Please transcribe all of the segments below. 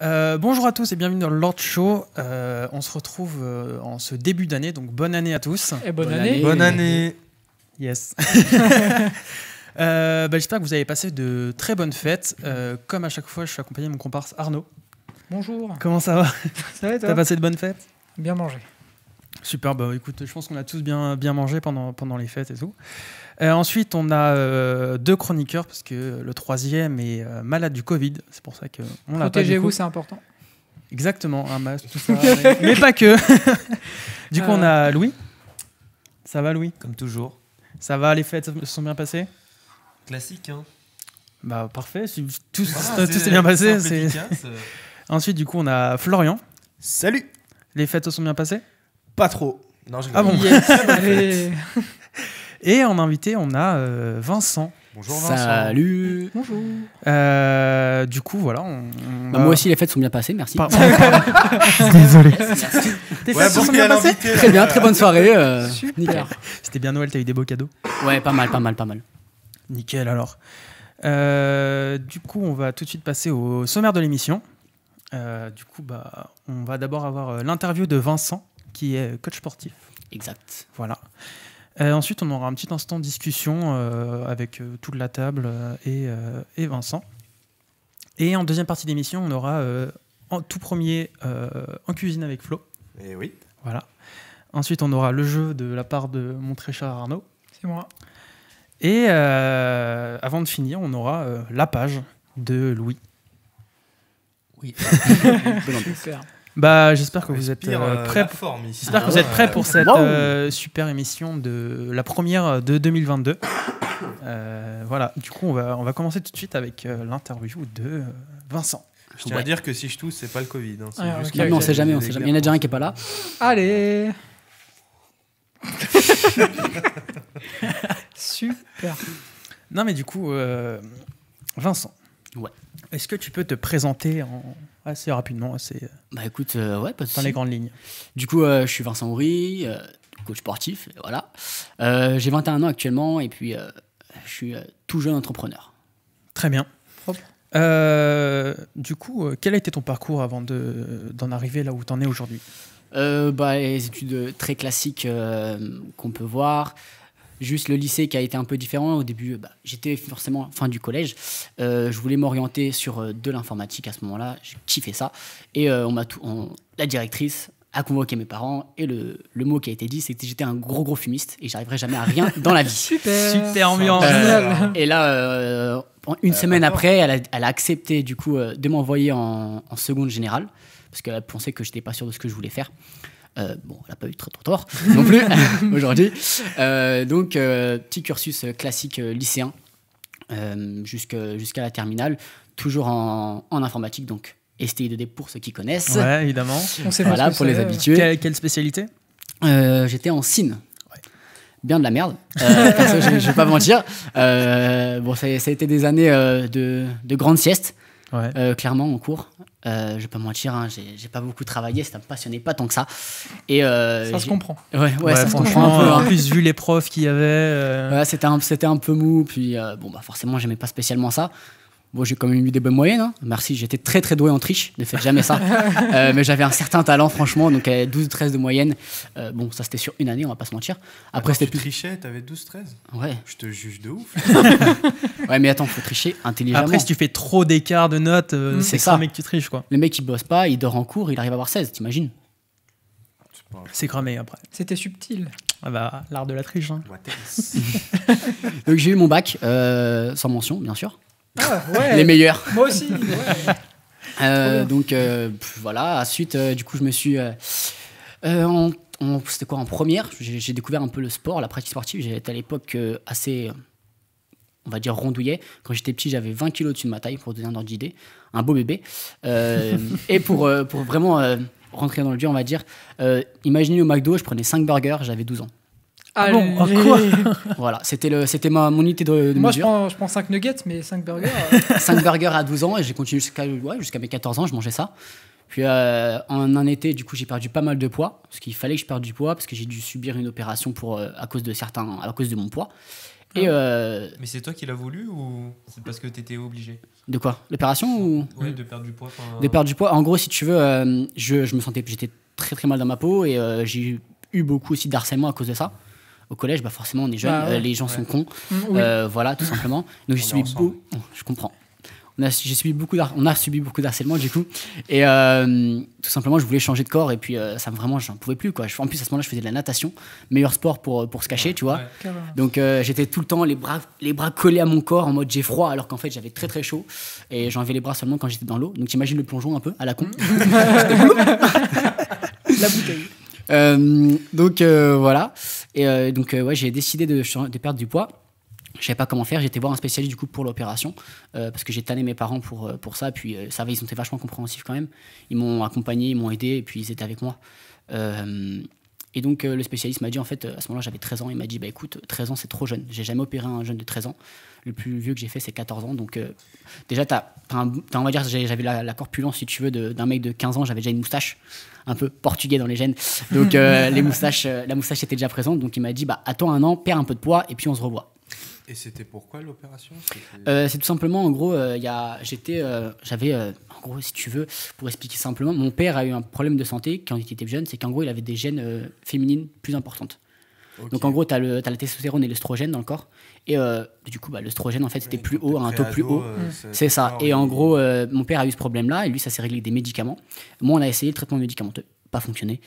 Bonjour à tous et bienvenue dans le Lord Show. On se retrouve en ce début d'année, donc bonne année à tous. Et bonne année. Bonne année. Yes. J'espère que vous avez passé de très bonnes fêtes. Comme à chaque fois, je suis accompagné de mon comparse Arnaud. Bonjour. Comment ça va? Ça va et toi? T'as passé de bonnes fêtes? Bien mangé. Super, écoute, je pense qu'on a tous bien mangé pendant les fêtes et tout. Ensuite, on a deux chroniqueurs parce que le troisième est malade du Covid. C'est pour ça qu'on l'a pas. Protégez-vous, c'est important. Exactement, un masque, tout ça. mais pas que. Du coup, on a Louis. Ça va, Louis? Comme toujours. Ça va, les fêtes se sont bien passées? Classique, hein. Parfait. Tout s'est bien passé. Ensuite, du coup, on a Florian. Salut. Les fêtes se sont bien passées? Pas trop. Non, je Ah bon? Yes. Et en invité, on a Vincent. Bonjour Vincent. Salut. Bonjour. Du coup, voilà. Moi aussi, les fêtes sont bien passées, merci. Désolé. Tes Ouais, fêtes se bon, sont bien passées? Très bien, très bonne soirée. Nickel. C'était bien Noël, t'as eu des beaux cadeaux? Ouais, pas mal. Nickel alors. Du coup, on va tout de suite passer au sommaire de l'émission. Du coup, on va d'abord avoir l'interview de Vincent, qui est coach sportif. Exact. Voilà. Ensuite, on aura un petit instant de discussion avec toute la table et Vincent. Et en deuxième partie d'émission, on aura en tout premier en cuisine avec Flo. Et oui. Voilà. Ensuite, on aura le jeu de la part de mon très cher Arnaud. C'est moi. Et avant de finir, on aura la page de Louis. Oui. Super. J'espère que vous êtes prêts. J'espère que vous êtes prêts pour cette super émission de la première de 2022. Voilà. Du coup, on va commencer tout de suite avec l'interview de Vincent. Je tiens à dire que si je tousse, c'est pas le Covid. Hein. C'est juste ok. que Non, on sait jamais. j'ai Il y en a déjà un qui est pas là. Allez. Super. Non, mais du coup, Vincent. Ouais. Est-ce que tu peux te présenter assez rapidement, Écoute, ouais, pas de dans les souci. grandes lignes? Du coup, je suis Vincent Houry, coach sportif, et voilà. J'ai 21 ans actuellement et puis je suis tout jeune entrepreneur. Très bien. Propre. Du coup, quel a été ton parcours avant d'en arriver là où tu en es aujourd'hui? Les études très classiques qu'on peut voir. Juste le lycée qui a été un peu différent. Au début, j'étais forcément fin du collège. Je voulais m'orienter sur de l'informatique à ce moment-là. J'ai kiffé ça. Et la directrice a convoqué mes parents. Et le mot qui a été dit, c'est que j'étais un gros fumiste et j'arriverais jamais à rien dans la vie. Super ambiance. Et là, une semaine après, elle a accepté du coup de m'envoyer en seconde générale parce qu'elle pensait que j'étais pas sûr de ce que je voulais faire. Elle n'a pas eu très tort non plus aujourd'hui. Donc, petit cursus classique lycéen jusqu'à la terminale, toujours en informatique, donc STI2D pour ceux qui connaissent. Ouais, évidemment. On sait Voilà, pas ce que pour les c'est. habitués. Quelle spécialité? J'étais en Cine. Bien de la merde, perso, je vais pas mentir. Ça a été des années de grandes siestes. Ouais. Clairement en cours, je vais pas mentir, hein, j'ai pas beaucoup travaillé, ça me passionnait pas tant que ça. Et Ça se comprend. Ouais, ça se comprend franchement, un peu. en plus, vu les profs qu'il y avait. Ouais, c'était un peu mou, puis forcément j'aimais pas spécialement ça. Bon, j'ai quand même eu des bonnes moyennes, hein. Merci, j'étais très très doué en triche, ne faites jamais ça. Mais j'avais un certain talent, franchement, donc 12-13 de moyenne. Ça c'était sur une année, on va pas se mentir. Après, c'était tu trichais, t'avais 12-13. Ouais. Je te juge de ouf. Ouais, mais attends, faut tricher intelligemment. Après, si tu fais trop d'écart de notes, c'est ça. cramé que tu triches, quoi. Le mec il bosse pas, il dort en cours, il arrive à avoir 16, t'imagines? C'est cramé après. C'était subtil. L'art de la triche. Hein. Donc j'ai eu mon bac, sans mention, bien sûr. Ah ouais. Les meilleurs. Moi aussi. Ouais. Voilà, ensuite, du coup, je me suis. C'était quoi, en première, j'ai découvert un peu le sport, la pratique sportive. J'étais à l'époque assez, on va dire, rondouillet. Quand j'étais petit, j'avais 20 kilos au-dessus de ma taille, pour donner un ordre d'idée. Un beau bébé. Et pour vraiment rentrer dans le dur, on va dire, imaginez au McDo, je prenais 5 burgers, j'avais 12 ans. Allez. Quoi? Voilà, c'était mon unité de Moi, mesure. je prends 5 nuggets, mais 5 burgers. 5 burgers à 12 ans et j'ai continué jusqu'à mes 14 ans, je mangeais ça. Puis en un été, du coup, j'ai perdu pas mal de poids, parce qu'il fallait que je perde du poids, parce que j'ai dû subir une opération à cause de mon poids. Et, Mais c'est toi qui l'as voulu ou c'est parce que tu étais obligé? De quoi? L'opération ou... Ouais, de perdre du poids. De perdre du poids. En gros, si tu veux, je me sentais, j'étais très très mal dans ma peau et j'ai eu beaucoup aussi d'harcèlement à cause de ça. Au collège, forcément, on est jeune, les gens sont cons. Oui. Voilà, tout simplement. Donc j'ai subi beaucoup. Je comprends. On a subi beaucoup d'harcèlement du coup. Et tout simplement, je voulais changer de corps et puis ça vraiment, j'en pouvais plus quoi. En plus, à ce moment-là, je faisais de la natation, meilleur sport pour se cacher, tu vois. Ouais. Donc j'étais tout le temps les bras collés à mon corps en mode j'ai froid, alors qu'en fait j'avais très très chaud et j'enlevais les bras seulement quand j'étais dans l'eau. Donc t'imagines le plongeon un peu à la con. La bouteille. Donc voilà. Et donc ouais, j'ai décidé de perdre du poids. Je savais pas comment faire, j'ai été voir un spécialiste du coup pour l'opération parce que j'ai tanné mes parents pour ça, puis ça va, ils ont été vachement compréhensifs quand même. Ils m'ont accompagné, ils m'ont aidé et puis ils étaient avec moi. Et donc le spécialiste m'a dit en fait, à ce moment-là j'avais 13 ans, il m'a dit bah écoute, 13 ans c'est trop jeune, j'ai jamais opéré un jeune de 13 ans. Le plus vieux que j'ai fait c'est 14 ans, donc déjà on va dire j'avais la corpulence si tu veux d'un mec de 15 ans, j'avais déjà une moustache, un peu portugais dans les gènes, donc la moustache était déjà présente, donc il m'a dit bah attends un an, perds un peu de poids et puis on se revoit. Et c'était pourquoi l'opération? C'est tout simplement, en gros, j'avais, en gros, si tu veux, pour expliquer simplement, mon père a eu un problème de santé quand il était jeune, c'est qu'en gros, il avait des gènes féminines plus importantes. Okay. Donc en gros, tu as la testostérone et l'estrogène dans le corps. Et du coup, l'estrogène, en fait, c'était plus haut, un taux plus haut. C'est ça. Et en gros, mon père a eu ce problème-là, et lui, ça s'est réglé avec des médicaments. Moi, on a essayé le traitement médicamenteux, pas fonctionné.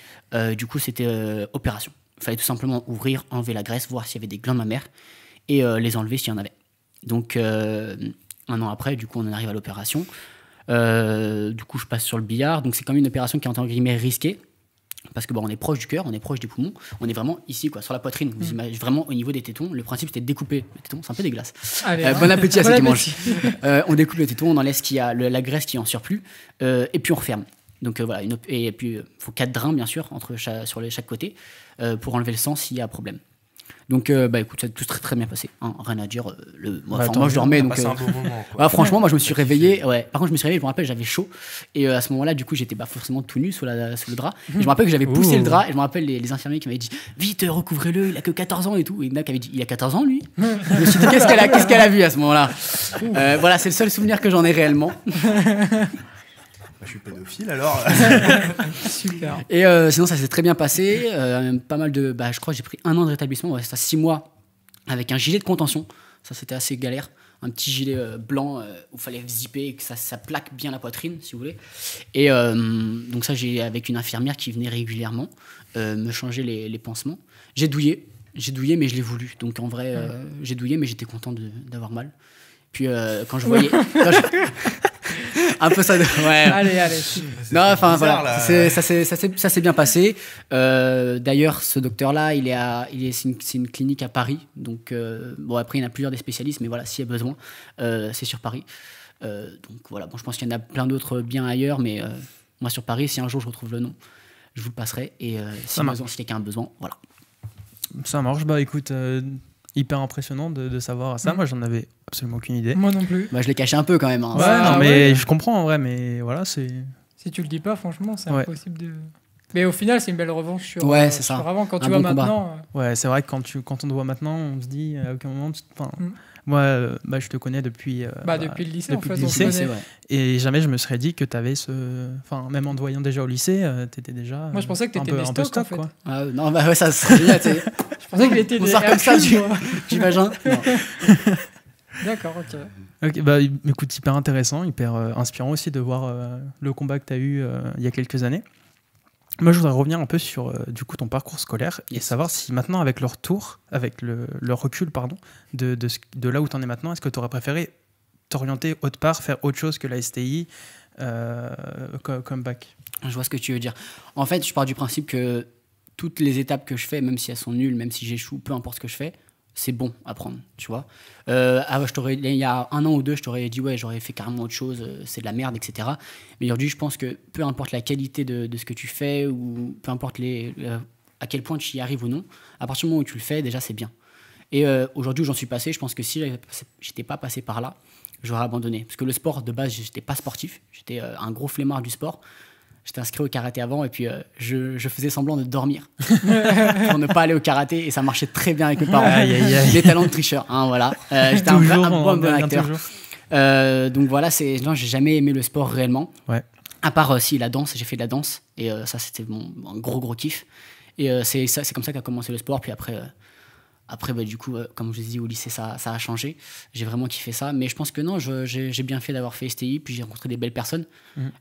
Du coup, c'était opération. Il fallait tout simplement ouvrir, enlever la graisse, voir s'il y avait des glandes mammaires. Et les enlever s'il y en avait. Donc, un an après, du coup, on en arrive à l'opération. Du coup, je passe sur le billard. Donc, c'est quand même une opération qui est, entre guillemets, risquée. Parce que on est proche du cœur, on est proche des poumons. On est vraiment ici, quoi, sur la poitrine. Vous imaginez vraiment au niveau des tétons. Le principe, c'était de découper les tétons. C'est un peu dégueulasse. Bon appétit à ceux qui mangent. On découpe les tétons, on enlève la graisse qui est en surplus. Et puis, on referme. Donc, voilà. Et puis, il faut 4 drains, bien sûr, sur chaque côté, pour enlever le sang s'il y a un problème. Donc, écoute, ça a tout très très bien passé. Hein, rien à dire. Moi, je dormais. Donc, un bon moment, franchement, moi, je me suis réveillé. Ouais. Par contre, je me suis réveillé, je me rappelle, j'avais chaud. Et à ce moment-là, du coup, j'étais forcément tout nu sous le drap. Et je me rappelle que j'avais poussé le drap. Et je me rappelle les infirmiers qui m'avaient dit vite, recouvrez-le, il a que 14 ans et tout. Et Nak avait dit il a 14 ans, lui. Je me suis dit qu'est-ce qu'elle a vu à ce moment-là. Voilà, c'est le seul souvenir que j'en ai réellement. Je suis pédophile alors. Super. Et sinon, ça s'est très bien passé. Pas mal de. Je crois que j'ai pris 1 an de rétablissement. Ouais, ça 6 mois avec un gilet de contention. Ça, c'était assez galère. Un petit gilet blanc où il fallait zipper et que ça plaque bien la poitrine, si vous voulez. Et donc, ça, j'ai avec une infirmière qui venait régulièrement me changer les pansements. J'ai douillé, mais je l'ai voulu. Donc, en vrai, j'ai douillé, mais j'étais content d'avoir mal. Puis, quand je voyais. Un peu ça. Ouais. Allez. Non, enfin voilà, ça s'est bien passé. D'ailleurs, ce docteur-là, c'est une clinique à Paris. Donc, après, il y en a plusieurs des spécialistes, mais voilà, s'il y a besoin, c'est sur Paris. Donc voilà, je pense qu'il y en a plein d'autres bien ailleurs, mais moi sur Paris, si un jour je retrouve le nom, je vous le passerai. Et si quelqu'un a besoin, voilà. Ça marche. Écoute. Hyper impressionnant de savoir ça. Moi, j'en avais absolument aucune idée. Moi non plus. Je l'ai caché un peu quand même. Hein. Ouais, non, mais je comprends en vrai, mais voilà, c'est. Si tu le dis pas, franchement, c'est impossible de. Mais au final, c'est une belle revanche sur avant. Quand tu vois maintenant. Ouais, c'est vrai que quand on te voit maintenant, on se dit à aucun moment. Moi, je te connais depuis. Depuis le lycée, depuis en fait. Le lycée, et jamais je me serais dit que tu avais ce. Enfin, même en te voyant déjà au lycée, tu étais déjà. Moi, je pensais que tu étais des stocks, en fait. Quoi. Non, ça serait génial, tu sais. Je pensais qu'il était des sort comme ça, j'imagine. D'accord, ok. Écoute, hyper intéressant, hyper inspirant aussi de voir le combat que tu as eu il y a quelques années. Moi, je voudrais revenir un peu sur du coup ton parcours scolaire et savoir si maintenant, avec le retour, avec le recul, de là où tu en es maintenant, est-ce que tu aurais préféré t'orienter autre part, faire autre chose que la STI comme bac? Je vois ce que tu veux dire. En fait, je pars du principe que toutes les étapes que je fais, même si elles sont nulles, même si j'échoue, peu importe ce que je fais, c'est bon à prendre, tu vois. Il y a 1 an ou 2, je t'aurais dit, j'aurais fait carrément autre chose, c'est de la merde, etc. Mais aujourd'hui, je pense que peu importe la qualité de ce que tu fais, ou peu importe à quel point tu y arrives ou non, à partir du moment où tu le fais, déjà, c'est bien. Et aujourd'hui, où j'en suis passé, je pense que si j'étais pas passé par là, j'aurais abandonné. Parce que le sport, de base, j'étais pas sportif. J'étais un gros flemmard du sport. J'étais inscrit au karaté avant et puis je faisais semblant de dormir pour ne pas aller au karaté et ça marchait très bien avec mes parents. Les talents de tricheur, hein, voilà. J'étais un bon acteur. Donc voilà, non, j'ai jamais aimé le sport réellement. Ouais. À part si la danse, j'ai fait de la danse et ça c'était un gros kiff. Et c'est comme ça qu'a commencé le sport. Puis après bah, du coup, comme je vous ai dit, au lycée, ça a changé. J'ai vraiment kiffé ça. Mais je pense que non, j'ai bien fait d'avoir fait STI. Puis j'ai rencontré des belles personnes.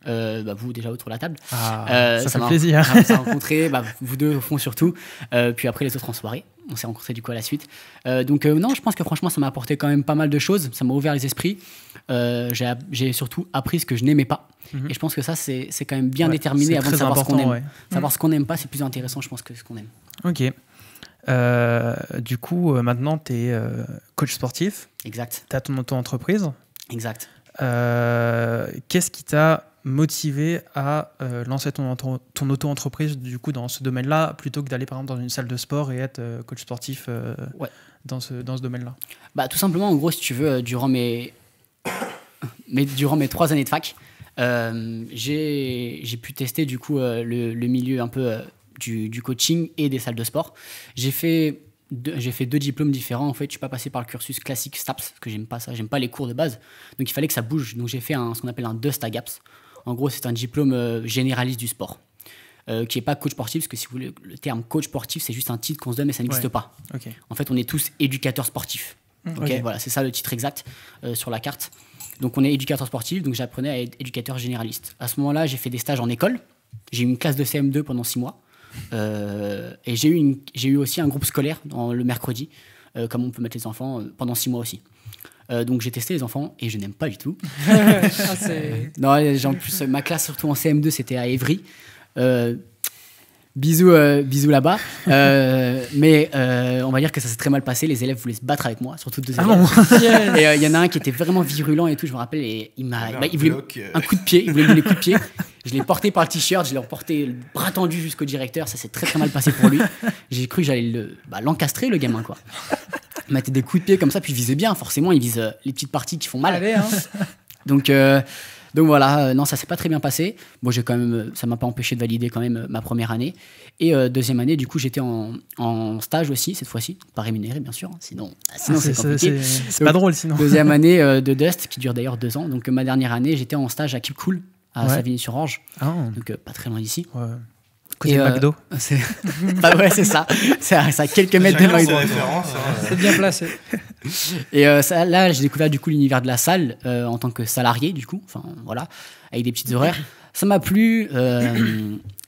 Bah, vous, déjà, autour de la table. Ça fait plaisir. On s'est rencontrés, bah, vous deux, au fond, surtout. Puis après, les autres en soirée. On s'est rencontrés, du coup, à la suite. Donc, non, je pense que franchement, ça m'a apporté quand même pas mal de choses. Ça m'a ouvert les esprits. J'ai surtout appris ce que je n'aimais pas. Et je pense que ça, c'est quand même bien déterminé avant de savoir ce qu'on aime. Savoir ce qu'on n'aime pas, c'est plus intéressant, je pense, que ce qu'on aime. Ok. Du coup, maintenant, tu es coach sportif. Exact. Tu as ton auto-entreprise. Exact. Qu'est-ce qui t'a motivé à lancer ton auto-entreprise du coup, dans ce domaine-là, plutôt que d'aller par exemple dans une salle de sport et être coach sportif dans ce domaine-là? Bah, tout simplement, en gros, si tu veux, durant mes 3 années de fac, j'ai pu tester du coup le milieu un peu du coaching et des salles de sport. J'ai fait 2 diplômes différents. En fait, je suis pas passé par le cursus classique STAPS parce que j'aime pas ça, j'aime pas les cours de base. Donc il fallait que ça bouge. Donc j'ai fait ce qu'on appelle un DUST-AGAPS. En gros, c'est un diplôme généraliste du sport, qui est pas coach sportif, parce que si vous voulez, le terme coach sportif, c'est juste un titre qu'on se donne, mais ça n'existe pas. Okay. En fait, on est tous éducateurs sportifs. Okay. Voilà, c'est ça le titre exact sur la carte. Donc on est éducateur sportif, donc j'apprenais à être éducateur généraliste. À ce moment-là, j'ai fait des stages en école. J'ai eu une classe de CM2 pendant 6 mois. Et j'ai eu aussi un groupe scolaire le mercredi, comme on peut mettre les enfants, pendant 6 mois aussi. Donc j'ai testé les enfants et je n'aime pas du tout. Non, en plus, ma classe, surtout en CM2, c'était à Évry. Bisous là-bas. Mais on va dire que ça s'est très mal passé. Les élèves voulaient se battre avec moi, surtout 2 élèves. Et il y en a un qui était vraiment virulent et tout, je me rappelle. Et il voulait un coup de pied. Il voulait me donner des coups de pied. Je l'ai porté par le t-shirt, je l'ai emporté le bras tendu jusqu'au directeur. Ça s'est très très mal passé pour lui. J'ai cru que j'allais l'encastrer, le gamin, quoi. Il mettait des coups de pied comme ça, puis il visait bien. Forcément, il vise les petites parties qui font mal. Allez, hein. Donc voilà, non, ça s'est pas très bien passé. Bon, ça m'a pas empêché de valider quand même ma première année. Et deuxième année, du coup, j'étais en stage aussi, cette fois-ci. Pas rémunéré, bien sûr. Sinon c'est compliqué. C'est pas drôle, sinon. Deuxième année de Dust, qui dure d'ailleurs 2 ans. Donc ma dernière année, j'étais en stage à Keep Cool, à Savigny-sur-Orge. Donc pas très loin d'ici. Ouais. Côté McDo. Ouais, c'est ça. C'est à quelques mètres de McDo. C'est bien placé. Et là, j'ai découvert du coup l'univers de la salle en tant que salarié, du coup. Enfin, voilà, avec des petites horaires. Ça m'a plu.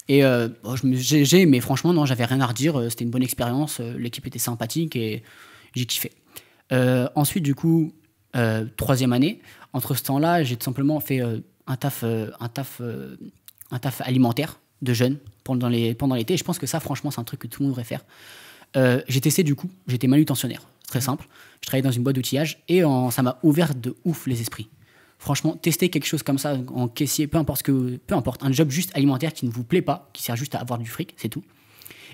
J'ai aimé, franchement, non, j'avais rien à redire. C'était une bonne expérience. L'équipe était sympathique et j'ai kiffé. Ensuite, du coup, 3e année. Entre ce temps-là, j'ai tout simplement fait un taf alimentaire de jeune pendant l'été. Je pense que ça, franchement, c'est un truc que tout le monde devrait faire. J'ai testé, du coup, j'étais manutentionnaire, très simple. Je travaillais dans une boîte d'outillage et ça m'a ouvert de ouf les esprits. Franchement, tester quelque chose comme ça en caissier, peu importe, un job juste alimentaire qui ne vous plaît pas, qui sert juste à avoir du fric, c'est tout.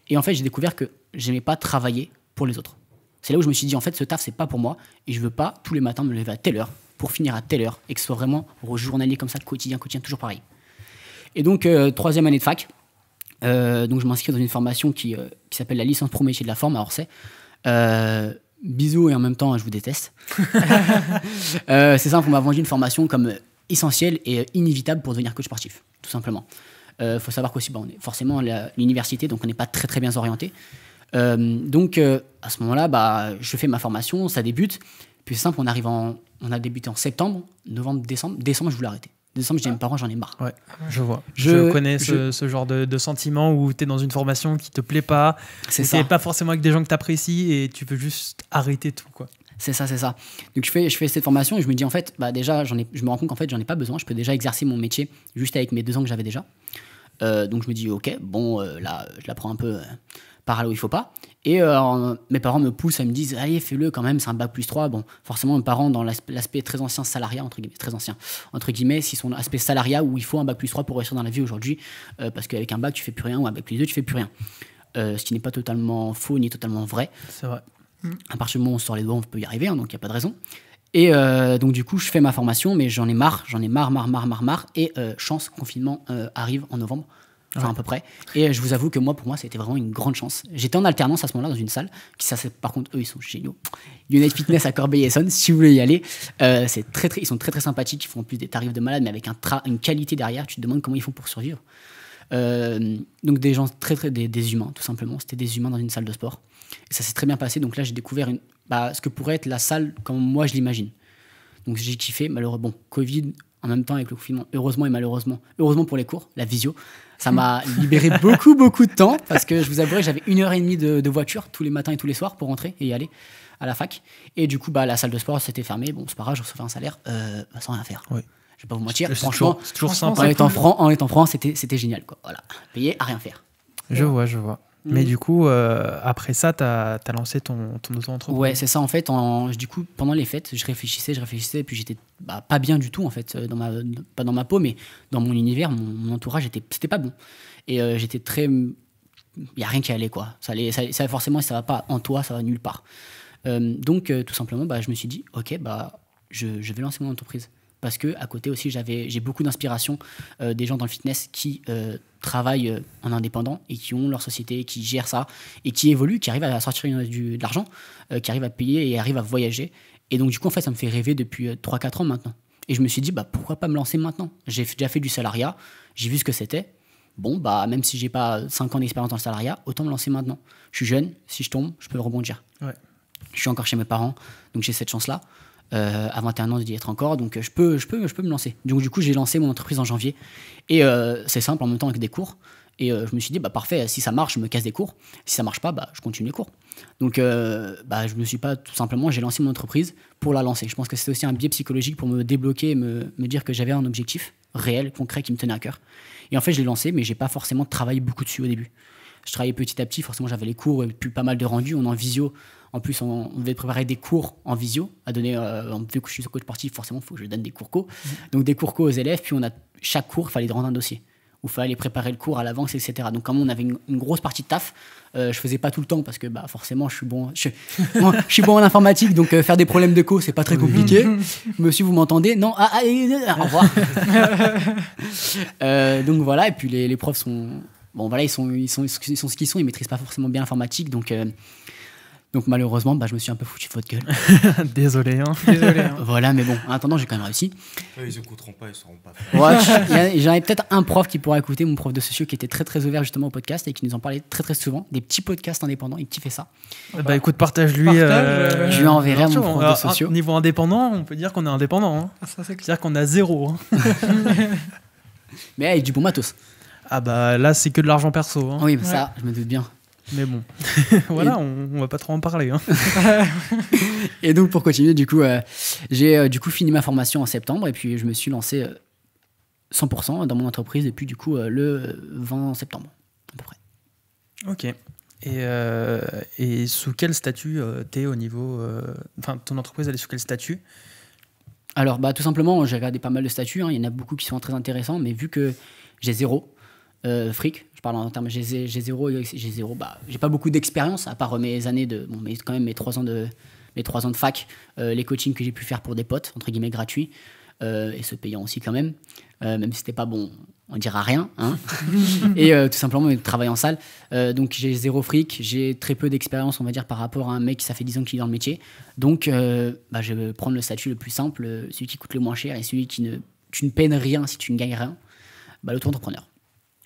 Et en fait, j'ai découvert que j'aimais pas travailler pour les autres. C'est là où je me suis dit, en fait, ce taf, c'est pas pour moi et je veux pas tous les matins me lever à telle heure pour finir à telle heure et que ce soit vraiment journalier comme ça, quotidien, toujours pareil. Et donc, 3e année de fac, donc je m'inscris dans une formation qui s'appelle la licence pro métier de la forme à Orsay. Bisous et en même temps, je vous déteste. C'est simple, on m'a vendu une formation comme essentielle et inévitable pour devenir coach sportif, tout simplement. Faut savoir qu'aussi, on est forcément à l'université, donc on n'est pas très très bien orienté. Donc à ce moment-là, je fais ma formation, ça débute. Puis c'est simple, on a débuté en septembre, novembre, décembre. Décembre, je voulais arrêter. Décembre, je dis à mes parents, j'en ai marre. Ouais, je vois. Je connais ce genre de sentiment où tu es dans une formation qui te plaît pas. C'est pas forcément avec des gens que tu apprécies et tu veux juste arrêter tout, quoi. C'est ça. Donc je fais cette formation et je me dis en fait, déjà, je me rends compte qu'en fait, j'en ai pas besoin. Je peux déjà exercer mon métier juste avec mes 2 ans que j'avais déjà. Donc je me dis, ok, là, je la prends un peu par là où il faut pas. Et mes parents me poussent, ils me disent, allez, fais-le quand même, c'est un bac+3. Bon, forcément, mes parents, dans l'aspect très ancien salariat, entre guillemets, s'ils sont dans l'aspect salariat où il faut un bac+3 pour réussir dans la vie aujourd'hui, parce qu'avec un bac, tu fais plus rien, ou un bac+2, tu fais plus rien. Ce qui n'est pas totalement faux ni totalement vrai. C'est vrai. À partir du moment où on sort les doigts, on peut y arriver, hein, donc il n'y a pas de raison. Et donc du coup, je fais ma formation, mais j'en ai marre. Et chance, confinement arrive en novembre. Enfin, à peu près. Et je vous avoue que pour moi, c'était vraiment une grande chance. J'étais en alternance à ce moment-là dans une salle. Par contre, eux, ils sont géniaux. United Fitness à Corbeil-Essonnes, si vous voulez y aller. Ils sont très, très sympathiques. Ils font en plus des tarifs de malade, mais avec une qualité derrière. Tu te demandes comment ils font pour survivre. Donc, des gens des humains, tout simplement. C'était des humains dans une salle de sport. Et ça s'est très bien passé. Donc là, j'ai découvert ce que pourrait être la salle comme moi, je l'imagine. Donc, j'ai kiffé. Malheureusement, Covid, en même temps avec le confinement, heureusement et malheureusement. Heureusement pour les cours, la visio. Ça m'a libéré beaucoup de temps parce que je vous avouerai, j'avais 1h30 de voiture tous les matins et tous les soirs pour rentrer et y aller à la fac. Et du coup, la salle de sport s'était fermée. Bon, c'est pas grave, je recevais un salaire sans rien faire. Oui. Je vais pas vous mentir. Franchement, c'est toujours sympa. En étant franc, c'était génial, quoi. Voilà. Payer à rien faire. Je vois. Mais du coup, après ça, tu as lancé ton auto-entreprise. Ouais, c'est ça. En fait, du coup, pendant les fêtes, je réfléchissais, et puis j'étais pas bien du tout, en fait, pas dans ma peau, mais dans mon univers, mon entourage, c'était pas bon. Et j'étais très... Il n'y a rien qui allait, quoi. Ça, forcément, ça va pas en toi, ça va nulle part. Donc, tout simplement, je me suis dit, ok, je vais lancer mon entreprise. Parce que à côté aussi, j'ai beaucoup d'inspiration des gens dans le fitness qui travaillent en indépendant et qui ont leur société, qui gèrent ça et qui évoluent, qui arrivent à sortir de l'argent, qui arrivent à payer et arrivent à voyager. Et donc, du coup, en fait, ça me fait rêver depuis 3-4 ans maintenant. Et je me suis dit, pourquoi pas me lancer maintenant ? J'ai déjà fait du salariat, j'ai vu ce que c'était. Bon, même si j'ai pas 5 ans d'expérience dans le salariat, autant me lancer maintenant. Je suis jeune, si je tombe, je peux rebondir. Ouais. Je suis encore chez mes parents, donc j'ai cette chance-là. À 21 ans d'y être encore, donc je peux me lancer. Donc du coup, j'ai lancé mon entreprise en janvier. Et c'est simple, en même temps avec des cours. Et je me suis dit, parfait, si ça marche, je me casse des cours. Si ça marche pas, je continue les cours. Donc je me suis pas, tout simplement, j'ai lancé mon entreprise pour la lancer. Je pense que c'était aussi un biais psychologique pour me débloquer et me dire que j'avais un objectif réel, concret, qui me tenait à cœur. Et en fait, je l'ai lancé, mais j'ai pas forcément travaillé beaucoup dessus au début. Je travaillais petit à petit, forcément j'avais les cours et puis pas mal de rendus, on est en visio. En plus, on devait préparer des cours en visio à donner. Vu que je suis coach sportif, forcément, il faut que je donne des cours co. Donc, des cours co aux élèves. Puis, chaque cours, il fallait rendre un dossier. Où il fallait préparer le cours à l'avance, etc. Donc, comme on avait une grosse partie de taf, je faisais pas tout le temps parce que forcément, je suis bon en informatique. Donc, faire des problèmes de co, c'est pas très compliqué. Monsieur, vous m'entendez ? Non. Au revoir. Donc, voilà. Et puis, les profs sont. Bon, voilà, ils sont ce qu'ils sont. Ils maîtrisent pas forcément bien l'informatique. Donc malheureusement, je me suis un peu foutu de votre gueule. Désolé. Voilà, mais bon, en attendant, j'ai quand même réussi. Ouais, ils écouteront pas, ils sauront pas. J'en ai peut-être un prof qui pourra écouter, mon prof de socio, qui était très très ouvert justement au podcast et qui nous en parlait très très souvent, des petits podcasts indépendants, il kiffait ça. Écoute, partage-lui. Je lui enverrai mon prof de socio. Niveau indépendant, on peut dire qu'on est indépendant. Hein. Ça, c'est-à-dire qu'on a 0. Hein. Mais avec du bon matos. Là, c'est que de l'argent perso. Hein. Oui, ça, je me doute bien. Mais bon, voilà, on va pas trop en parler. Hein. Et donc, pour continuer, du coup, j'ai fini ma formation en septembre et puis je me suis lancé 100% dans mon entreprise depuis du coup le 20 septembre, à peu près. Ok. Et sous quel statut t'es au niveau... Enfin, ton entreprise, elle est sous quel statut ? Alors, tout simplement, j'ai regardé pas mal de statuts. Il y en a beaucoup qui sont très intéressants, mais vu que j'ai 0 fric, je parle en termes, j'ai zéro, j'ai pas beaucoup d'expérience à part mes années mais quand même mes 3 ans de fac, les coachings que j'ai pu faire pour des potes entre guillemets gratuits et se payant aussi quand même si c'était pas bon, on dira rien, hein. Et tout simplement le travail en salle, donc j'ai 0 fric, j'ai très peu d'expérience on va dire par rapport à un mec qui ça fait 10 ans qu'il est dans le métier, donc je vais prendre le statut le plus simple, celui qui coûte le moins cher et celui qui tu ne peines rien si tu ne gagnes rien, l'auto-entrepreneur.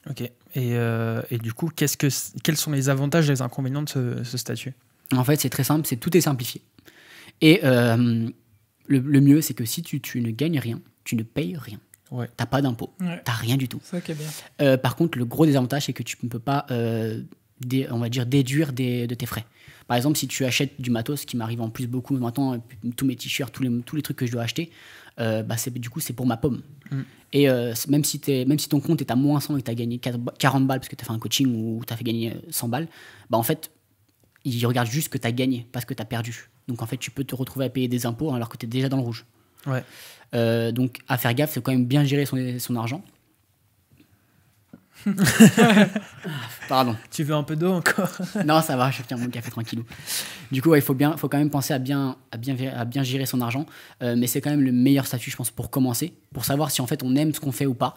Ok. Et du coup, quels sont les avantages et les inconvénients de ce statut ? En fait, c'est très simple, tout est simplifié. Et le mieux, c'est que si tu ne gagnes rien, tu ne payes rien. Ouais. T'as pas d'impôt, t'as rien du tout. C'est ça qui est bien. Par contre, le gros désavantage, c'est que tu ne peux pas, on va dire, déduire de tes frais. Par exemple, si tu achètes du matos, ce qui m'arrive en plus beaucoup maintenant, tous mes t-shirts, tous les trucs que je dois acheter, c'est pour ma pomme. Et même si ton compte est à moins 100 et que tu as gagné 40 balles parce que tu as fait un coaching ou tu as fait gagner 100 balles, en fait, ils regardent juste ce que tu as gagné, pas ce que tu as perdu. Donc en fait, tu peux te retrouver à payer des impôts alors que tu es déjà dans le rouge. Ouais. Donc à faire gaffe, c'est quand même bien gérer son argent. Pardon. Tu veux un peu d'eau encore? Non, ça va, je tiens mon café tranquillou. Du coup, il faut quand même penser à bien gérer son argent. Mais c'est quand même le meilleur statut, je pense, pour commencer, pour savoir si en fait on aime ce qu'on fait ou pas.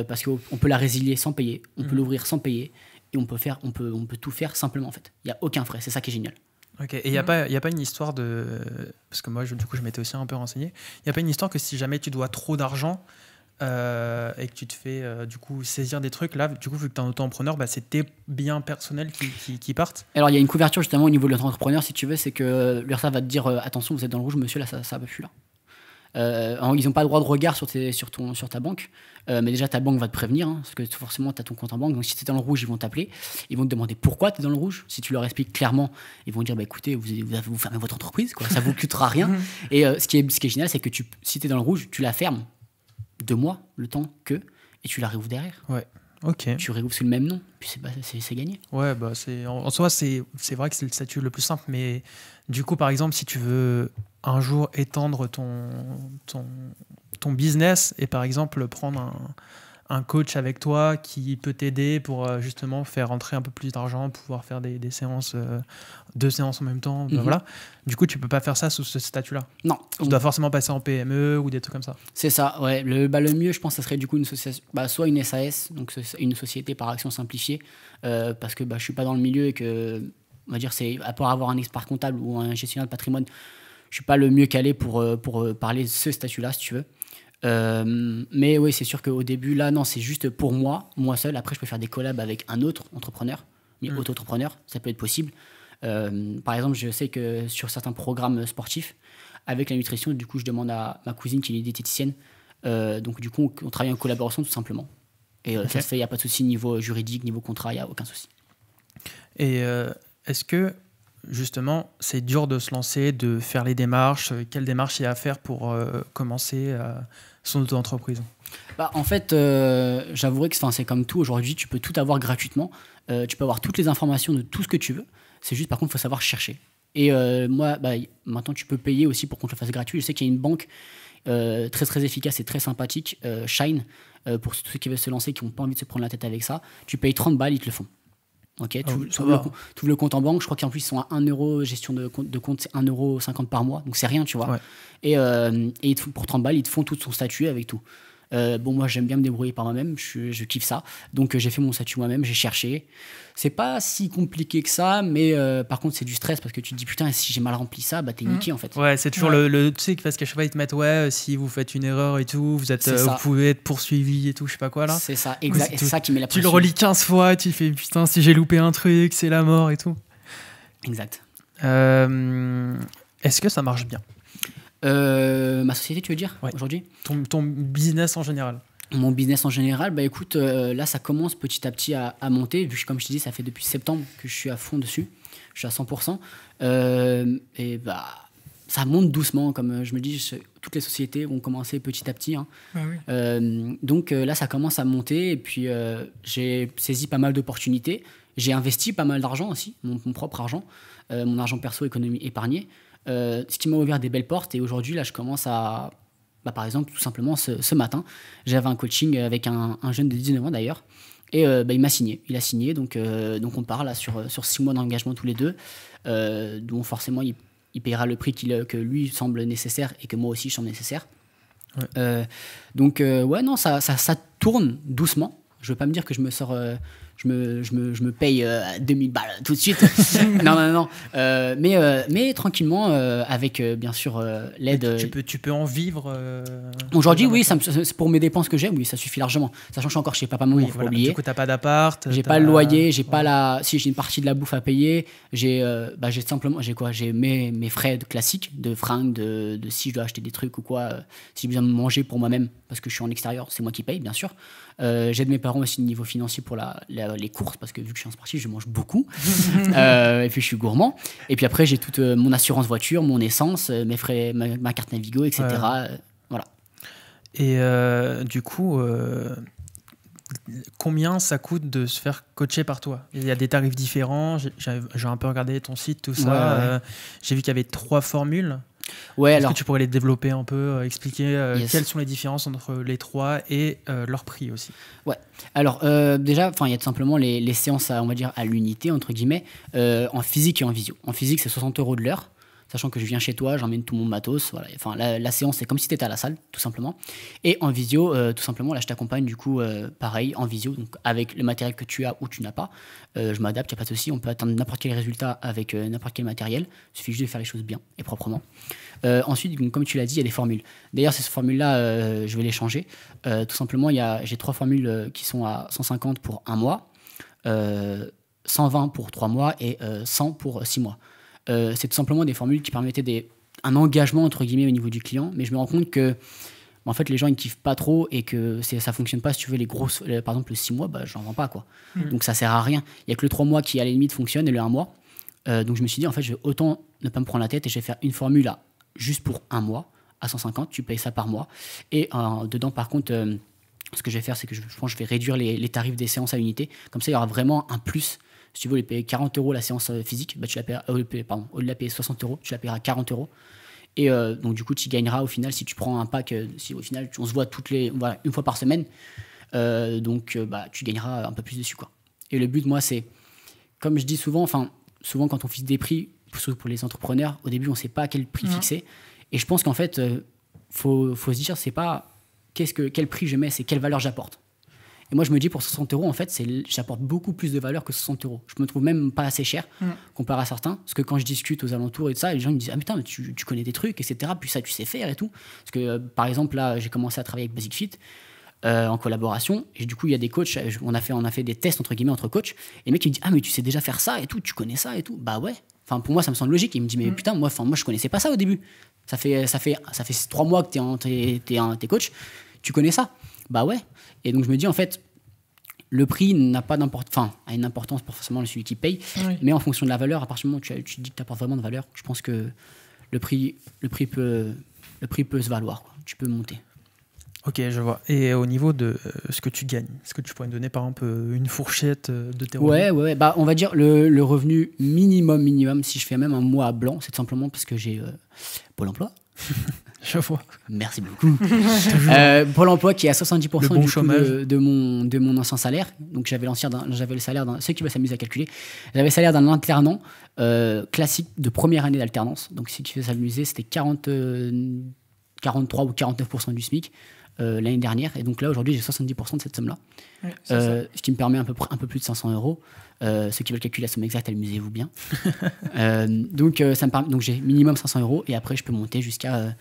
Parce qu'on peut la résilier sans payer, on peut l'ouvrir sans payer, et on peut tout faire simplement en fait. Il n'y a aucun frais, c'est ça qui est génial. Ok, et il n'y a pas une histoire de... Parce que moi, du coup, je m'étais aussi un peu renseigné. Il n'y a pas une histoire que si jamais tu dois trop d'argent et que tu te fais du coup saisir des trucs, là, du coup, vu que tu es un auto-entrepreneur, c'est tes biens personnels qui partent. Alors, il y a une couverture justement au niveau de l'auto-entrepreneur, si tu veux, c'est que l'URSSAF va te dire attention, vous êtes dans le rouge, monsieur, là, ça va plus là. Ils n'ont pas le droit de regard sur ta banque, mais déjà ta banque va te prévenir, hein, parce que forcément tu as ton compte en banque, donc si tu es dans le rouge, ils vont t'appeler, ils vont te demander pourquoi tu es dans le rouge. Si tu leur expliques clairement, ils vont dire écoutez, vous fermez votre entreprise, quoi, ça ne vous coûtera rien. Et ce qui est génial, c'est que si tu es dans le rouge, tu la fermes 2 mois, le temps et tu la réouvres derrière. Ouais. Ok. Tu réouvres sous le même nom, puis c'est gagné. Ouais, en soi, c'est vrai que c'est le statut le plus simple, mais du coup, par exemple, si tu veux un jour étendre ton business et par exemple prendre un coach avec toi qui peut t'aider pour justement faire rentrer un peu plus d'argent, pouvoir faire des séances, 2 séances en même temps, voilà. Du coup, tu peux pas faire ça sous ce statut-là. Non. Tu dois forcément passer en PME ou des trucs comme ça. C'est ça, ouais. Le mieux, je pense, ça serait du coup une association, soit une SAS, donc une société par action simplifiée, parce que je suis pas dans le milieu et que, on va dire, à part avoir un expert comptable ou un gestionnaire de patrimoine, je suis pas le mieux calé pour parler de ce statut-là, si tu veux. Mais oui, c'est sûr qu'au début, là, non, c'est juste pour moi seul. Après, je peux faire des collabs avec un autre entrepreneur, auto-entrepreneur, ça peut être possible. Par exemple, je sais que sur certains programmes sportifs, avec la nutrition, du coup, je demande à ma cousine qui est diététicienne. Donc, du coup, on travaille en collaboration tout simplement. Et ça se fait, il n'y a pas de souci niveau juridique, niveau contrat, il n'y a aucun souci. Et est-ce que justement, c'est dur de se lancer, de faire les démarches? Quelles démarches il y a à faire pour commencer son auto-entreprise? En fait, j'avouerai que c'est comme tout. Aujourd'hui, tu peux tout avoir gratuitement. Tu peux avoir toutes les informations de tout ce que tu veux. C'est juste, par contre, il faut savoir chercher. Et moi, maintenant, tu peux payer aussi pour qu'on te le fasse gratuit. Je sais qu'il y a une banque très, très efficace et très sympathique, Shine, pour ceux qui veulent se lancer, qui n'ont pas envie de se prendre la tête avec ça. Tu payes 30 balles, ils te le font. Ok, tu ouvres le compte en banque, je crois qu'en plus ils sont à 1 euro, gestion de compte, c'est 1,50 € par mois, donc c'est rien, tu vois. Ouais. Et pour 30 balles, ils te font tout son statut avec tout. Moi j'aime bien me débrouiller par moi-même, je kiffe ça, donc j'ai fait mon statut moi-même, j'ai cherché. C'est pas si compliqué que ça, mais par contre c'est du stress parce que tu te dis putain, si j'ai mal rempli ça, t'es niqué en fait. Ouais, c'est toujours tu sais, parce qu'à chaque fois ils te mettent si vous faites une erreur et tout, vous pouvez être poursuivi et tout, je sais pas quoi là. C'est ça, exact, c'est ça qui met la pression. Tu le relis 15 fois, tu fais putain, si j'ai loupé un truc, c'est la mort et tout. Exact. Est-ce que ça marche bien? Ma société, tu veux dire, aujourd'hui? Ton business en général? Mon business en général, écoute, là ça commence petit à petit à monter, vu que comme je te dis, ça fait depuis septembre que je suis à fond dessus, je suis à 100%, et ça monte doucement, comme je me dis, toutes les sociétés vont commencer petit à petit, hein. Ah oui. Donc là ça commence à monter, et puis j'ai saisi pas mal d'opportunités, j'ai investi pas mal d'argent aussi, mon propre argent, mon argent perso épargné, ce qui m'a ouvert des belles portes, et aujourd'hui là je commence à... par exemple, tout simplement, ce matin, j'avais un coaching avec un jeune de 19 ans d'ailleurs, et il m'a signé. Il a signé, donc on part là sur 6 mois d'engagement tous les deux, dont forcément il paiera le prix que lui semble nécessaire et que moi aussi je semble nécessaire. Ouais. Non, ça tourne doucement. Je ne veux pas me dire que je me sors... je me paye 2000 balles tout de suite. non. Mais tranquillement, avec bien sûr l'aide. Tu peux en vivre aujourd'hui, oui, c'est pour mes dépenses que j'ai, oui, ça suffit largement. Sachant que je suis encore chez papa-maman, il faut pas oublier. Du coup, tu n'as pas d'appart. J'ai pas le loyer, j'ai pas la. Si j'ai une partie de la bouffe à payer, j'ai simplement. J'ai mes frais classiques de fringues, de si je dois acheter des trucs ou quoi, si j'ai besoin de manger pour moi-même, parce que je suis en extérieur, c'est moi qui paye, bien sûr. J'aide mes parents aussi au niveau financier pour les courses, parce que vu que je suis un sportif, je mange beaucoup. Et puis je suis gourmand. Et puis après, j'ai toute mon assurance voiture, mon essence, mes frais, ma carte Navigo, etc. Ouais. Voilà. Et du coup, combien ça coûte de se faire coacher par toi? Il y a des tarifs différents. J'ai un peu regardé ton site, tout ça. Ouais. J'ai vu qu'il y avait 3 formules. Ouais, Est-ce que tu pourrais les développer un peu, expliquer quelles sont les différences entre les 3 et leur prix aussi? Ouais. Alors déjà, il y a tout simplement les séances, on va dire à l'unité entre guillemets, en physique et en visio. En physique, c'est 60 € de l'heure. Sachant que je viens chez toi, j'emmène tout mon matos. Voilà. Enfin, la séance, c'est comme si tu étais à la salle, tout simplement. Et en visio, tout simplement, là, je t'accompagne, du coup, pareil, en visio, donc avec le matériel que tu as ou tu n'as pas. Je m'adapte, il n'y a pas de souci. On peut atteindre n'importe quel résultat avec n'importe quel matériel. Il suffit juste de faire les choses bien et proprement. Ensuite, donc, comme tu l'as dit, il y a des formules. D'ailleurs, ces formules-là, je vais les changer. Tout simplement, j'ai 3 formules qui sont à 150 pour 1 mois, 120 pour 3 mois et 100 pour 6 mois. C'est tout simplement des formules qui permettaient un engagement entre guillemets au niveau du client, mais je me rends compte que en fait les gens ils kiffent pas trop et que ça fonctionne pas. Si tu veux les grosses, par exemple le 6 mois, j'en vends pas quoi. Donc ça sert à rien. Il y a que le 3 mois qui à la limite fonctionne et le 1 mois. Donc je me suis dit en fait je vais autant ne pas me prendre la tête et je vais faire une formule juste pour 1 mois à 150. Tu payes ça par mois et dedans par contre ce que je vais faire c'est que je pense que je vais réduire les tarifs des séances à l'unité. Comme ça il y aura vraiment un plus. Si tu veux les payer 40 € la séance physique, tu la paieras, au lieu de la payer 60 €, tu la paieras 40 €. Et donc du coup, tu gagneras au final si tu prends un pack, si au final on se voit une fois par semaine, tu gagneras un peu plus dessus, quoi. Et le but, moi, c'est, comme je dis souvent quand on fixe des prix, surtout pour les entrepreneurs, au début, on ne sait pas quel prix fixer. Et je pense qu'en fait, faut se dire, c'est pas quel prix je mets, c'est quelle valeur j'apporte. Et moi, je me dis, pour 60 €, en fait, j'apporte beaucoup plus de valeur que 60 €. Je me trouve même pas assez cher comparé à certains. Parce que quand je discute aux alentours et tout ça, les gens me disent « Ah putain, mais tu connais des trucs, etc. Puis ça, tu sais faire et tout. » Parce que, par exemple, là, j'ai commencé à travailler avec Basic Fit en collaboration. Et du coup, il y a des coachs. On a fait des tests, entre guillemets, entre coachs. Et le mec, il me dit « Ah, mais tu sais déjà faire ça et tout. Tu connais ça et tout. » Bah ouais. Enfin, pour moi, ça me semble logique. Il me dit « Mais putain, moi, je connaissais pas ça au début. Ça fait 3 mois que t'es coach. Tu connais ça. » Bah ouais. Et donc, je me dis, en fait, le prix n'a pas a une importance pour forcément celui qui paye, mais en fonction de la valeur, à partir du moment où tu dis que tu apportes vraiment de valeur, je pense que le prix peut se valoir, quoi. Tu peux monter. Ok, je vois. Et au niveau de ce que tu gagnes, est-ce que tu pourrais me donner par exemple une fourchette de tes revenus? Ouais. On va dire le revenu minimum, si je fais même un mois à blanc, c'est tout simplement parce que j'ai Pôle emploi. Je vois. Merci beaucoup. Pôle emploi qui est à 70% bon de mon ancien salaire. Donc j'avais le salaire d'un... Ceux qui veulent s'amuser à calculer. J'avais le salaire d'un alternant classique de première année d'alternance. Donc si tu veux s'amuser, c'était 43 ou 49% du SMIC l'année dernière. Et donc là, aujourd'hui, j'ai 70% de cette somme-là. Ouais, ce qui me permet un peu plus de 500 €. Ceux qui veulent calculer la somme exacte, amusez-vous bien. Donc j'ai minimum 500 € et après, je peux monter jusqu'à...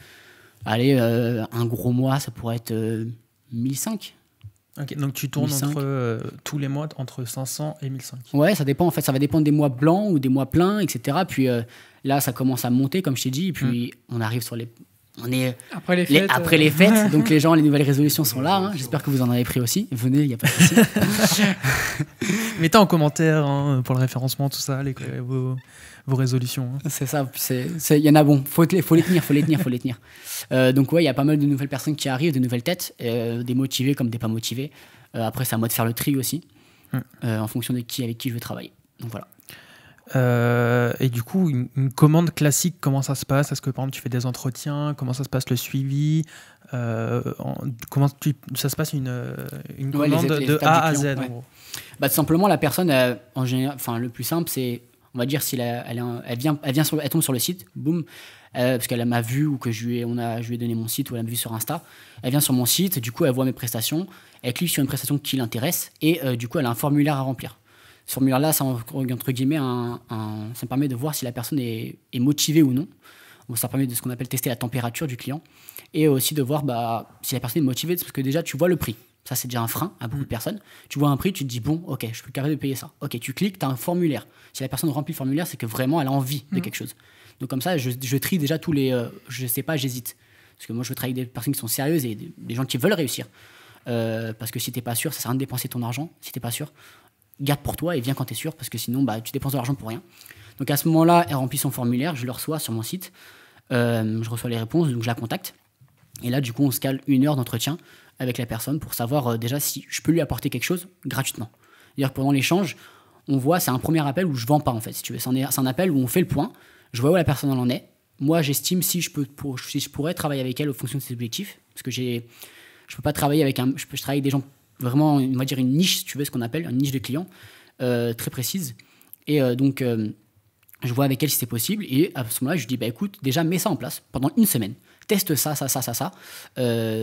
un gros mois, ça pourrait être 1005. Ok, donc tu tournes tous les mois entre 500 et 1005. Ouais, ça dépend en fait, ça va dépendre des mois blancs ou des mois pleins, etc. Puis là, ça commence à monter, comme je t'ai dit, et puis on arrive sur après les fêtes, donc les nouvelles résolutions sont là. Hein. J'espère que vous en avez pris aussi. Venez, il n'y a pas de souci. Mettez en commentaire pour le référencement, tout ça, vos résolutions. Hein. C'est ça, il y en a bon, faut les tenir. Donc ouais, il y a pas mal de nouvelles personnes qui arrivent, de nouvelles têtes, des motivés comme des pas motivés. Après, c'est à moi de faire le tri aussi, en fonction avec qui je veux travailler. Donc voilà. Et du coup, une commande classique, comment ça se passe? Est-ce que par exemple tu fais des entretiens? Comment ça se passe le suivi? Comment ça se passe une commande de A à Z en gros? Tout simplement, la personne, en général, le plus simple, c'est, on va dire, si elle tombe sur le site, boum, parce qu'elle m'a vu ou que je lui ai donné mon site ou elle m'a vu sur Insta. Elle vient sur mon site, du coup, elle voit mes prestations, elle clique sur une prestation qui l'intéresse et du coup, elle a un formulaire à remplir. Ce formulaire-là, ça, entre guillemets, ça me permet de voir si la personne est motivée ou non. Donc, ça permet de ce qu'on appelle tester la température du client et aussi de voir si la personne est motivée, parce que déjà, tu vois le prix. Ça, c'est déjà un frein à beaucoup de personnes. Tu vois un prix, tu te dis, bon, ok, je suis capable de payer ça. Ok, tu cliques, tu as un formulaire. Si la personne remplit le formulaire, c'est que vraiment, elle a envie de quelque chose. Donc comme ça, je trie déjà tous les... je sais pas, j'hésite. Parce que moi, je veux travailler avec des personnes qui sont sérieuses et des gens qui veulent réussir. Parce que si t'es pas sûr, ça sert à rien de dépenser ton argent. Si t'es pas sûr, garde pour toi et viens quand t'es sûr, parce que sinon, tu dépenses de l'argent pour rien. Donc à ce moment-là, elle remplit son formulaire, je le reçois sur mon site. Je reçois les réponses, donc je la contacte. Et là, du coup, on se cale 1 heure d'entretien avec la personne pour savoir déjà si je peux lui apporter quelque chose gratuitement. C'est-à-dire que pendant l'échange, on voit, c'est un premier appel où je vends pas en fait, si tu veux. C'est un appel où on fait le point, je vois où la personne en est, moi, j'estime si je pourrais travailler avec elle en fonction de ses objectifs, parce que je peux pas travailler avec je travaille avec des gens vraiment, on va dire une niche, si tu veux, ce qu'on appelle une niche de clients très précise. Et donc, je vois avec elle si c'est possible. Et à ce moment-là, je lui dis, bah, écoute, déjà, mets ça en place pendant une semaine. Teste ça.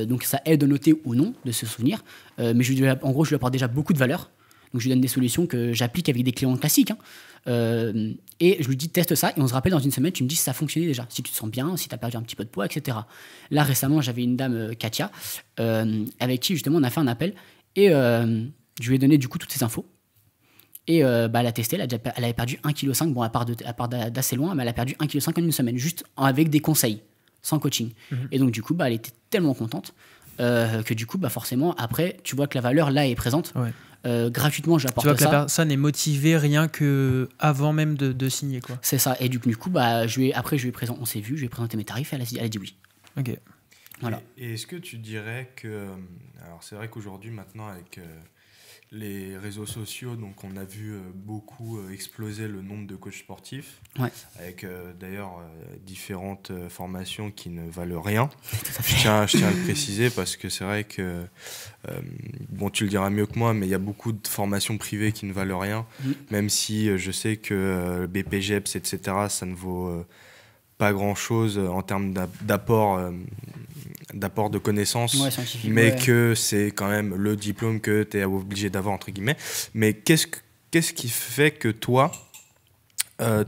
Donc, ça aide de noter ou non, de se souvenir. Mais en gros, je lui apporte déjà beaucoup de valeur. Donc, je lui donne des solutions que j'applique avec des clients classiques. Et je lui dis, teste ça. Et on se rappelle dans une semaine, tu me dis si ça a fonctionné déjà. Si tu te sens bien, si tu as perdu un petit peu de poids, etc. Là, récemment, j'avais une dame, Katia, avec qui, justement, on a fait un appel. Et je lui ai donné, du coup, toutes ces infos. Et elle a testé, elle avait perdu 1,5 kg. Bon, à part d'assez loin, mais elle a perdu 1,5 kg en une semaine, juste avec des conseils, sans coaching. Et donc, du coup, elle était tellement contente que du coup, forcément, après, tu vois que la valeur, là, est présente. Ouais. Gratuitement, j'apporte ça. Tu vois que la personne est motivée rien qu'avant même de signer, quoi. C'est ça. Et du coup, on s'est vu, je lui ai présenté mes tarifs et elle a dit oui. Ok. Voilà. Et est-ce que tu dirais que... Alors, c'est vrai qu'aujourd'hui, maintenant, avec... les réseaux sociaux, donc on a vu beaucoup exploser le nombre de coachs sportifs, ouais. Avec d'ailleurs différentes formations qui ne valent rien. Je tiens à le préciser parce que c'est vrai que, bon, tu le diras mieux que moi, mais il y a beaucoup de formations privées qui ne valent rien, même si je sais que BPGEPS, etc., ça ne vaut pas grand-chose en termes d'apport de connaissances, mais que c'est quand même le diplôme que tu es obligé d'avoir, entre guillemets. Mais qu'est-ce qui fait que toi,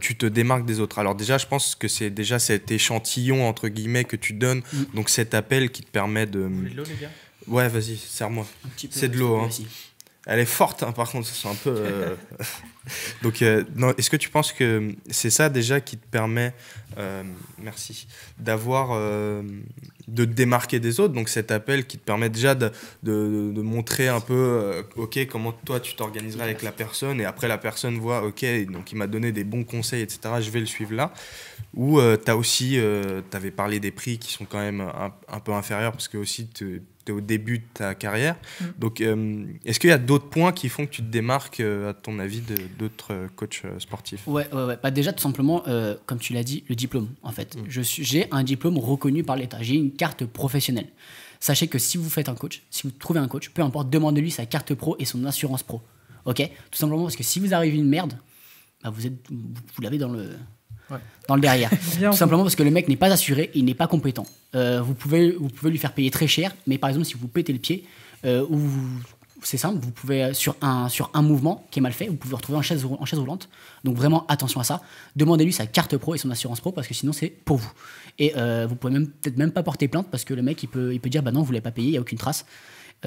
tu te démarques des autres? Alors déjà, je pense que c'est déjà cet échantillon, entre guillemets, que tu donnes, donc cet appel qui te permet de... Vous voulez de l'eau, les gars? Ouais, vas-y, serre-moi. C'est de l'eau, hein. Elle est forte, hein, par contre, c'est un peu... Donc, non, est-ce que tu penses que c'est ça déjà qui te permet, merci, d'avoir, de te démarquer des autres, donc cet appel qui te permet déjà de montrer un peu, ok, comment toi tu t'organiserais avec la personne, et après la personne voit, ok, donc il m'a donné des bons conseils, etc., je vais le suivre là, ou t'as aussi, t'avais parlé des prix qui sont quand même un peu inférieurs, parce que aussi t'es au début de ta carrière. Donc, est-ce qu'il y a d'autres points qui font que tu te démarques, à ton avis, d'autres coachs sportifs? Ouais. Déjà, tout simplement, comme tu l'as dit, le diplôme, en fait. J'ai un diplôme reconnu par l'État. J'ai une carte professionnelle. Sachez que si vous faites un coach, si vous trouvez un coach, peu importe, demandez-lui sa carte pro et son assurance pro. Ok? Tout simplement parce que si vous arrivez une merde, vous l'avez dans le derrière. Tout simplement parce que le mec n'est pas assuré, il n'est pas compétent. Vous pouvez lui faire payer très cher, mais par exemple, si vous pétez le pied, c'est simple, vous pouvez, sur un mouvement qui est mal fait, vous pouvez vous retrouver en chaise roulante. Donc vraiment, attention à ça. Demandez-lui sa carte pro et son assurance pro, parce que sinon, c'est pour vous. Et vous pouvez peut-être même pas porter plainte, parce que le mec, il peut dire, bah non, vous l'avez pas payé, il n'y a aucune trace.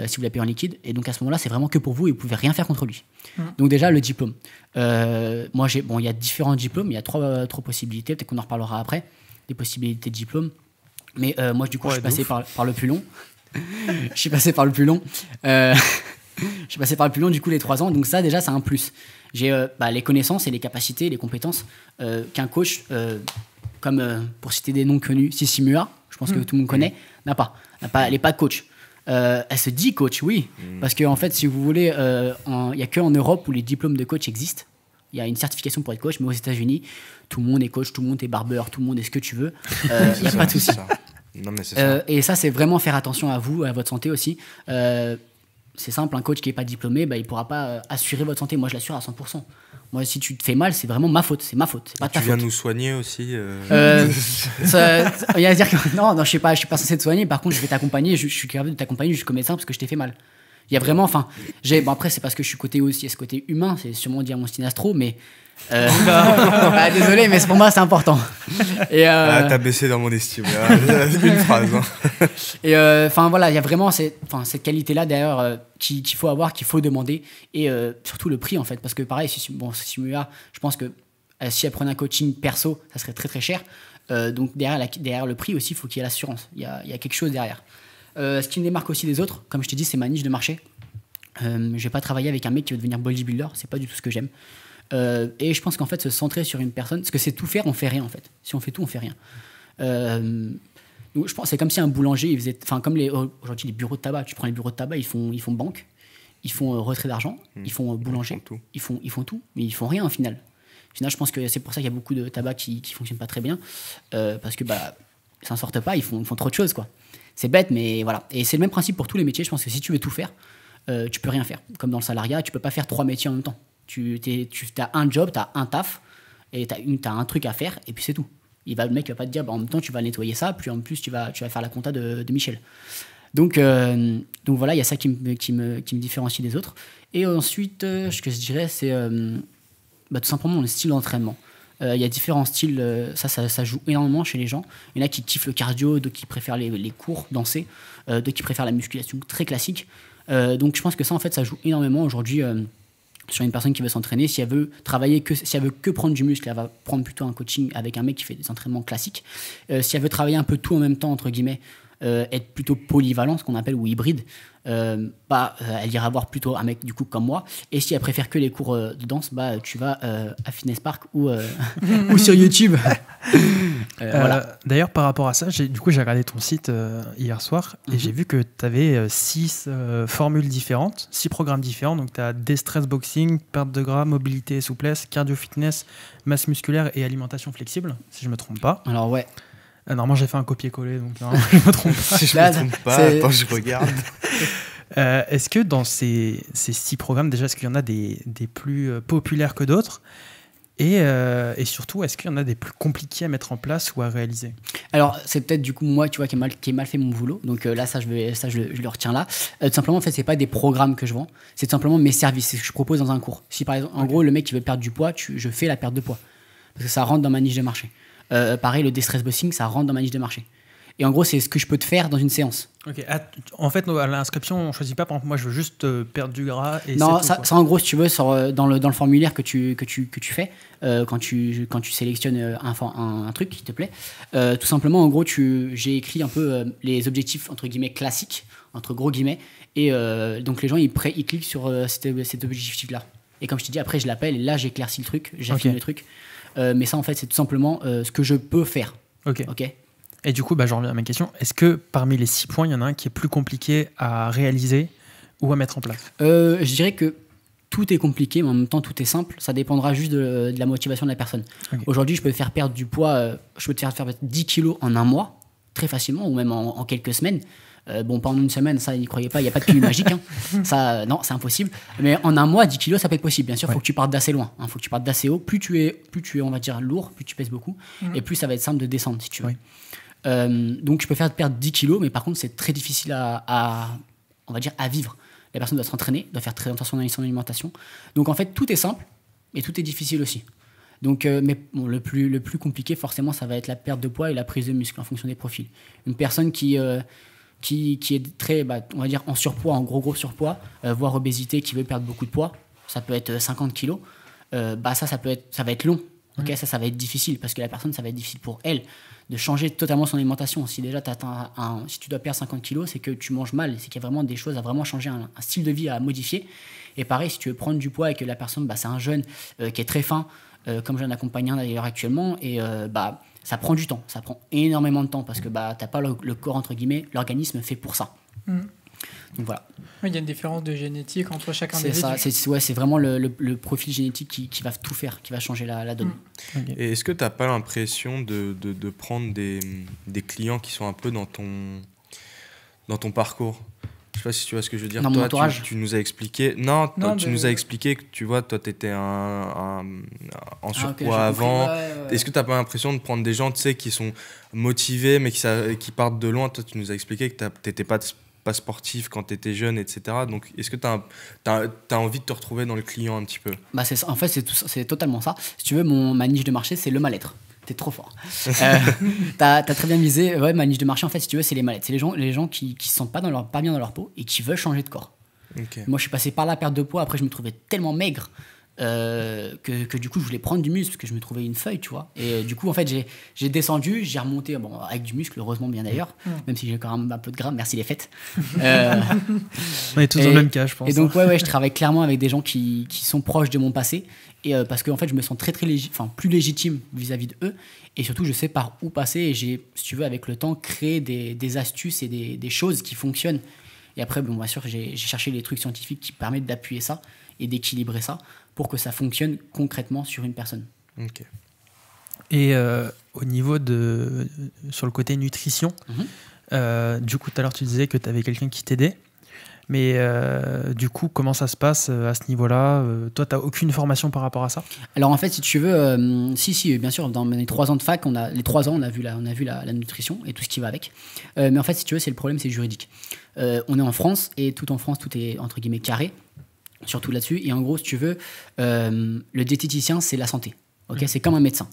Si vous l'avez payé en liquide, et donc à ce moment-là, c'est vraiment que pour vous et vous pouvez rien faire contre lui. Donc déjà, le diplôme. Moi, il y a différents diplômes, il y a trois possibilités, peut-être qu'on en reparlera après, des possibilités de diplôme. Mais moi, du coup, je suis passé par le plus long. Je suis passé par le plus long. Je suis passé par le plus long, du coup, les 3 ans. Donc ça, déjà, c'est un plus. J'ai les connaissances et les capacités, les compétences qu'un coach, comme pour citer des noms connus, Sissi Mua, je pense que tout le monde connaît, n'a pas. Elle n'est pas coach. Elle se dit coach, oui. Parce qu'en fait, si vous voulez, il n'y a qu'en Europe où les diplômes de coach existent. Il y a une certification pour être coach, mais aux États-Unis, tout le monde est coach, tout le monde est barbeur, tout le monde est ce que tu veux. Il n'y a pas de souci. Non, mais c'est ça. Et ça, c'est vraiment faire attention à vous, à votre santé aussi. C'est simple, un coach qui n'est pas diplômé, il ne pourra pas assurer votre santé. Moi, je l'assure à 100%. Moi, si tu te fais mal, c'est vraiment ma faute. C'est ma faute. C'est pas ta faute. Tu viens nous soigner aussi il y a à dire que non, je suis pas censé te soigner. Par contre, je vais t'accompagner. Je suis capable de t'accompagner jusqu'au médecin parce que je t'ai fait mal. Il y a vraiment, après, c'est parce que je suis ce côté humain. C'est sûrement dire mon style astro, mais désolé, mais pour moi, c'est important. Et t'as baissé dans mon estime. Une phrase. Hein. Et voilà, il y a vraiment cette qualité-là d'ailleurs qu'il faut avoir, qu'il faut demander, et surtout le prix en fait, parce que pareil, Simula, je pense que si elle prenait un coaching perso, ça serait très très cher. Donc derrière le prix aussi, il faut qu'il y ait l'assurance. Il y a quelque chose derrière. Ce qui me démarque aussi des autres, comme je t'ai dit, c'est ma niche de marché. Je vais pas travailler avec un mec qui veut devenir bodybuilder, c'est pas du tout ce que j'aime. Et je pense qu'en fait, se centrer sur une personne, parce que c'est tout faire, on fait rien en fait. Si on fait tout, on fait rien. Donc je pense c'est comme si un boulanger, il faisait, comme aujourd'hui les bureaux de tabac. Tu prends les bureaux de tabac, ils font banque, ils font retrait d'argent, ils font boulanger, ils font tout, mais ils font rien au final. Au final, je pense que c'est pour ça qu'il y a beaucoup de tabac qui ne fonctionnent pas très bien, parce que ils s'en sortent pas, ils font trop de choses, quoi. C'est bête, mais voilà. Et c'est le même principe pour tous les métiers. Je pense que si tu veux tout faire, tu peux rien faire. Comme dans le salariat, tu peux pas faire 3 métiers en même temps. Tu as un job, tu as un taf, et tu as un truc à faire, et puis c'est tout. Le mec va pas te dire, en même temps, tu vas nettoyer ça, puis en plus, tu vas faire la compta de Michel. Donc voilà, il y a ça qui me différencie des autres. Et ensuite, ce que je dirais, c'est tout simplement le style d'entraînement. Il y a différents styles, ça joue énormément chez les gens. Il y en a qui kiffent le cardio, d'autres qui préfèrent les cours, danser, d'autres qui préfèrent la musculation très classique. Donc je pense que ça, en fait, ça joue énormément aujourd'hui sur une personne qui veut s'entraîner. Si elle veut travailler, si elle veut que prendre du muscle, elle va prendre plutôt un coaching avec un mec qui fait des entraînements classiques. Si elle veut travailler un peu tout en même temps, entre guillemets, être plutôt polyvalent, ce qu'on appelle, ou hybride, elle ira voir plutôt un mec du coup comme moi. Et si elle préfère que les cours de danse, tu vas à Fitness Park ou sur YouTube. Voilà. D'ailleurs, par rapport à ça, j'ai regardé ton site hier soir et j'ai vu que tu avais 6 formules différentes, 6 programmes différents. Donc tu as Destress Boxing, perte de gras, mobilité et souplesse, cardio fitness, masse musculaire et alimentation flexible, si je me trompe pas. Alors ouais. Normalement, j'ai fait un copier-coller, donc je me trompe pas. Si je me trompe pas, attends, je regarde. Est-ce que dans ces 6 programmes, déjà, est-ce qu'il y en a des plus populaires que d'autres et surtout, est-ce qu'il y en a des plus compliqués à mettre en place ou à réaliser? Alors, c'est peut-être du coup moi, tu vois, qui ai mal fait mon boulot. Donc là, je le retiens là. Tout simplement, en fait, c'est pas des programmes que je vends, c'est tout simplement mes services, c'est ce que je propose dans un cours. Si par exemple, en gros, le mec qui veut perdre du poids, je fais la perte de poids parce que ça rentre dans ma niche de marché. Pareil, le Destress Boxing, ça rentre dans ma niche de marché. Et en gros, c'est ce que je peux te faire dans une séance. Ok. En fait, à l'inscription, on ne choisit pas. Par exemple, moi, je veux juste perdre du gras. Et non, ça, en gros, si tu veux, dans le formulaire que tu fais, quand tu sélectionnes un truc qui te plaît, tout simplement, en gros, j'ai écrit un peu les objectifs, entre guillemets, classiques, entre gros guillemets. Et donc, les gens, ils cliquent sur cet objectif-là. Et comme je t'ai dit, après, je l'appelle et là, j'éclaircis le truc, j'affine le truc. Mais ça, en fait, c'est tout simplement ce que je peux faire. Ok. Et du coup, je reviens à ma question. Est-ce que parmi les 6 points, il y en a un qui est plus compliqué à réaliser ou à mettre en place? Je dirais que tout est compliqué, mais en même temps, tout est simple. Ça dépendra juste de la motivation de la personne. Okay. Aujourd'hui, je peux te faire perdre du poids, je peux te faire perdre 10 kilos en un mois, très facilement, ou même en quelques semaines. Pendant une semaine, ça, n'y croyez pas, il n'y a pas de pilule magique. Ça, non, c'est impossible. Mais en un mois, 10 kilos, ça peut être possible. Bien sûr, il faut que tu partes d'assez loin. Il faut que tu partes d'assez haut. Plus tu es, on va dire, lourd, plus tu pèses beaucoup. Et plus ça va être simple de descendre, si tu veux. Donc, je peux faire perdre 10 kilos, mais par contre, c'est très difficile on va dire, à vivre. La personne doit s'entraîner, doit faire très attention à son alimentation. Donc, en fait, tout est simple, mais tout est difficile aussi. Donc, mais bon, le plus compliqué, forcément, ça va être la perte de poids et la prise de muscle en fonction des profils. Une personne qui est très, on va dire, en surpoids, en gros surpoids, voire obésité, qui veut perdre beaucoup de poids, ça peut être 50 kilos, ça va être long. Okay, ça va être difficile parce que la personne, ça va être difficile pour elle de changer totalement son alimentation. Si déjà si tu dois perdre 50 kilos, c'est que tu manges mal, c'est qu'il y a vraiment des choses à vraiment changer, un style de vie à modifier. Et pareil, si tu veux prendre du poids et que la personne, c'est un jeune qui est très fin, comme j'en accompagne un d'ailleurs actuellement, et ça prend du temps, ça prend énormément de temps parce que t'as pas le corps, entre guillemets, l'organisme fait pour ça. Donc voilà. Il y a une différence de génétique entre chacun des individus. C'est vraiment le profil génétique qui va tout faire, qui va changer la donne. Okay. Et est-ce que tu n'as pas l'impression de prendre des clients qui sont un peu dans ton parcours? Je sais pas si tu vois ce que je veux dire. Dans mon entourage. Tu nous as expliqué. Tu nous as expliqué que tu vois, toi, tu étais en surpoids avant. Ouais. Est-ce que tu n'as pas l'impression de prendre des gens, tu sais, qui sont motivés, mais qui partent de loin? Toi, tu nous as expliqué que tu n'étais pas sportif quand tu étais jeune, etc. Donc, est-ce que tu as envie de te retrouver dans le client un petit peu? En fait, c'est totalement ça. Si tu veux, ma niche de marché, c'est le mal-être. T'es trop fort. T'as très bien visé. Ouais, ma niche de marché, en fait, si tu veux, c'est les mal-être. C'est les gens qui se sentent pas bien dans leur peau et qui veulent changer de corps. Okay. Moi, je suis passé par la perte de poids. Après, je me trouvais tellement maigre que du coup, je voulais prendre du muscle parce que je me trouvais une feuille, tu vois. Et du coup, en fait, j'ai descendu, j'ai remonté, avec du muscle, heureusement bien d'ailleurs, même si j'ai quand même un peu de gras, merci les fêtes. On est tous dans le même cas, je pense. Et donc, ouais, je travaille clairement avec des gens qui sont proches de mon passé. Et parce qu'en fait, je me sens plus légitime vis-à-vis de eux. Et surtout, je sais par où passer. Et j'ai, si tu veux, avec le temps, créé des astuces et des choses qui fonctionnent. Et après, bien sûr, j'ai cherché les trucs scientifiques qui permettent d'appuyer ça et d'équilibrer ça pour que ça fonctionne concrètement sur une personne. Ok. Et au niveau sur le côté nutrition, du coup, tout à l'heure, tu disais que tu avais quelqu'un qui t'aidait. Mais du coup, comment ça se passe à ce niveau-là? Toi, tu n'as aucune formation par rapport à ça? Alors en fait, si tu veux, si, bien sûr, dans les 3 ans de fac, on a vu la nutrition et tout ce qui va avec. Mais en fait, si tu veux, c'est le problème, c'est juridique. On est en France, et tout en France, tout est entre guillemets carré, surtout là-dessus. Et en gros, si tu veux, le diététicien, c'est la santé. Okay, c'est comme un médecin.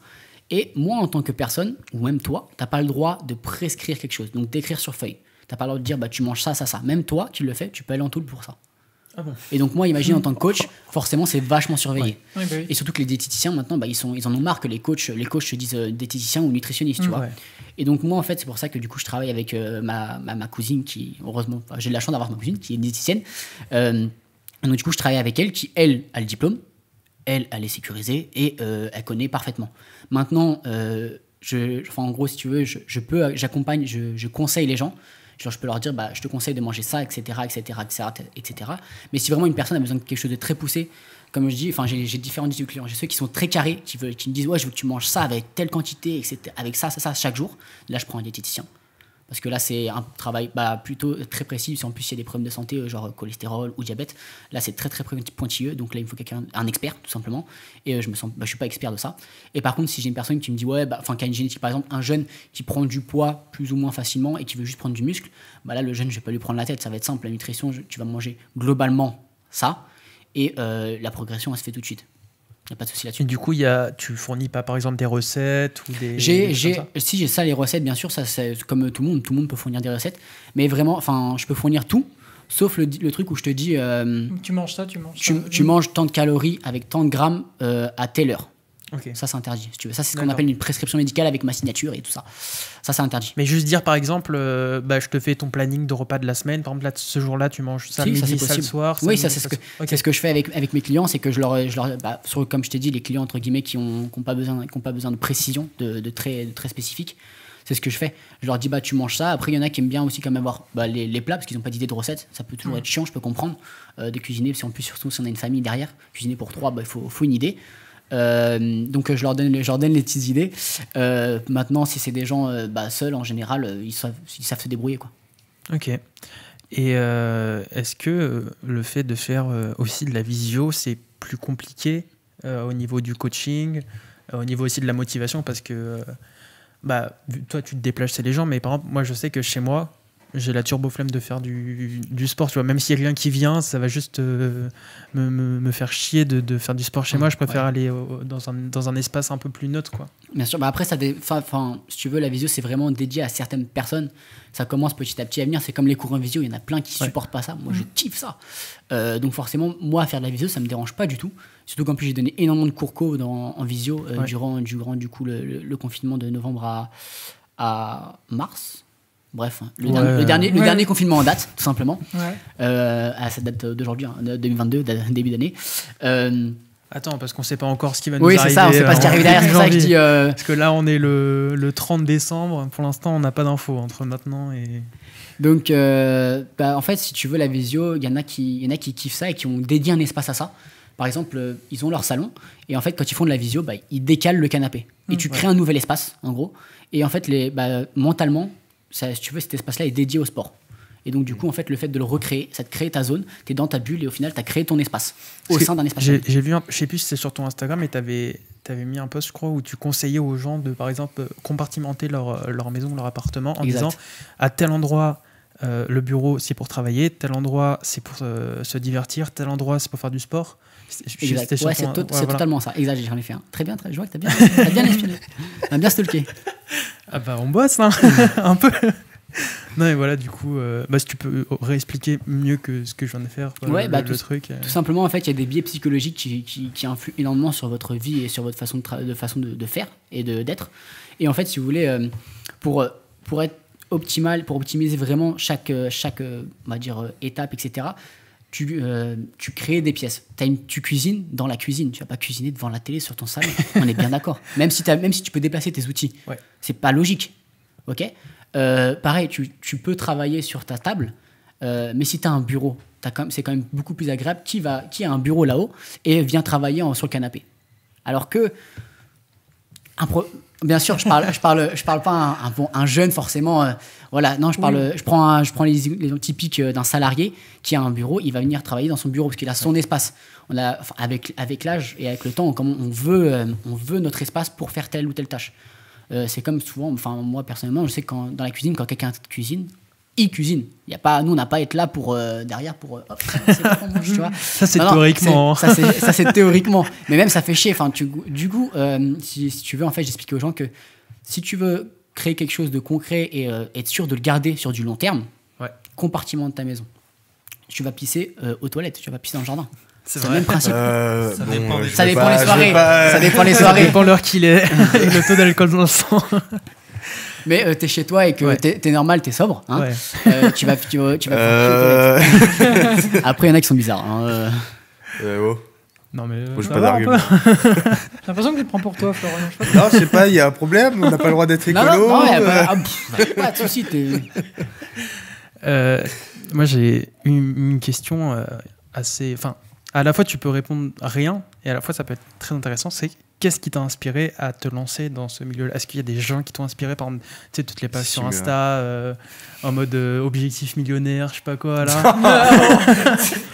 Et moi, en tant que personne, ou même toi, tu n'as pas le droit de prescrire quelque chose, donc d'écrire sur feuille. Tu n'as pas le droit de dire tu manges ça, ça, ça. Même toi qui le fais, tu peux aller en taule pour ça. Ah bon. Et donc moi, imagine en tant que coach, forcément, c'est vachement surveillé. Ouais. Oui. Et surtout que les diététiciens, maintenant, ils en ont marre que les coachs se disent diététiciens ou nutritionnistes, tu vois. Ouais. Et donc moi, en fait, c'est pour ça que du coup, je travaille avec ma cousine qui, heureusement, j'ai de la chance d'avoir ma cousine qui est diététicienne. Donc du coup, je travaille avec elle qui, elle, a le diplôme. Elle est sécurisée et elle connaît parfaitement. Maintenant, en gros, si tu veux, j'accompagne, je conseille les gens. Genre, je peux leur dire, je te conseille de manger ça, etc., etc., etc. Mais si vraiment une personne a besoin de quelque chose de très poussé, comme je dis, j'ai différents types de clients. J'ai ceux qui sont très carrés, qui me disent, ouais, je veux que tu manges ça avec telle quantité, etc., avec ça, chaque jour. Là, je prends un diététicien. Parce que là, c'est un travail plutôt très précis. Si en plus, il y a des problèmes de santé, genre cholestérol ou diabète, là, c'est très, très pointilleux. Donc là, il me faut un expert, tout simplement. Et je suis pas expert de ça. Et par contre, si j'ai une personne qui me dit, qui a une génétique, par exemple, un jeune qui prend du poids plus ou moins facilement et qui veut juste prendre du muscle, là, le jeune, je vais pas lui prendre la tête. Ça va être simple. La nutrition, tu vas manger globalement ça. Et la progression, elle se fait tout de suite. Il n'y a pas de souci là-dessus. Et du coup, tu fournis pas par exemple des recettes ou des. Si j'ai ça, les recettes, bien sûr, ça c'est comme tout le monde peut fournir des recettes. Mais vraiment, je peux fournir tout, sauf le truc où je te dis. Tu manges ça, tu manges tant de calories avec tant de grammes à telle heure. Okay. Ça, c'est interdit, si tu veux. Ça, c'est ce qu'on appelle une prescription médicale avec ma signature et tout ça. Ça, c'est interdit. Mais juste dire, par exemple, je te fais ton planning de repas de la semaine. Par exemple, là, ce jour-là, tu manges ça midi, ça le soir. Oui, c'est ce que je fais avec mes clients. C'est que je leur comme je t'ai dit, les clients, entre guillemets, qui n'ont pas besoin de précision, de très spécifique. C'est ce que je fais. Je leur dis, tu manges ça. Après, il y en a qui aiment bien aussi quand même avoir les plats, parce qu'ils n'ont pas d'idée de recette. Ça peut toujours être chiant, je peux comprendre, de cuisiner. En plus, surtout si on a une famille derrière, cuisiner pour 3, il faut une idée. Donc je leur donne les petites idées. Maintenant, si c'est des gens seuls, en général, ils savent se débrouiller, quoi. Ok. Et est-ce que le fait de faire aussi de la visio, c'est plus compliqué au niveau du coaching, au niveau aussi de la motivation, parce que toi, tu te déplaces chez les gens, mais par exemple, moi, je sais que chez moi, j'ai la turbo flemme de faire du sport, tu vois. Même s'il y a quelqu'un qui vient, ça va juste me faire chier de faire du sport chez moi. Je préfère aller dans un espace un peu plus neutre, quoi. Bien sûr, après, si tu veux, la visio, c'est vraiment dédié à certaines personnes. Ça commence petit à petit à venir. C'est comme les cours en visio, il y en a plein qui supportent pas ça. Moi, je kiffe ça. Donc forcément, moi, faire de la visio, ça me dérange pas du tout. Surtout qu'en plus, j'ai donné énormément de cours co en visio durant du coup, le confinement de novembre à mars. Bref, le dernier confinement en date, tout simplement. À cette date d'aujourd'hui, 2022, début d'année. Attends, parce qu'on ne sait pas encore ce qui va nous arriver. Oui, c'est ça, on ne sait pas ce qui arrive derrière. C'est ça que je dis. Parce que là, on est le 30 décembre. Pour l'instant, on n'a pas d'infos entre maintenant et. Donc, en fait, si tu veux, la visio, il y en a qui kiffent ça et qui ont dédié un espace à ça. Par exemple, ils ont leur salon et en fait, quand ils font de la visio, ils décalent le canapé. Et tu crées un nouvel espace, en gros. Et en fait, mentalement, ça, si tu veux, cet espace-là est dédié au sport. Et donc, du coup, en fait, le fait de le recréer, ça te crée ta zone, tu es dans ta bulle et au final, tu as créé ton espace au sein d'un espace. J'ai vu, je sais plus si c'est sur ton Instagram, mais tu avais mis un post, je crois, où tu conseillais aux gens de, par exemple, compartimenter leur maison, leur appartement en disant à tel endroit, le bureau, c'est pour travailler, tel endroit, c'est pour se divertir, tel endroit, c'est pour faire du sport. Exact. C'est totalement ça. Exact, j'en ai fait un. Très bien, je vois que tu as bien inspiré. On a bien stalké. Ah on bosse, hein. Un peu. Non, et voilà, du coup, si tu peux réexpliquer mieux que ce que je viens de faire, le truc. Tout simplement, en fait, il y a des biais psychologiques qui influent énormément sur votre vie et sur votre façon de faire et d'être. Et en fait, si vous voulez, pour être optimal, pour optimiser vraiment chaque on va dire, étape, etc., tu crées des pièces. Tu cuisines dans la cuisine. Tu vas pas cuisiner devant la télé sur ton salon. On est bien d'accord. Même si tu peux déplacer tes outils, c'est pas logique. Ok. Pareil, tu peux travailler sur ta table, mais si tu as un bureau, c'est quand même beaucoup plus agréable. Qui a un bureau là-haut et vient travailler sur le canapé. Alors que Bien sûr, je parle pas un jeune forcément. Voilà, non, je prends les typiques d'un salarié qui a un bureau, il va venir travailler dans son bureau parce qu'il a son espace. Avec l'âge et avec le temps, on veut notre espace pour faire telle ou telle tâche. C'est comme souvent, moi personnellement, je sais que dans la cuisine, quand quelqu'un cuisine, il cuisine. Nous, on n'a pas à être là pour derrière pour. Hop, c'est pas qu'on mange, tu vois. Ça, c'est théoriquement. Ça, c'est théoriquement. Mais même, ça fait chier. Du coup, si tu veux, en fait, j'explique aux gens que si tu veux créer quelque chose de concret et être sûr de le garder sur du long terme, compartimente ta maison. Tu vas pisser aux toilettes, tu vas pisser dans le jardin. C'est le même principe. Ça dépend les soirées. Ça dépend les soirées. Ça dépend l'heure qu'il est et le taux d'alcool dans le sang. Mais t'es chez toi et que t'es normal, t'es sobre. Hein, tu vas Après, il y en a qui sont bizarres. Hein. Non, mais. J'ai pas d'argument. J'ai l'impression que tu te prends pour toi, Florian. Non, je sais pas, il y a un problème. On n'a pas le droit d'être écolo. Non, pas de soucis. Moi, j'ai une question assez. Enfin, à la fois, tu peux répondre à rien et à la fois, ça peut être très intéressant. C'est qu'est-ce qui t'a inspiré à te lancer dans ce milieu-là? Est-ce qu'il y a des gens qui t'ont inspiré, par exemple, tu sais, toutes les pages sur Insta, en mode objectif millionnaire, je sais pas quoi, là?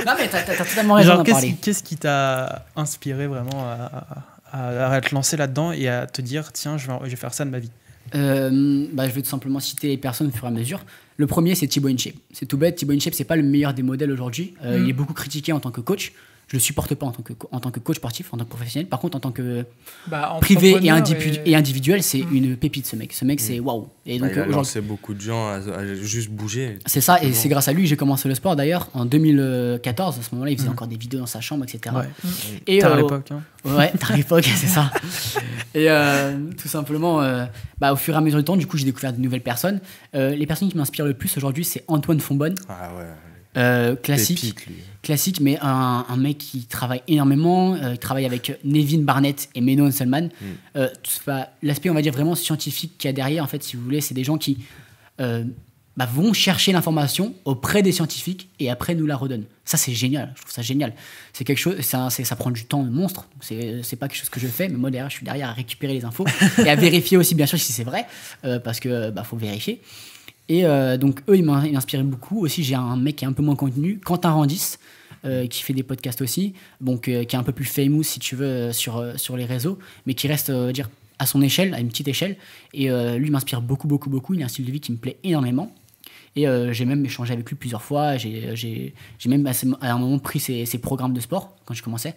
Non, mais t'as totalement raison d'en parler. Qu'est-ce qui t'a inspiré vraiment à te lancer là-dedans et à te dire, tiens, je vais faire ça de ma vie? Je vais tout simplement citer les personnes au fur et à mesure. Le premier, c'est Thibaut InShape. C'est tout bête, Thibaut InShape, c'est pas le meilleur des modèles aujourd'hui. Il est beaucoup critiqué en tant que coach. Je le supporte pas en tant que coach sportif, en tant que professionnel. Par contre, en tant que privé et individuel, c'est une pépite, ce mec. Ce mec, c'est waouh. Et donc, il a lancé beaucoup de gens à juste bouger. C'est ça, et c'est grâce à lui que j'ai commencé le sport d'ailleurs en 2014. À ce moment-là, il faisait encore des vidéos dans sa chambre, etc. Et tard à l'époque. Hein. Ouais, tard à l'époque, c'est ça. Et tout simplement, au fur et à mesure du temps, du coup, j'ai découvert de nouvelles personnes. Les personnes qui m'inspirent le plus aujourd'hui, c'est Antoine Fonbonne. Ah ouais. Classique, mais un mec qui travaille énormément. Il travaille avec Nevin Barnett et Menon Selman. L'aspect, on va dire, vraiment scientifique qu'il y a derrière, en fait, si vous voulez, c'est des gens qui vont chercher l'information auprès des scientifiques et après nous la redonnent. Ça, c'est génial. Je trouve ça génial. C'est quelque chose, ça prend du temps monstre. C'est pas quelque chose que je fais, mais moi, derrière, je suis derrière à récupérer les infos et à vérifier aussi, bien sûr, si c'est vrai, parce que faut vérifier. Et donc eux, ils m'inspiraient beaucoup. Aussi, j'ai un mec qui est un peu moins connu, Quentin Randis, qui fait des podcasts aussi, donc qui est un peu plus famous, si tu veux, sur les réseaux, mais qui reste dire à son échelle, à une petite échelle. Et lui m'inspire beaucoup. Il a un style de vie qui me plaît énormément. Et j'ai même échangé avec lui plusieurs fois. J'ai même à un moment pris ses programmes de sport quand je commençais,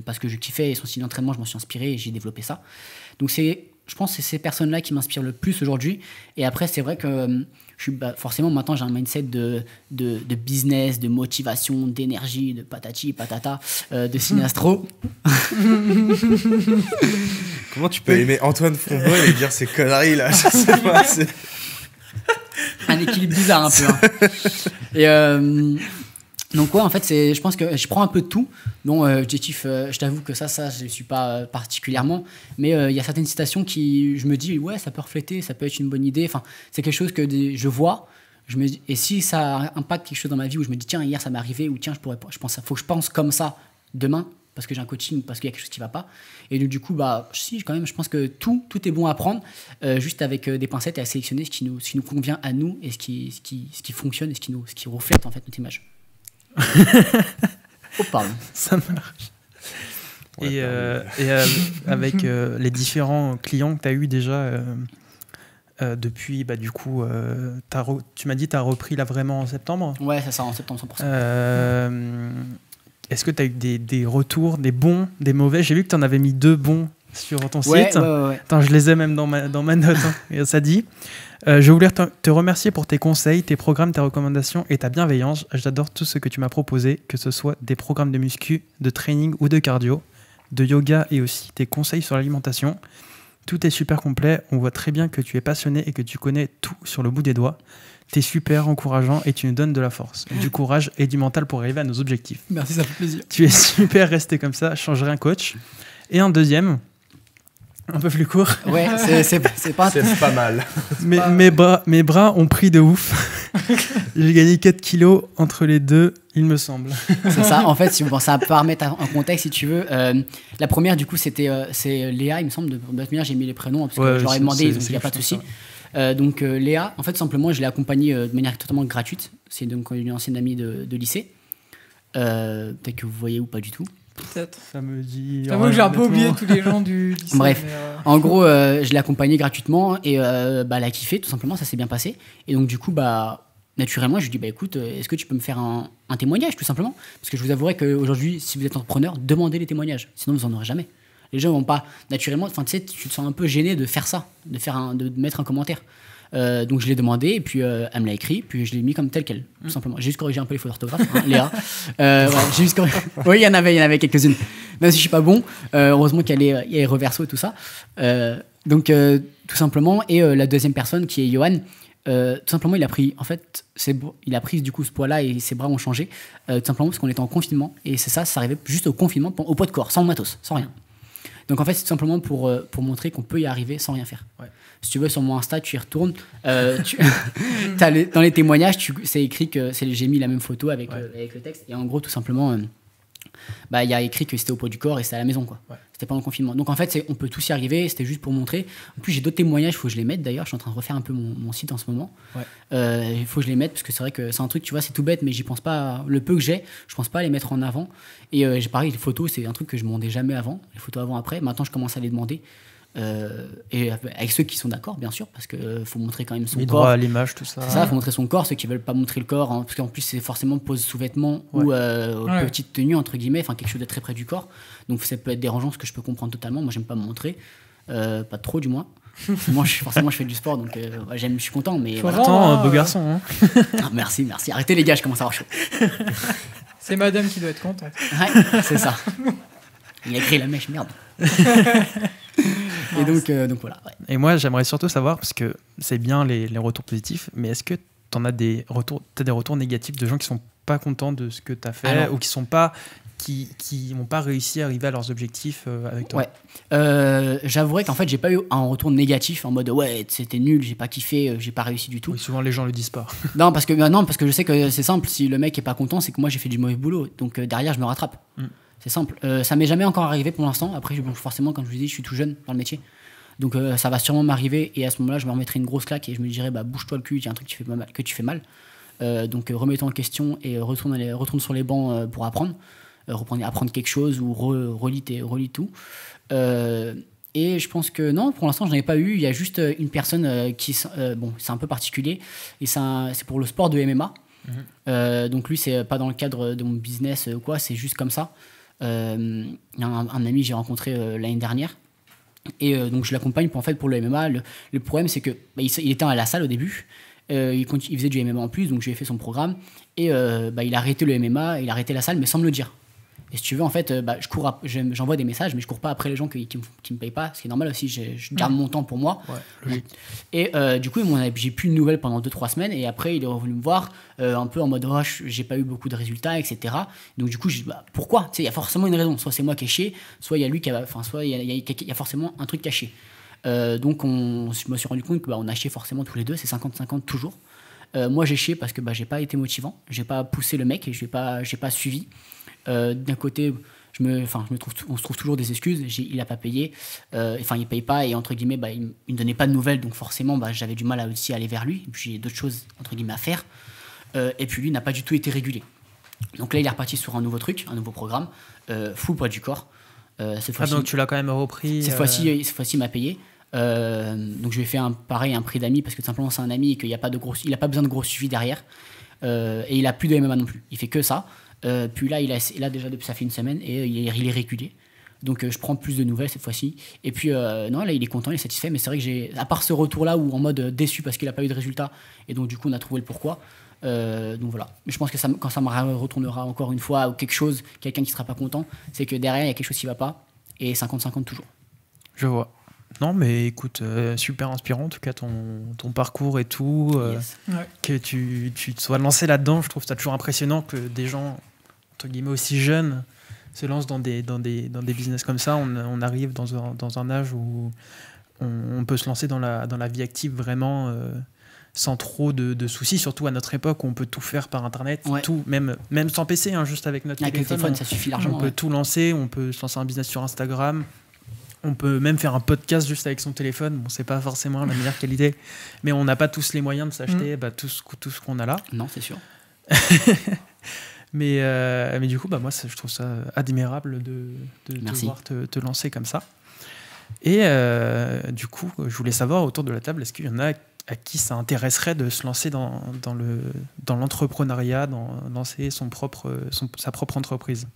parce que je kiffais son style d'entraînement, je m'en suis inspiré et j'ai développé ça. Donc je pense que c'est ces personnes-là qui m'inspirent le plus aujourd'hui. Et après, c'est vrai que forcément, maintenant, j'ai un mindset de business, de motivation, d'énergie, de patati, patata, de Sinastro. Comment tu peux aimer Antoine Fonbonne et dire ces conneries, là? Je sais pas. Un équilibre bizarre, un peu. Hein. Et donc ouais, en fait, je pense que je prends un peu de tout. Bon, objectif, je t'avoue que ça, je ne suis pas particulièrement. Mais il y a certaines citations qui, je me dis, ouais, ça peut refléter, ça peut être une bonne idée. Enfin, c'est quelque chose que je vois. Et si ça impacte quelque chose dans ma vie où je me dis, tiens, hier, ça m'est arrivé, ou tiens, faut que je pense comme ça demain, parce que j'ai un coaching, parce qu'il y a quelque chose qui ne va pas. Et donc, du coup, si, quand même, je pense que tout est bon à prendre, juste avec des pincettes et à sélectionner ce qui nous convient à nous et ce qui fonctionne et ce qui reflète, en fait, notre image. Oh, pardon. Ça marche. Et avec les différents clients que tu as eu déjà depuis, du coup, tu m'as dit que tu as repris là vraiment en septembre. Ouais, c'est ça, en septembre 100%. Est-ce que tu as eu des retours, des bons, des mauvais? J'ai vu que tu en avais mis 2 bons sur ton site. Ouais. Attends, je les ai même dans ma note. Hein. Ça dit. Je voulais te remercier pour tes conseils, tes programmes, tes recommandations et ta bienveillance. J'adore tout ce que tu m'as proposé, que ce soit des programmes de muscu, de training ou de cardio, de yoga et aussi tes conseils sur l'alimentation. Tout est super complet. On voit très bien que tu es passionné et que tu connais tout sur le bout des doigts. Tu es super encourageant et tu nous donnes de la force, du courage et du mental pour arriver à nos objectifs. Merci, ça fait plaisir. Tu es super, resté comme ça. Je changerai un coach. Et un deuxième... un peu plus court. Ouais, c'est pas mal. Mes bras ont pris de ouf. J'ai gagné 4 kilos entre les deux Il me semble. C'est ça. En fait, bon, ça va remettre en contexte si tu veux. La première, du coup, c'est Léa, il me semble. De toute manière, j'ai mis les prénoms parce que je leur ai demandé, donc il n'y a pas de souci. Donc Léa, en fait, simplement, je l'ai accompagnée de manière totalement gratuite. C'est donc une ancienne amie de lycée. Peut-être que vous voyez ou pas du tout. Peut-être. Ça me dit. J'avoue que j'ai un peu oublié tous les gens du lycée. Bref, en gros, je l'ai accompagnée gratuitement et elle a kiffé, tout simplement, ça s'est bien passé. Et donc, du coup, naturellement, je lui dis écoute, est-ce que tu peux me faire un témoignage, tout simplement? Parce que je vous avouerai qu'aujourd'hui, si vous êtes entrepreneur, demandez les témoignages, sinon vous n'en aurez jamais. Les gens vont pas naturellement, tu sais, tu te sens un peu gêné de faire ça, de mettre un commentaire. Donc je l'ai demandé et puis elle me l'a écrit, puis je l'ai mis comme tel quel, tout simplement. J'ai juste corrigé un peu les fautes d'orthographe, hein, Léa. J'ai juste corrigé. Oui, il y en avait quelques-unes. Même si je suis pas bon, heureusement qu'il y a les reversos et tout ça. Donc tout simplement, et la deuxième personne qui est Johan, tout simplement il a pris du coup ce poids-là et ses bras ont changé, tout simplement parce qu'on était en confinement et ça arrivait juste au confinement, au poids de corps, sans matos, sans rien. Donc en fait c'est tout simplement pour montrer qu'on peut y arriver sans rien faire. Ouais. Si tu veux, sur mon Insta, tu y retournes. Dans les témoignages, c'est écrit que j'ai mis la même photo avec le texte. Et en gros, tout simplement, il y a écrit que c'était au poids du corps et c'était à la maison, quoi. Ouais. C'était pendant le confinement. Donc en fait, on peut tous y arriver. C'était juste pour montrer. En plus, j'ai d'autres témoignages. Il faut que je les mette d'ailleurs. Je suis en train de refaire un peu mon site en ce moment. Ouais. Il faut que je les mette parce que c'est vrai que c'est un truc, tu vois, c'est tout bête, mais j'y pense pas. Le peu que j'ai, je pense pas à les mettre en avant. Et pareil, les photos, c'est un truc que je demandais jamais avant. Les photos avant-après. Maintenant, je commence à les demander. Et avec ceux qui sont d'accord, bien sûr, parce qu'il faut montrer quand même son corps. Droit à l'image, tout ça. C'est ça, il faut montrer son corps. Ceux qui veulent pas montrer le corps, hein, parce qu'en plus, c'est forcément pose sous-vêtements ou petite tenue, entre guillemets, enfin quelque chose de très près du corps. Donc ça peut être dérangeant, ce que je peux comprendre totalement. Moi, j'aime pas me montrer, pas trop du moins. Moi, je fais du sport, donc je suis content. Mais attends, beau garçon. Hein. Ah, merci. Arrêtez les gars, je commence à avoir chaud. C'est madame qui doit être contente. Ouais, c'est ça. Il a écrit la mèche, merde. Et donc voilà. Ouais. Et moi, j'aimerais surtout savoir, parce que c'est bien les retours positifs, mais est-ce que tu as des retours négatifs de gens qui sont pas contents de ce que tu as fait ou qui n'ont pas réussi à arriver à leurs objectifs avec toi? Ouais. J'avouerais qu'en fait, j'ai pas eu un retour négatif en mode ouais, c'était nul, j'ai pas kiffé, j'ai pas réussi du tout. Oui, souvent les gens le disent pas. Non, parce que je sais que c'est simple. Si le mec est pas content, c'est que moi j'ai fait du mauvais boulot. Donc derrière, je me rattrape. C'est simple. Ça m'est jamais encore arrivé pour l'instant. Après, forcément, comme je vous dis, je suis tout jeune dans le métier. Donc ça va sûrement m'arriver. Et à ce moment-là, je me remettrai une grosse claque et je me dirai bouge-toi le cul, il y a un truc que tu fais mal. Donc remets-toi en question et retourne sur les bancs pour apprendre. Apprendre quelque chose ou relis tout. Et je pense que non, pour l'instant, je n'en ai pas eu. Il y a juste une personne qui... c'est un peu particulier. Et c'est pour le sport de MMA. Donc lui, c'est pas dans le cadre de mon business ou quoi, c'est juste comme ça. Il y a un ami que j'ai rencontré l'année dernière et donc je l'accompagne pour le MMA. Le problème, c'est que il était à la salle au début, il faisait du MMA en plus, donc je lui ai fait son programme et il a arrêté le MMA, il a arrêté la salle mais sans me le dire. Et si tu veux, en fait, j'envoie des messages, mais je cours pas après les gens qui me payent pas, ce qui est normal aussi, je garde mon temps pour moi. Ouais, et du coup, j'ai plus de nouvelles pendant 2-3 semaines, et après, il est revenu me voir un peu en mode j'ai pas eu beaucoup de résultats, etc. Donc, du coup, je dis pourquoi? Il y a forcément une raison. Soit c'est moi qui ai chié, soit il y a lui soit il y a forcément un truc caché. Donc, je me suis rendu compte qu'on a chié forcément tous les deux, c'est 50-50 toujours. Moi, j'ai chié parce que j'ai pas été motivant, j'ai pas poussé le mec, et j'ai pas suivi. D'un côté, on se trouve toujours des excuses. Il a pas payé, il paye pas et entre guillemets, il me donnait pas de nouvelles, donc forcément, j'avais du mal à aussi aller vers lui. Et puis j'ai d'autres choses entre guillemets à faire. Et puis lui n'a pas du tout été régulé. Donc là, il est reparti sur un nouveau truc, un nouveau programme, full poids du corps. Cette fois-ci, donc tu l'as quand même repris. Cette fois-ci, il m'a payé. Donc je lui ai fait un prix d'amis parce que simplement c'est un ami et qu'il y a pas il a pas besoin de gros suivi derrière. Et il a plus de MMA non plus. Il fait que ça. Puis là, il a déjà depuis ça fait une semaine et il est régulier. Donc je prends plus de nouvelles cette fois-ci. Et puis non, là il est content, il est satisfait. Mais c'est vrai que à part ce retour-là où en mode déçu parce qu'il n'a pas eu de résultat, et donc du coup on a trouvé le pourquoi. Donc voilà. Mais je pense que quand ça me retournera encore une fois ou quelqu'un qui sera pas content, c'est que derrière il y a quelque chose qui va pas et 50-50 toujours. Je vois. Non, mais écoute, super inspirant en tout cas ton parcours et tout. Yes. Que tu te sois lancé là-dedans, je trouve ça toujours impressionnant que des gens entre guillemets aussi jeunes se lancent dans des business comme ça. On arrive dans un âge où on peut se lancer dans la vie active vraiment sans trop de soucis, surtout à notre époque où on peut tout faire par Internet, tout, même sans PC, juste avec notre téléphone. Ça suffit largement. On peut tout lancer, on peut se lancer un business sur Instagram, on peut même faire un podcast juste avec son téléphone. Bon, c'est pas forcément la meilleure qualité, mais on n'a pas tous les moyens de s'acheter tout ce qu'on a là. Non, c'est sûr. mais du coup, moi, je trouve ça admirable de devoir te lancer comme ça. Et du coup, je voulais savoir autour de la table, est-ce qu'il y en a à qui ça intéresserait de se lancer dans l'entrepreneuriat, dans lancer sa propre entreprise?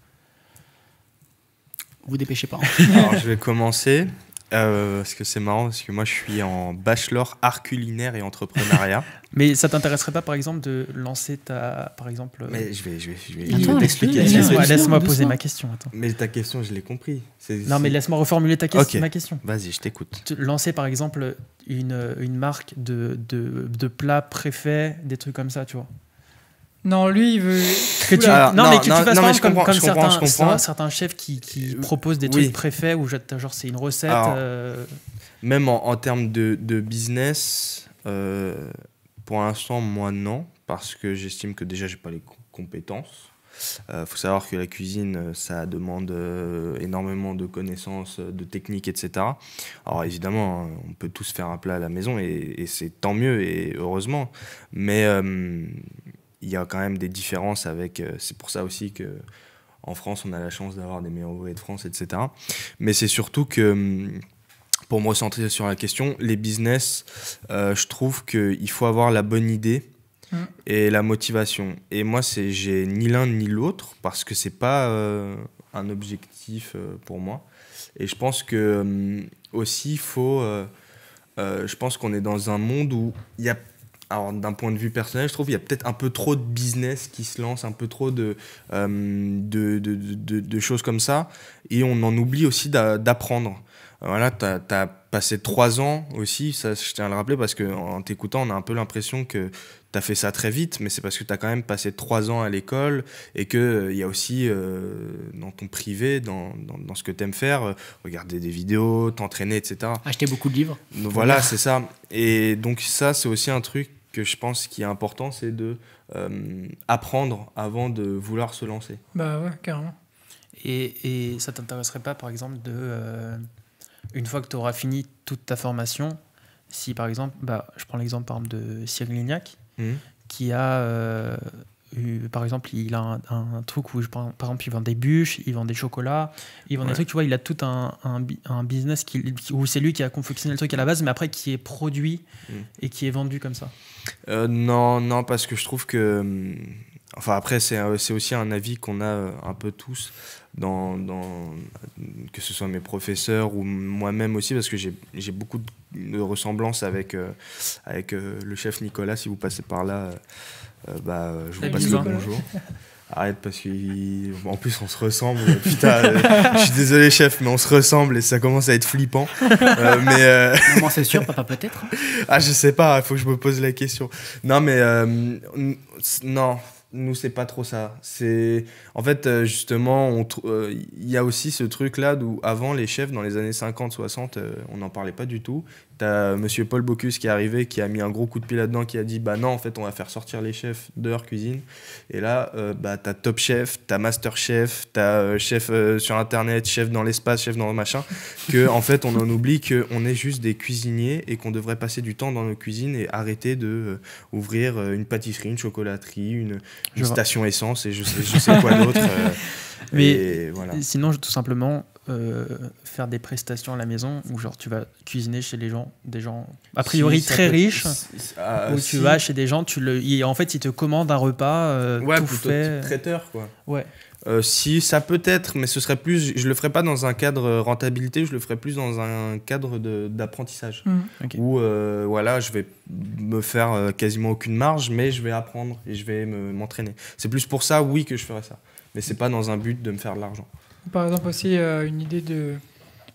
Vous dépêchez pas. Alors, je vais commencer. Parce que c'est marrant, parce que moi je suis en bachelor art culinaire et entrepreneuriat. Mais ça t'intéresserait pas par exemple de lancer par exemple... Mais je vais t'expliquer. Laisse-moi poser ma question. Attends. Mais ta question, je l'ai compris. Non, mais laisse-moi reformuler ma question. Vas-y, je t'écoute. Lancer par exemple une marque de plats préfaits, des trucs comme ça, tu vois. Non, lui, il veut... comme certains chefs qui proposent des trucs préfaits où genre c'est une recette. Alors, même en termes de business, pour l'instant, moi non, parce que j'estime que déjà j'ai pas les compétences. Faut savoir que la cuisine, ça demande énormément de connaissances, de techniques, etc. Alors évidemment, on peut tous faire un plat à la maison et c'est tant mieux et heureusement, mais il y a quand même des différences avec... c'est pour ça aussi qu'en France, on a la chance d'avoir des meilleurs ouvriers de France, etc. Mais c'est surtout que, pour me recentrer sur la question, les business, je trouve qu'il faut avoir la bonne idée et la motivation. Et moi, j'ai ni l'un ni l'autre, parce que c'est pas un objectif pour moi. Et je pense que aussi, il faut... je pense qu'on est dans un monde où il y a... Alors, d'un point de vue personnel, je trouve qu'il y a peut-être un peu trop de business qui se lance, un peu trop de choses comme ça, et on en oublie aussi d'apprendre. Voilà, t'as passé 3 ans aussi, ça je tiens à le rappeler, parce qu'en t'écoutant, on a un peu l'impression que t'as fait ça très vite, mais c'est parce que t'as quand même passé 3 ans à l'école, et qu'il y a aussi, dans ton privé, dans ce que t'aimes faire, regarder des vidéos, t'entraîner, etc. Acheter beaucoup de livres. Donc, voilà, c'est ça. Et donc ça, c'est aussi un truc que je pense qui est important, c'est de apprendre avant de vouloir se lancer. Bah ouais, carrément. Et ça t'intéresserait pas, par exemple, une fois que tu auras fini toute ta formation, si par exemple, je prends l'exemple par exemple de Cyril Lignac, qui a par exemple, il a un truc où par exemple il vend des bûches, il vend des chocolats, il vend des trucs, tu vois, il a tout un business où c'est lui qui a confectionné le truc à la base, mais après qui est produit et qui est vendu comme ça. Non, parce que je trouve que... Enfin, après, c'est aussi un avis qu'on a un peu tous, que ce soit mes professeurs ou moi-même aussi, parce que j'ai beaucoup de ressemblances avec le chef Nicolas. Si vous passez par là, je vous passe le bonjour. Arrête, parce qu'en plus on se ressemble. Putain, je suis désolé chef, mais on se ressemble et ça commence à être flippant. Maman, c'est sûr, papa peut-être. Ah, je sais pas, il faut que je me pose la question. Non, mais non. Nous, c'est pas trop ça. En fait, justement, il y a aussi ce truc-là où, avant, les chefs, dans les années 50, 60, on n'en parlait pas du tout. T'as monsieur Paul Bocuse qui est arrivé, qui a mis un gros coup de pied là-dedans, qui a dit bah non, en fait, on va faire sortir les chefs de leur cuisine. Et là, t'as Top Chef, t'as Master Chef, t'as chef sur Internet, chef dans l'espace, chef dans le machin. En fait, on en oublie qu'on est juste des cuisiniers et qu'on devrait passer du temps dans nos cuisines et arrêter d'ouvrir une pâtisserie, une chocolaterie, une station essence et je sais quoi d'autre. Mais voilà. Sinon, tout simplement faire des prestations à la maison où genre tu vas cuisiner chez des gens a priori très riches, où tu vas chez des gens, en fait ils te commandent un repas tout fait. Traiteur quoi. Ouais. Si ça peut être, mais ce serait plus, je le ferais pas dans un cadre rentabilité, je le ferais plus dans un cadre d'apprentissage Okay. où voilà, je vais me faire quasiment aucune marge, mais je vais apprendre et je vais m'entraîner. C'est plus pour ça, oui, que je ferais ça, mais c'est pas dans un but de me faire de l'argent. Par exemple aussi une idée de,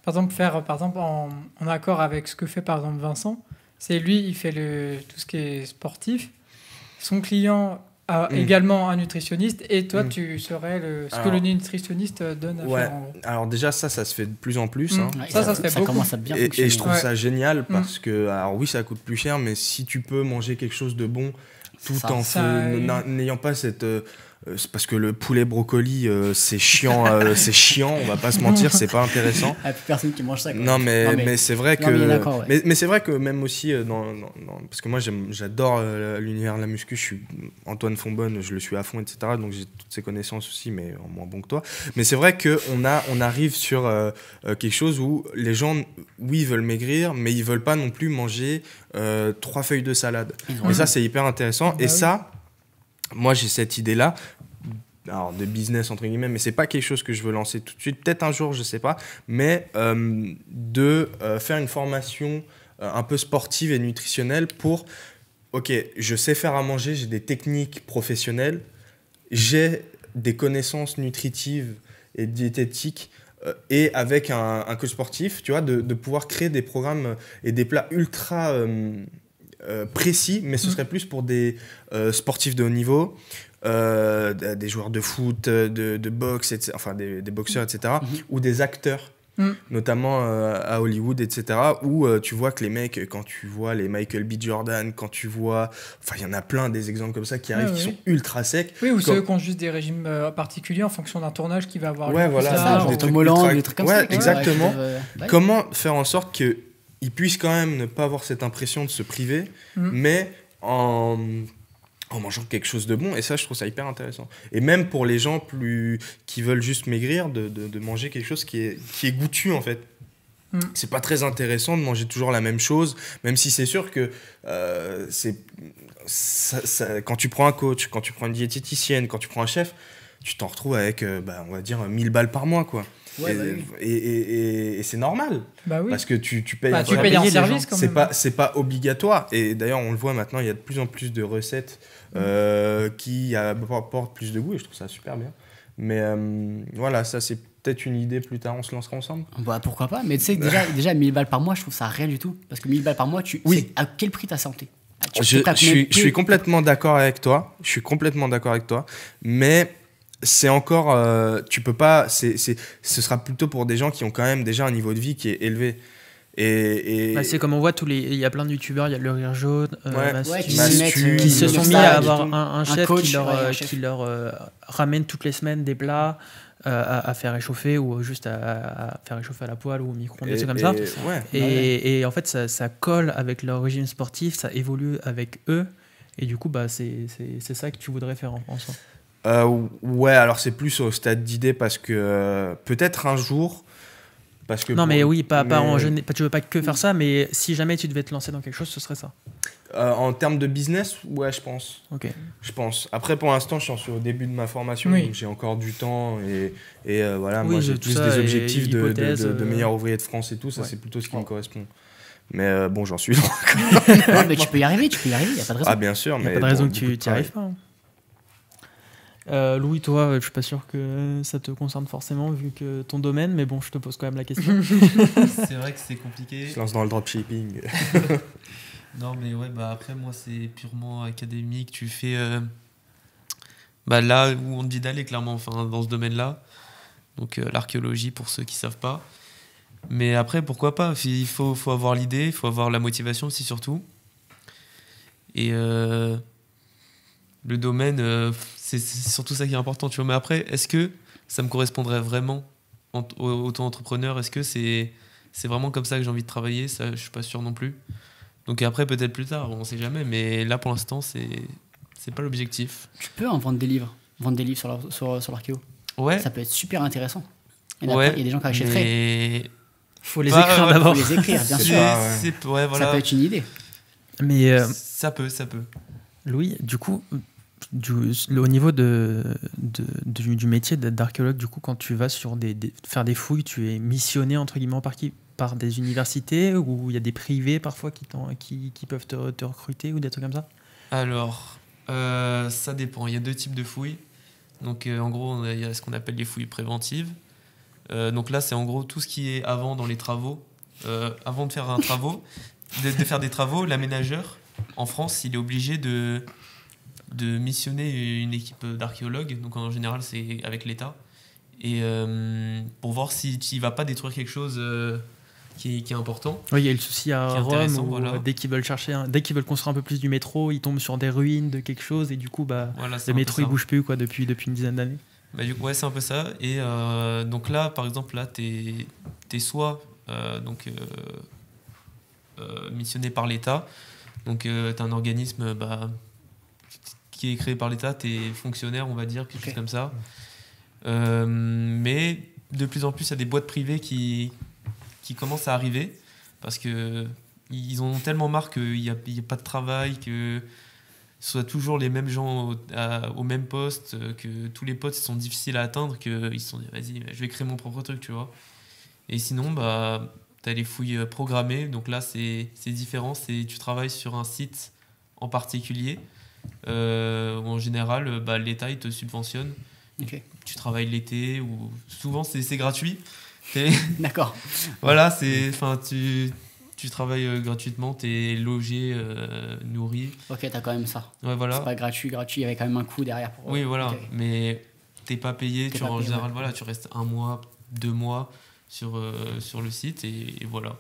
par exemple faire en accord avec ce que fait par exemple Vincent, c'est lui, il fait tout ce qui est sportif. Son client, également un nutritionniste, et toi, tu serais ce que le nutritionniste donne à faire. Alors déjà, ça se fait de plus en plus. Hein. Ça se fait beaucoup. Commence à bien fonctionner. Et je trouve ça génial parce que, alors oui, ça coûte plus cher, mais si tu peux manger quelque chose de bon tout en n'ayant pas cette... c'est parce que le poulet brocoli, c'est chiant, on va pas se mentir, c'est pas intéressant. Il n'y a plus personne qui mange ça. Quoi. Non, mais c'est vrai que... Mais c'est vrai que même aussi, parce que moi j'adore l'univers de la muscu, je suis Antoine Fonbonne, je le suis à fond, etc. Donc j'ai toutes ces connaissances aussi, mais en moins bon que toi. Mais c'est vrai qu'on arrive sur quelque chose où les gens, oui, veulent maigrir, mais ils veulent pas non plus manger 3 feuilles de salade. Et ça, c'est hyper intéressant. Et ça... Moi, j'ai cette idée-là, alors de business entre guillemets, mais c'est pas quelque chose que je veux lancer tout de suite. Peut-être un jour, je sais pas, mais de faire une formation un peu sportive et nutritionnelle pour, ok, je sais faire à manger, j'ai des techniques professionnelles, j'ai des connaissances nutritives et diététiques. Et avec un coach sportif, tu vois, de pouvoir créer des programmes et des plats ultra précis, mais ce serait plus pour des sportifs de haut niveau, des joueurs de foot, de boxe, etc., enfin des boxeurs, etc., ou des acteurs, notamment à Hollywood, etc., où tu vois que les mecs, quand tu vois les Michael B. Jordan, quand tu vois... Enfin, il y en a plein des exemples comme ça qui arrivent, qui sont ultra secs. Oui, ou ceux qui ont juste des régimes particuliers en fonction d'un tournage qui va avoir lieu. Ouais, voilà. Des trucs Holland, des trucs comme ça. Exactement. Comment faire en sorte qu'ils puissent quand même ne pas avoir cette impression de se priver, mais en mangeant quelque chose de bon, et ça je trouve ça hyper intéressant. Et même pour les gens qui veulent juste maigrir, de manger quelque chose qui est goûtu en fait. C'est pas très intéressant de manger toujours la même chose, même si c'est sûr que quand tu prends un coach, quand tu prends une diététicienne, quand tu prends un chef, tu t'en retrouves avec on va dire 1000 balles par mois quoi. Ouais, et c'est normal, parce que tu payes, tu payes un service quand même. C'est pas obligatoire, et d'ailleurs on le voit maintenant, il y a de plus en plus de recettes qui apportent plus de goût, et je trouve ça super bien. Mais voilà, ça c'est peut-être une idée, plus tard on se lancera ensemble. Pourquoi pas, mais tu sais déjà 1000 balles par mois, je trouve ça rien du tout, parce que 1000 balles par mois, c'est à quel prix ta santé? Je suis complètement d'accord avec toi, mais c'est encore, tu peux pas, ce sera plutôt pour des gens qui ont quand même déjà un niveau de vie qui est élevé. C'est comme on voit il y a plein de youtubeurs, il y a le Rire Jaune, qui se sont mis à avoir un chef qui leur ramène toutes les semaines des plats à faire réchauffer, ou juste à faire réchauffer à la poêle ou au micro-ondes, des trucs comme ça. Et en fait, ça colle avec leur régime sportif, ça évolue avec eux, et du coup, c'est ça que tu voudrais faire en soi. Ouais, alors c'est plus au stade d'idée, parce que peut-être un jour. Parce que tu veux pas que faire ça, mais si jamais tu devais te lancer dans quelque chose, ce serait ça. En termes de business, ouais, je pense. Ok. Je pense. Après, pour l'instant, je suis au début de ma formation, donc j'ai encore du temps, et voilà, moi j'ai plus des objectifs de meilleur ouvrier de France et tout, ça c'est plutôt ce qui me correspond. Mais bon, j'en suis loin. Mais tu peux y arriver, il n'y a pas de raison. Ah, bien sûr, mais. Il n'y a pas de raison que tu n'y arrives pas. Louis, toi, je suis pas sûr que ça te concerne forcément vu que ton domaine, mais bon, je te pose quand même la question. C'est vrai que c'est compliqué. Je lance dans le dropshipping. Non, mais ouais, après moi c'est purement académique. Tu fais là où on te dit d'aller, clairement, enfin dans ce domaine-là. Donc l'archéologie pour ceux qui savent pas. Mais après, pourquoi pas, il faut avoir l'idée, il faut avoir la motivation aussi surtout. Et le domaine, c'est surtout ça qui est important, tu vois. Mais après, est-ce que ça me correspondrait vraiment auto-entrepreneur? Est-ce que c'est vraiment comme ça que j'ai envie de travailler? Ça, je suis pas sûr non plus. Donc après, peut-être plus tard, on sait jamais. Mais là, pour l'instant, c'est pas l'objectif. Tu peux en vendre des livres sur l'archéo. Ouais. Ça peut être super intéressant. Il y a des gens qui achèteraient. Faut les écrire d'abord. Faut les écrire, bien sûr. Voilà. Ça peut être une idée. Mais ça peut. Louis, du coup, au niveau du métier d'archéologue, du coup, quand tu vas faire des fouilles, tu es missionné entre guillemets par des universités, ou il y a des privés parfois qui peuvent te recruter, ou des trucs comme ça? Alors, ça dépend. Il y a 2 types de fouilles. Donc, en gros, il y a ce qu'on appelle les fouilles préventives. Donc là, c'est en gros tout ce qui est avant dans les travaux. Avant de faire de faire des travaux, l'aménageur, en France, il est obligé de missionner une équipe d'archéologues. Donc en général, c'est avec l'État. Et pour voir si tu ne vas pas détruire quelque chose qui est important. Oui, il y a le souci à Rome où dès qu'ils veulent construire un peu plus du métro, ils tombent sur des ruines de quelque chose et du coup, le métro il bouge plus depuis une dizaine d'années. Ouais, c'est un peu ça. Et donc là, par exemple, t'es soit missionné par l'État. Donc t'as un organisme qui est créé par l'État, t'es fonctionnaire, on va dire, quelque chose comme ça. Mais de plus en plus, il y a des boîtes privées qui commencent à arriver parce que ils ont tellement marre qu'il n'y a pas de travail, que ce soit toujours les mêmes gens au même poste, que tous les postes sont difficiles à atteindre, qu'ils se sont dit vas-y, je vais créer mon propre truc, tu vois. Et sinon, t'as les fouilles programmées, donc là c'est différent, tu travailles sur un site en particulier où en général l'État il te subventionne. Okay. Tu travailles l'été ou souvent c'est gratuit. D'accord. Voilà, tu travailles gratuitement, t'es logé, nourri. Ok, t'as quand même ça. Ouais, voilà. C'est pas gratuit, il y avait quand même un coût derrière. Oui, voilà, mais t'es pas payé. En général, voilà, tu restes 1 mois, 2 mois sur le site et voilà.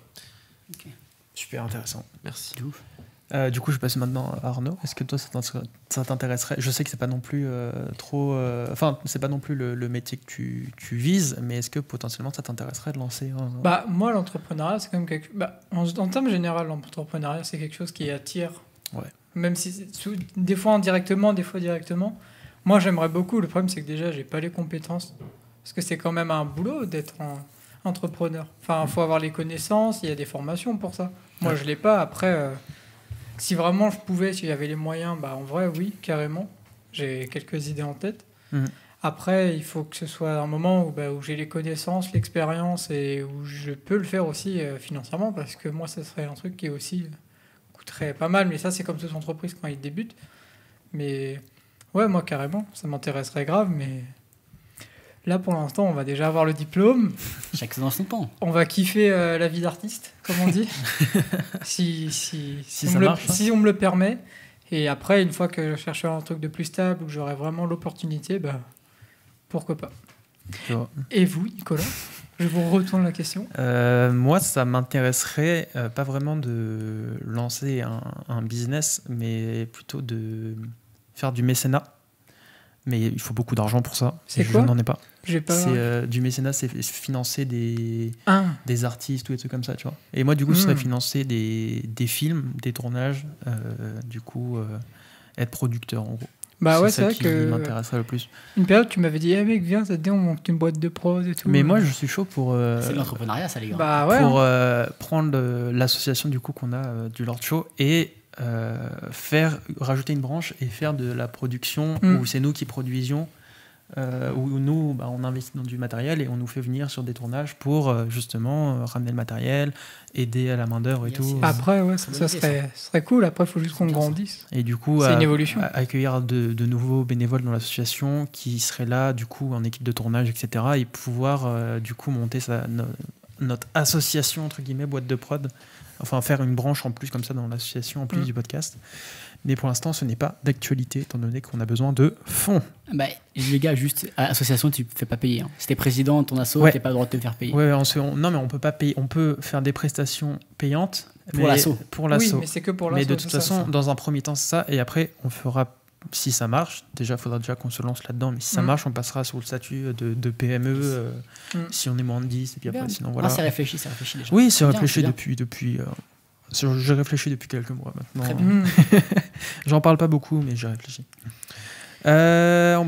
Okay. Super intéressant. Merci. Du coup, je passe maintenant à Arnaud. Est-ce que toi, ça t'intéresserait ? Je sais que c'est pas non plus c'est pas non plus le métier que tu vises, mais est-ce que potentiellement ça t'intéresserait de lancer moi, l'entrepreneuriat, c'est quand même en termes général, l'entrepreneuriat, c'est quelque chose qui attire. Ouais. Même si des fois indirectement, des fois directement. Moi, j'aimerais beaucoup. Le problème, c'est que déjà, j'ai pas les compétences, parce que c'est quand même un boulot d'être entrepreneur. Enfin, faut avoir les connaissances. Il y a des formations pour ça. Moi, je l'ai pas. Après. Si vraiment je pouvais, s'il y avait les moyens, en vrai, oui, carrément. J'ai quelques idées en tête. Mmh. Après, il faut que ce soit un moment où j'ai les connaissances, l'expérience et où je peux le faire aussi financièrement, parce que moi, ça serait un truc qui aussi coûterait pas mal. Mais ça, c'est comme toute entreprise quand ils débutent. Mais ouais, moi, carrément, ça m'intéresserait grave. Mais là, pour l'instant, on va déjà avoir le diplôme. Chaque chose dans son temps. On va kiffer la vie d'artiste, comme on dit. si on me le permet. Et après, une fois que je chercherai un truc de plus stable, où j'aurai vraiment l'opportunité, pourquoi pas. Et vous, Nicolas ? Je vous retourne la question. Moi, ça m'intéresserait pas vraiment de lancer un business, mais plutôt de faire du mécénat. Mais il faut beaucoup d'argent pour ça. C'est quoi ? Je n'en ai pas. C'est du mécénat, c'est financer des artistes ou des trucs comme ça, tu vois. Et moi, du coup, ce serait financer des films, des tournages, être producteur, en gros. C'est vrai qui que m'intéresserait le plus. Une période, tu m'avais dit, mec, viens, ça te dit, on monte une boîte de prod et tout. Mais moi, je suis chaud pour... c'est de l'entrepreneuriat, ça, les gars. Pour prendre l'association, du coup, qu'on a du Lord Show et... rajouter une branche et faire de la production où c'est nous qui produisions, où nous on investit dans du matériel et on nous fait venir sur des tournages pour justement ramener le matériel, aider à la main d'œuvre et tout. Après ça serait cool. Après il faut juste qu'on grandisse et du coup c'est une évolution. Accueillir de nouveaux bénévoles dans l'association qui seraient là du coup en équipe de tournage, etc., et pouvoir du coup monter notre association entre guillemets boîte de prod. Enfin, faire une branche en plus comme ça dans l'association, en plus du podcast. Mais pour l'instant, ce n'est pas d'actualité, étant donné qu'on a besoin de fonds. Les gars, juste, à l'association, tu ne fais pas payer. Si tu es président de ton asso, tu n'as pas le droit de te faire payer. Non, mais on ne peut pas payer. On peut faire des prestations payantes pour l'asso. Oui, mais c'est que pour l'asso. Mais de toute façon, dans un premier temps, c'est ça. Et après, on fera... Si ça marche, déjà, il faudra déjà qu'on se lance là-dedans. Mais si ça marche, on passera sous le statut de PME, si on est moins de 10. Et puis après, sinon, voilà. C'est réfléchi déjà. Oui, c'est réfléchi depuis j'ai réfléchi depuis quelques mois maintenant. Très bien. J'en parle pas beaucoup, mais j'ai réfléchi. Ça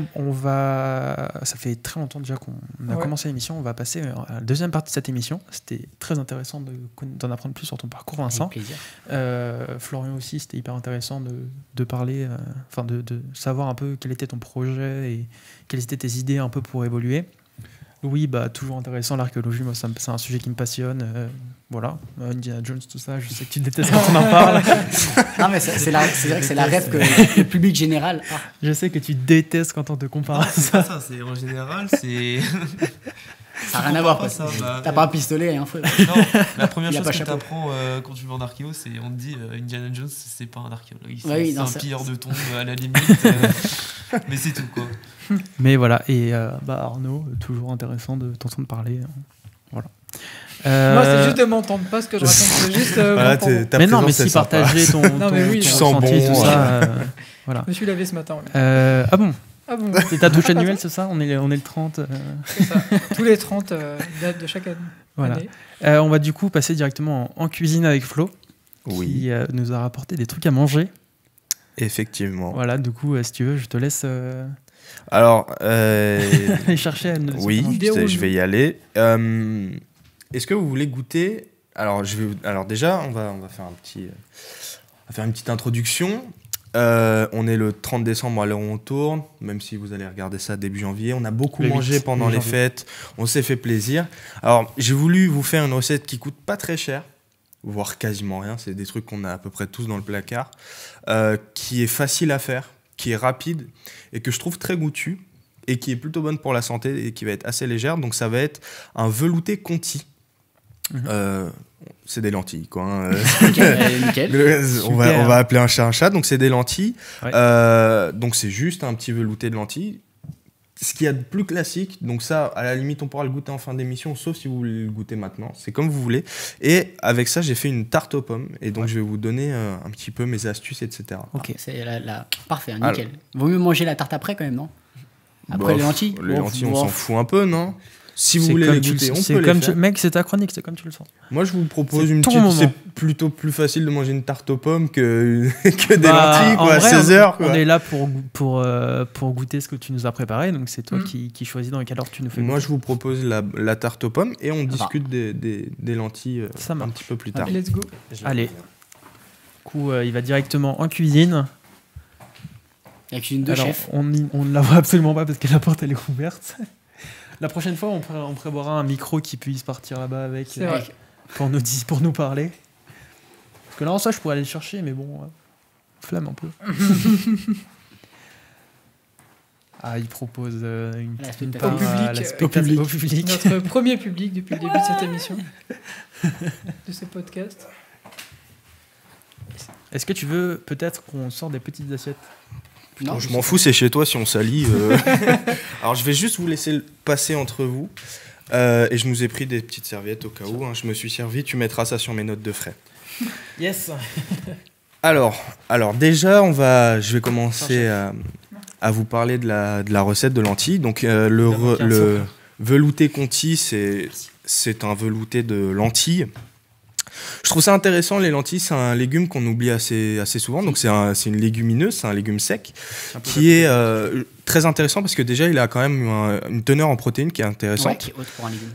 fait très longtemps déjà qu'on a commencé l'émission. On va passer à la deuxième partie de cette émission. C'était très intéressant d'en apprendre plus sur ton parcours, Vincent. Avec plaisir. Florian aussi, c'était hyper intéressant de parler, de savoir un peu quel était ton projet et quelles étaient tes idées un peu pour évoluer. Oui, toujours intéressant l'archéologie. Moi, c'est un sujet qui me passionne. Voilà, Indiana Jones, tout ça. Je sais que tu détestes quand on en parle. Non, mais c'est vrai que c'est la rêve que le public général a. Je sais que tu détestes quand on te compare à ça. C'est en général, c'est. Ça n'a rien à voir. T'as pas un pistolet, hein, Non, la première chose que t'apprends quand tu vas en archéo, c'est on te dit Indiana Jones, c'est pas un archéologue, c'est un pilleur de tombes à la limite. Mais c'est tout, quoi. Mais voilà, et Arnaud, toujours intéressant de t'entendre parler. Voilà. Moi, c'est juste de m'entendre pas ce que je raconte. C'est juste. Mais non, mais si partager ton ressenti et tout ça. Voilà. Je me suis lavé ce matin. Ah bon. C'est ta douche annuelle, c'est ça on est le 30. C'est ça. Tous les 30 dates de chaque année. Voilà. On va du coup passer directement en cuisine avec Flo, qui nous a rapporté des trucs à manger. Effectivement. Voilà, du coup, si tu veux, je te laisse. Alors, aller chercher à nous. Oui, je vais y aller. Est-ce que vous voulez goûter? Alors déjà, on va faire une petite introduction. On est le 30 décembre à l'heure où on tourne, même si vous allez regarder ça début janvier. On a beaucoup mangé pendant les fêtes, on s'est fait plaisir. Alors, j'ai voulu vous faire une recette qui coûte pas très cher, voire quasiment rien. C'est des trucs qu'on a à peu près tous dans le placard, qui est facile à faire, qui est rapide et que je trouve très goûtue et qui est plutôt bonne pour la santé et qui va être assez légère. Donc, ça va être un velouté Conti. C'est des lentilles, quoi. Hein. Nickel. On va appeler un chat. Donc c'est des lentilles. Ouais. Donc c'est juste un petit velouté de lentilles. Ce qu'il y a de plus classique. Donc ça, à la limite, on pourra le goûter en fin d'émission, sauf si vous voulez le goûter maintenant. C'est comme vous voulez. Et avec ça, j'ai fait une tarte aux pommes. Et donc je vais vous donner un petit peu mes astuces, etc. Ok, c'est parfait, nickel. Vaut mieux manger la tarte après quand même, non? Après les lentilles. Les lentilles, on s'en fout un peu, non? Si vous voulez les goûter, on peut les faire. Mec, c'est ta chronique, c'est comme tu le sens. Moi, je vous propose une petite... C'est plutôt plus facile de manger une tarte aux pommes que des lentilles, quoi, à 16 heures. On est là pour goûter ce que tu nous as préparé, donc c'est toi qui choisis dans quelle heure tu nous fais goûter. Moi, je vous propose la tarte aux pommes et on discute des lentilles un petit peu plus tard. Let's go. Allez. Du coup, il va directement en cuisine. La cuisine de chef. On ne la voit absolument pas parce que la porte, elle est ouverte. La prochaine fois, on prévoira un micro qui puisse partir là-bas avec pour nous parler. Parce que là, en ça, je pourrais aller le chercher, mais bon, flemme un peu. Il propose une part au public. Notre premier public depuis le début de cette émission, de ce podcast. Est-ce que tu veux peut-être qu'on sorte des petites assiettes? Non, je m'en fous, c'est chez toi si on salit. Alors, je vais juste vous laisser passer entre vous. Et je nous ai pris des petites serviettes au cas où. Je me suis servi. Tu mettras ça sur mes notes de frais. Yes. Alors déjà, je vais commencer à vous parler de la recette de lentilles. Donc, le velouté Conti, c'est un velouté de lentilles. Je trouve ça intéressant, les lentilles, c'est un légume qu'on oublie assez souvent. Donc c'est une légumineuse, c'est un légume sec qui est très intéressant parce que déjà il a quand même une teneur en protéines qui est intéressante, qui est haute pour un légume.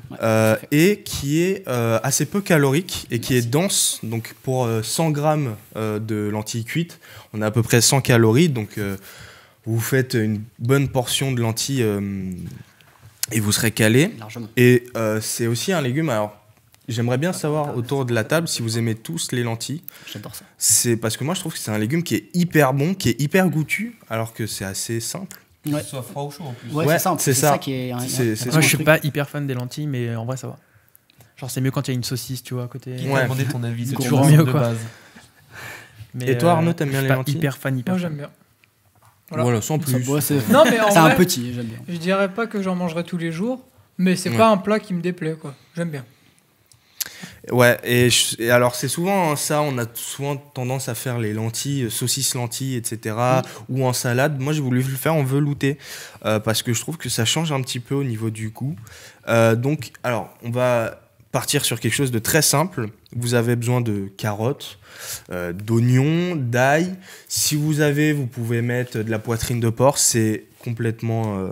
et qui est assez peu calorique et qui est dense. Donc pour 100 grammes de lentilles cuites, on a à peu près 100 calories. Donc vous faites une bonne portion de lentilles et vous serez calé. Largement. Et c'est aussi un légume. Alors j'aimerais bien savoir autour de la table si vous aimez tous les lentilles. J'adore ça. C'est parce que moi je trouve que c'est un légume qui est hyper bon, qui est hyper goûtu, alors que c'est assez simple. Que ce soit froid ou chaud en plus. Ouais, c'est ça qui est. Moi je suis pas hyper fan des lentilles, mais en vrai ça va. Genre c'est mieux quand il y a une saucisse, tu vois, à côté. Qui t'a demandé ton avis? C'est toujours mieux, quoi. Base. Et toi Arnaud, t'aimes bien les lentilles? Hyper fan. Moi j'aime bien. Voilà, sans plus. Non, mais en c'est vrai, un petit, j'aime bien. Je dirais pas que j'en mangerai tous les jours, mais c'est pas un plat qui me déplaît, quoi. J'aime bien. Ouais, et alors c'est souvent ça, on a souvent tendance à faire les lentilles, saucisses lentilles, etc. Ou en salade. Moi j'ai voulu le faire en velouté parce que je trouve que ça change un petit peu au niveau du goût. Donc, alors on va partir sur quelque chose de très simple. Vous avez besoin de carottes, d'oignons, d'ail. Si vous pouvez mettre de la poitrine de porc, c'est complètement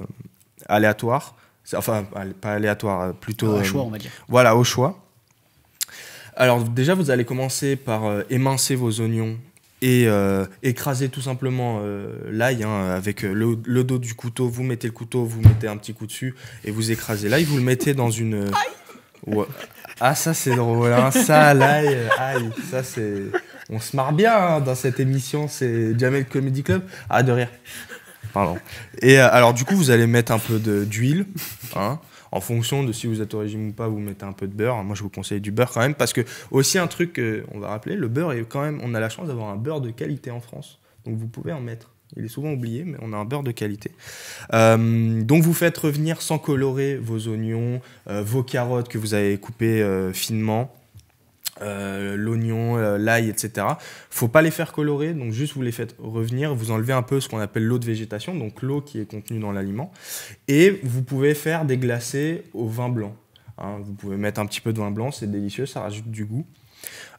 aléatoire. Enfin, pas aléatoire, plutôt... Au choix, on va dire. Voilà, au choix. Alors déjà, vous allez commencer par émincer vos oignons et écraser tout simplement l'ail avec le dos du couteau. Vous mettez le couteau, vous mettez un petit coup dessus et vous écrasez l'ail. Vous le mettez dans une... Ouais. Ah, ça c'est drôle, hein. Ça, l'ail, aïe, ça c'est... On se marre bien dans cette émission, c'est Jamel Comedy Club. Ah, de rire. Pardon. Et alors du coup, vous allez mettre un peu d'huile, En fonction de si vous êtes au régime ou pas, vous mettez un peu de beurre. Moi, je vous conseille du beurre quand même, parce que aussi un truc qu'on va rappeler, le beurre est quand même, on a la chance d'avoir un beurre de qualité en France. Donc vous pouvez en mettre. Il est souvent oublié, mais on a un beurre de qualité. Donc vous faites revenir sans colorer vos oignons, vos carottes que vous avez coupées finement, l'oignon, l'ail, etc. Faut pas les faire colorer, donc juste vous les faites revenir, vous enlevez un peu ce qu'on appelle l'eau de végétation, donc l'eau qui est contenue dans l'aliment, et vous pouvez faire des glacés au vin blanc. Hein, vous pouvez mettre un petit peu de vin blanc, c'est délicieux, ça rajoute du goût.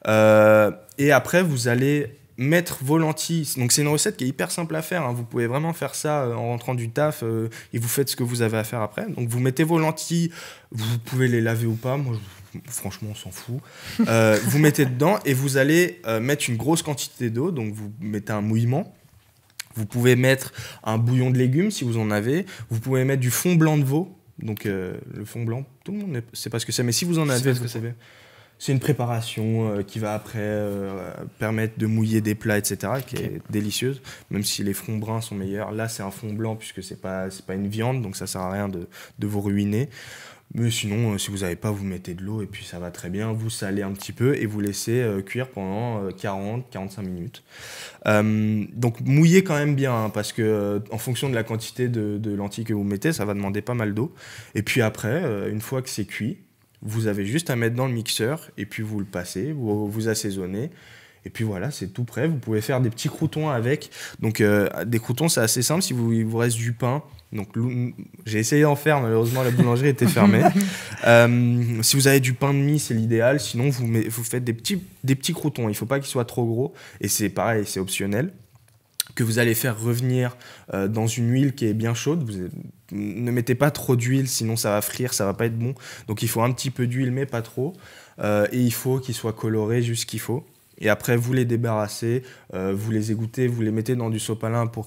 Et après, vous allez mettre vos lentilles. Donc c'est une recette qui est hyper simple à faire, hein. Vous pouvez vraiment faire ça en rentrant du taf et vous faites ce que vous avez à faire après. Donc vous mettez vos lentilles, vous pouvez les laver ou pas, moi franchement on s'en fout. Vous mettez dedans et vous allez mettre une grosse quantité d'eau, donc vous mettez un mouillement. Vous pouvez mettre un bouillon de légumes si vous en avez. Vous pouvez mettre du fond blanc de veau. Donc le fond blanc, tout le monde ne sait pas ce que c'est, mais si vous en avez, vous savez. C'est une préparation qui va après permettre de mouiller des plats, etc., qui est délicieuse, même si les fonds bruns sont meilleurs. Là, c'est un fond blanc puisque c'est pas une viande, donc ça sert à rien de vous ruiner. Mais sinon, si vous n'avez pas, vous mettez de l'eau et puis ça va très bien. Vous salez un petit peu et vous laissez cuire pendant 40-45 minutes. Donc mouillez quand même bien, hein, parce que en fonction de la quantité de lentilles que vous mettez, ça va demander pas mal d'eau. Et puis après, une fois que c'est cuit, vous avez juste à mettre dans le mixeur et puis vous le passez, vous assaisonnez. Et puis voilà, c'est tout prêt. Vous pouvez faire des petits croûtons avec. Donc des croûtons, c'est assez simple. Si il vous reste du pain, donc j'ai essayé d'en faire, malheureusement la boulangerie était fermée. Si vous avez du pain de mie, c'est l'idéal. Sinon, vous faites des petits croûtons. Il ne faut pas qu'ils soient trop gros. Et c'est pareil, c'est optionnel. Que vous allez faire revenir dans une huile qui est bien chaude. Ne mettez pas trop d'huile, sinon ça va frire, ça va pas être bon. Donc il faut un petit peu d'huile, mais pas trop. Et il faut qu'ils soient colorés juste ce qu'il faut. Et après, vous les débarrassez, vous les égouttez, vous les mettez dans du sopalin pour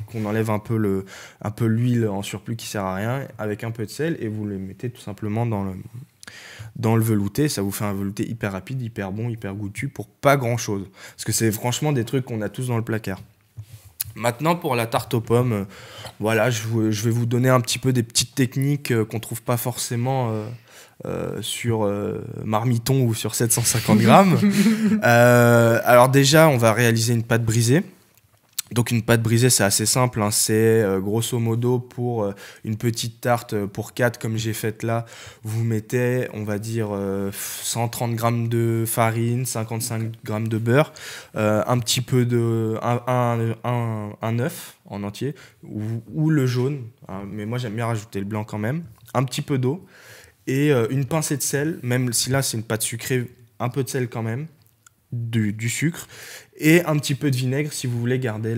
qu'on enlève un peu l'huile en surplus qui sert à rien, avec un peu de sel, et vous les mettez tout simplement dans le velouté. Ça vous fait un velouté hyper rapide, hyper bon, hyper goûtu pour pas grand chose. Parce que c'est franchement des trucs qu'on a tous dans le placard. Maintenant, pour la tarte aux pommes, voilà, je vais vous donner un petit peu des petites techniques qu'on trouve pas forcément sur Marmiton ou sur 750 grammes. Alors déjà, on va réaliser une pâte brisée. Donc une pâte brisée, c'est assez simple, hein. C'est grosso modo pour une petite tarte pour 4 comme j'ai faite là, vous mettez, on va dire, 130 grammes de farine, 55 grammes de beurre, un petit peu un œuf en entier, ou le jaune, hein, mais moi j'aime bien rajouter le blanc quand même, un petit peu d'eau, et une pincée de sel, même si là c'est une pâte sucrée, un peu de sel quand même, du sucre, et un petit peu de vinaigre si vous voulez garder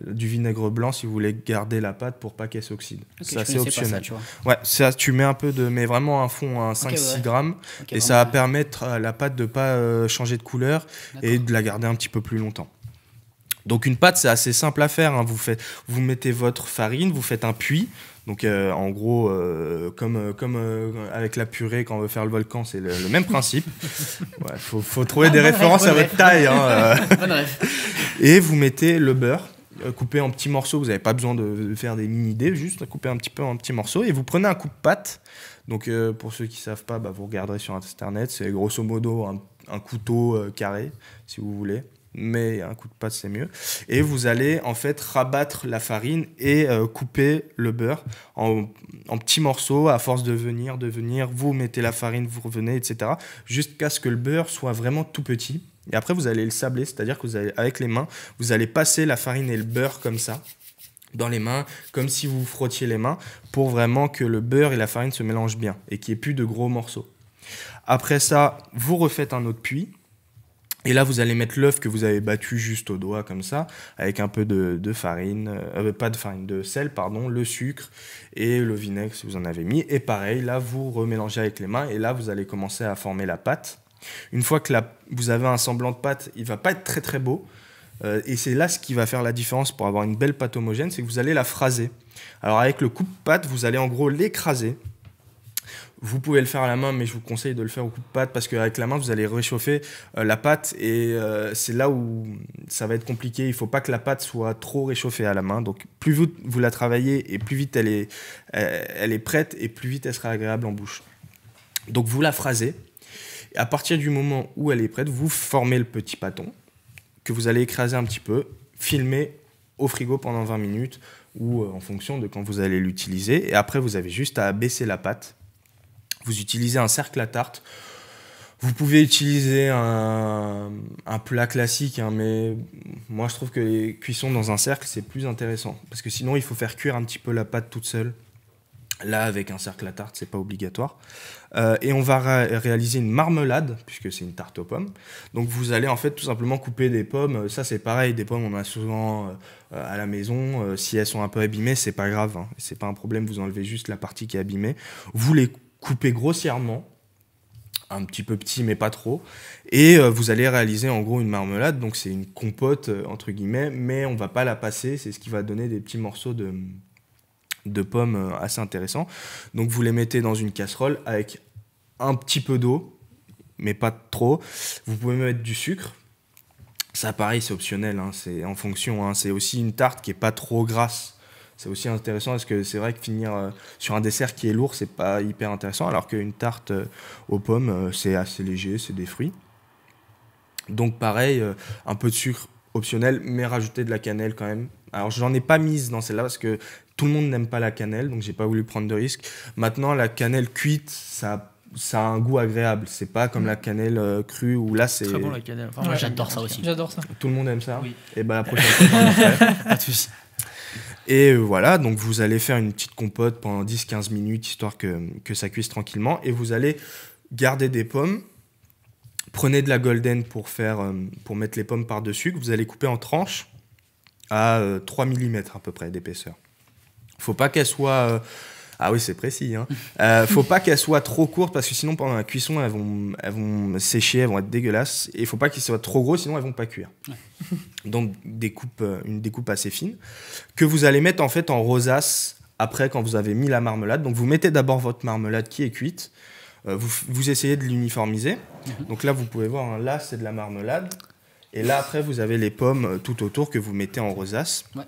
du vinaigre blanc si vous voulez garder la pâte pour pas qu'elle s'oxyde. Okay, c'est assez optionnel. Ça, ouais, ça, tu mets un peu mais vraiment un fond à 5-6 grammes, et ça va permettre à la pâte de pas changer de couleur et de la garder un petit peu plus longtemps. Donc une pâte, c'est assez simple à faire, hein. Vous mettez votre farine, vous faites un puits. Donc en gros, comme avec la purée quand on veut faire le volcan, c'est le même principe. Ouais, faut trouver des références à votre taille. Hein, Et vous mettez le beurre coupé en petits morceaux. Vous n'avez pas besoin de faire des mini-dés, juste couper un petit peu en petits morceaux. Et vous prenez un coup de pâte. Donc pour ceux qui ne savent pas, vous regarderez sur Internet. C'est grosso modo un couteau carré, si vous voulez. Mais un coup de pâte c'est mieux, et vous allez en fait rabattre la farine et couper le beurre en petits morceaux. À force de venir, vous mettez la farine, vous revenez, etc., jusqu'à ce que le beurre soit vraiment tout petit, et après vous allez le sabler, c'est-à-dire que avec les mains vous allez passer la farine et le beurre comme ça dans les mains, comme si vous frottiez les mains, pour vraiment que le beurre et la farine se mélangent bien et qu'il n'y ait plus de gros morceaux. Après ça, vous refaites un autre puits. Et là, vous allez mettre l'œuf que vous avez battu juste au doigt, comme ça, avec un peu de farine, de sel, pardon, le sucre et le vinaigre si vous en avez mis. Et pareil, là, vous remélangez avec les mains et là, vous allez commencer à former la pâte. Une fois que vous avez un semblant de pâte, il ne va pas être très très beau. Et c'est là ce qui va faire la différence pour avoir une belle pâte homogène, c'est que vous allez la phraser. Alors avec le coupe-pâte, vous allez en gros l'écraser. Vous pouvez le faire à la main, mais je vous conseille de le faire au coup de pâte parce qu'avec la main, vous allez réchauffer la pâte et c'est là où ça va être compliqué. Il ne faut pas que la pâte soit trop réchauffée à la main. Donc, plus vite vous la travaillez et plus vite elle est prête et plus vite elle sera agréable en bouche. Donc, vous la phrasez. Et à partir du moment où elle est prête, vous formez le petit pâton que vous allez écraser un petit peu, filmer au frigo pendant 20 minutes ou en fonction de quand vous allez l'utiliser. Et après, vous avez juste à abaisser la pâte. Vous utilisez un cercle à tarte. Vous pouvez utiliser un plat classique, hein, mais moi je trouve que les cuissons dans un cercle, c'est plus intéressant. Parce que sinon, il faut faire cuire un petit peu la pâte toute seule. Là, avec un cercle à tarte, c'est pas obligatoire. Et on va réaliser une marmelade, puisque c'est une tarte aux pommes. Donc vous allez en fait tout simplement couper des pommes. Ça, c'est pareil, des pommes, on a souvent à la maison. Si elles sont un peu abîmées, c'est pas grave, hein. C'est pas un problème, vous enlevez juste la partie qui est abîmée. Vous les coupez grossièrement, un petit peu petit mais pas trop, et vous allez réaliser en gros une marmelade. Donc c'est une compote entre guillemets, mais on va pas la passer, c'est ce qui va donner des petits morceaux de pommes assez intéressants. Donc vous les mettez dans une casserole avec un petit peu d'eau, mais pas trop. Vous pouvez mettre du sucre, ça pareil c'est optionnel, hein, c'est en fonction, hein. C'est aussi une tarte qui est pas trop grasse. C'est aussi intéressant parce que c'est vrai que finir sur un dessert qui est lourd, c'est pas hyper intéressant, alors qu'une tarte aux pommes, c'est assez léger, c'est des fruits. Donc pareil, un peu de sucre optionnel, mais rajouter de la cannelle quand même. Alors j'en ai pas mise dans celle-là parce que tout le monde n'aime pas la cannelle, donc j'ai pas voulu prendre de risque. Maintenant, la cannelle cuite, ça a un goût agréable. C'est pas comme la cannelle crue où là c'est... Très bon la cannelle. Enfin, Moi, j'adore ça aussi. J'adore ça. Tout le monde aime ça. Oui. Et ben la prochaine fois, j'en ferai. pas de soucis. Et voilà, donc vous allez faire une petite compote pendant 10-15 minutes, histoire que ça cuise tranquillement. Et vous allez garder des pommes. Prenez de la golden pour mettre les pommes par-dessus, que vous allez couper en tranches à 3 mm à peu près d'épaisseur. Faut pas qu'elles soient... Ah oui, c'est précis. Hein. Faut pas qu'elles soient trop courtes parce que sinon, pendant la cuisson, elles vont sécher, elles vont être dégueulasses. Et il faut pas qu'elles soient trop grosses, sinon elles vont pas cuire. Ouais. Donc, une découpe assez fine que vous allez mettre en fait en rosace après quand vous avez mis la marmelade. Donc, vous mettez d'abord votre marmelade qui est cuite. Vous essayez de l'uniformiser. Donc là, vous pouvez voir, hein, là, c'est de la marmelade. Et là, après, vous avez les pommes tout autour que vous mettez en rosace. Ouais.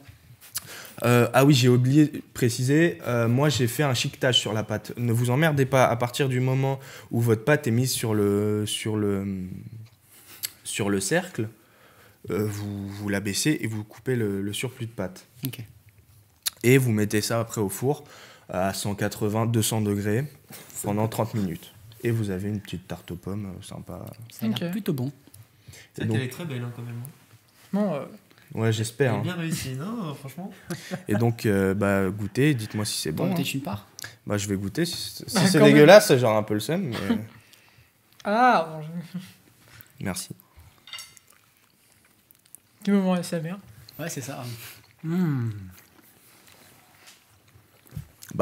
Ah oui, j'ai oublié de préciser, moi j'ai fait un chiquetage sur la pâte. Ne vous emmerdez pas, à partir du moment où votre pâte est mise sur le cercle, vous l'abaissez et vous coupez le surplus de pâte. Okay. Et vous mettez ça après au four à 180-200 degrés pendant 30 minutes. Et vous avez une petite tarte aux pommes sympa. Ça a l'air plutôt bon. Elle est très belle hein, quand même. Non, ouais, j'espère. Elle est bien réussi, non, franchement. Et donc, goûtez, dites-moi si c'est bon. Goûter une part. Je vais goûter. Si c'est dégueulasse, j'aurai un peu le seum. Mais... Ah, bon, Merci. Du moment SMR. Ouais, c'est ça.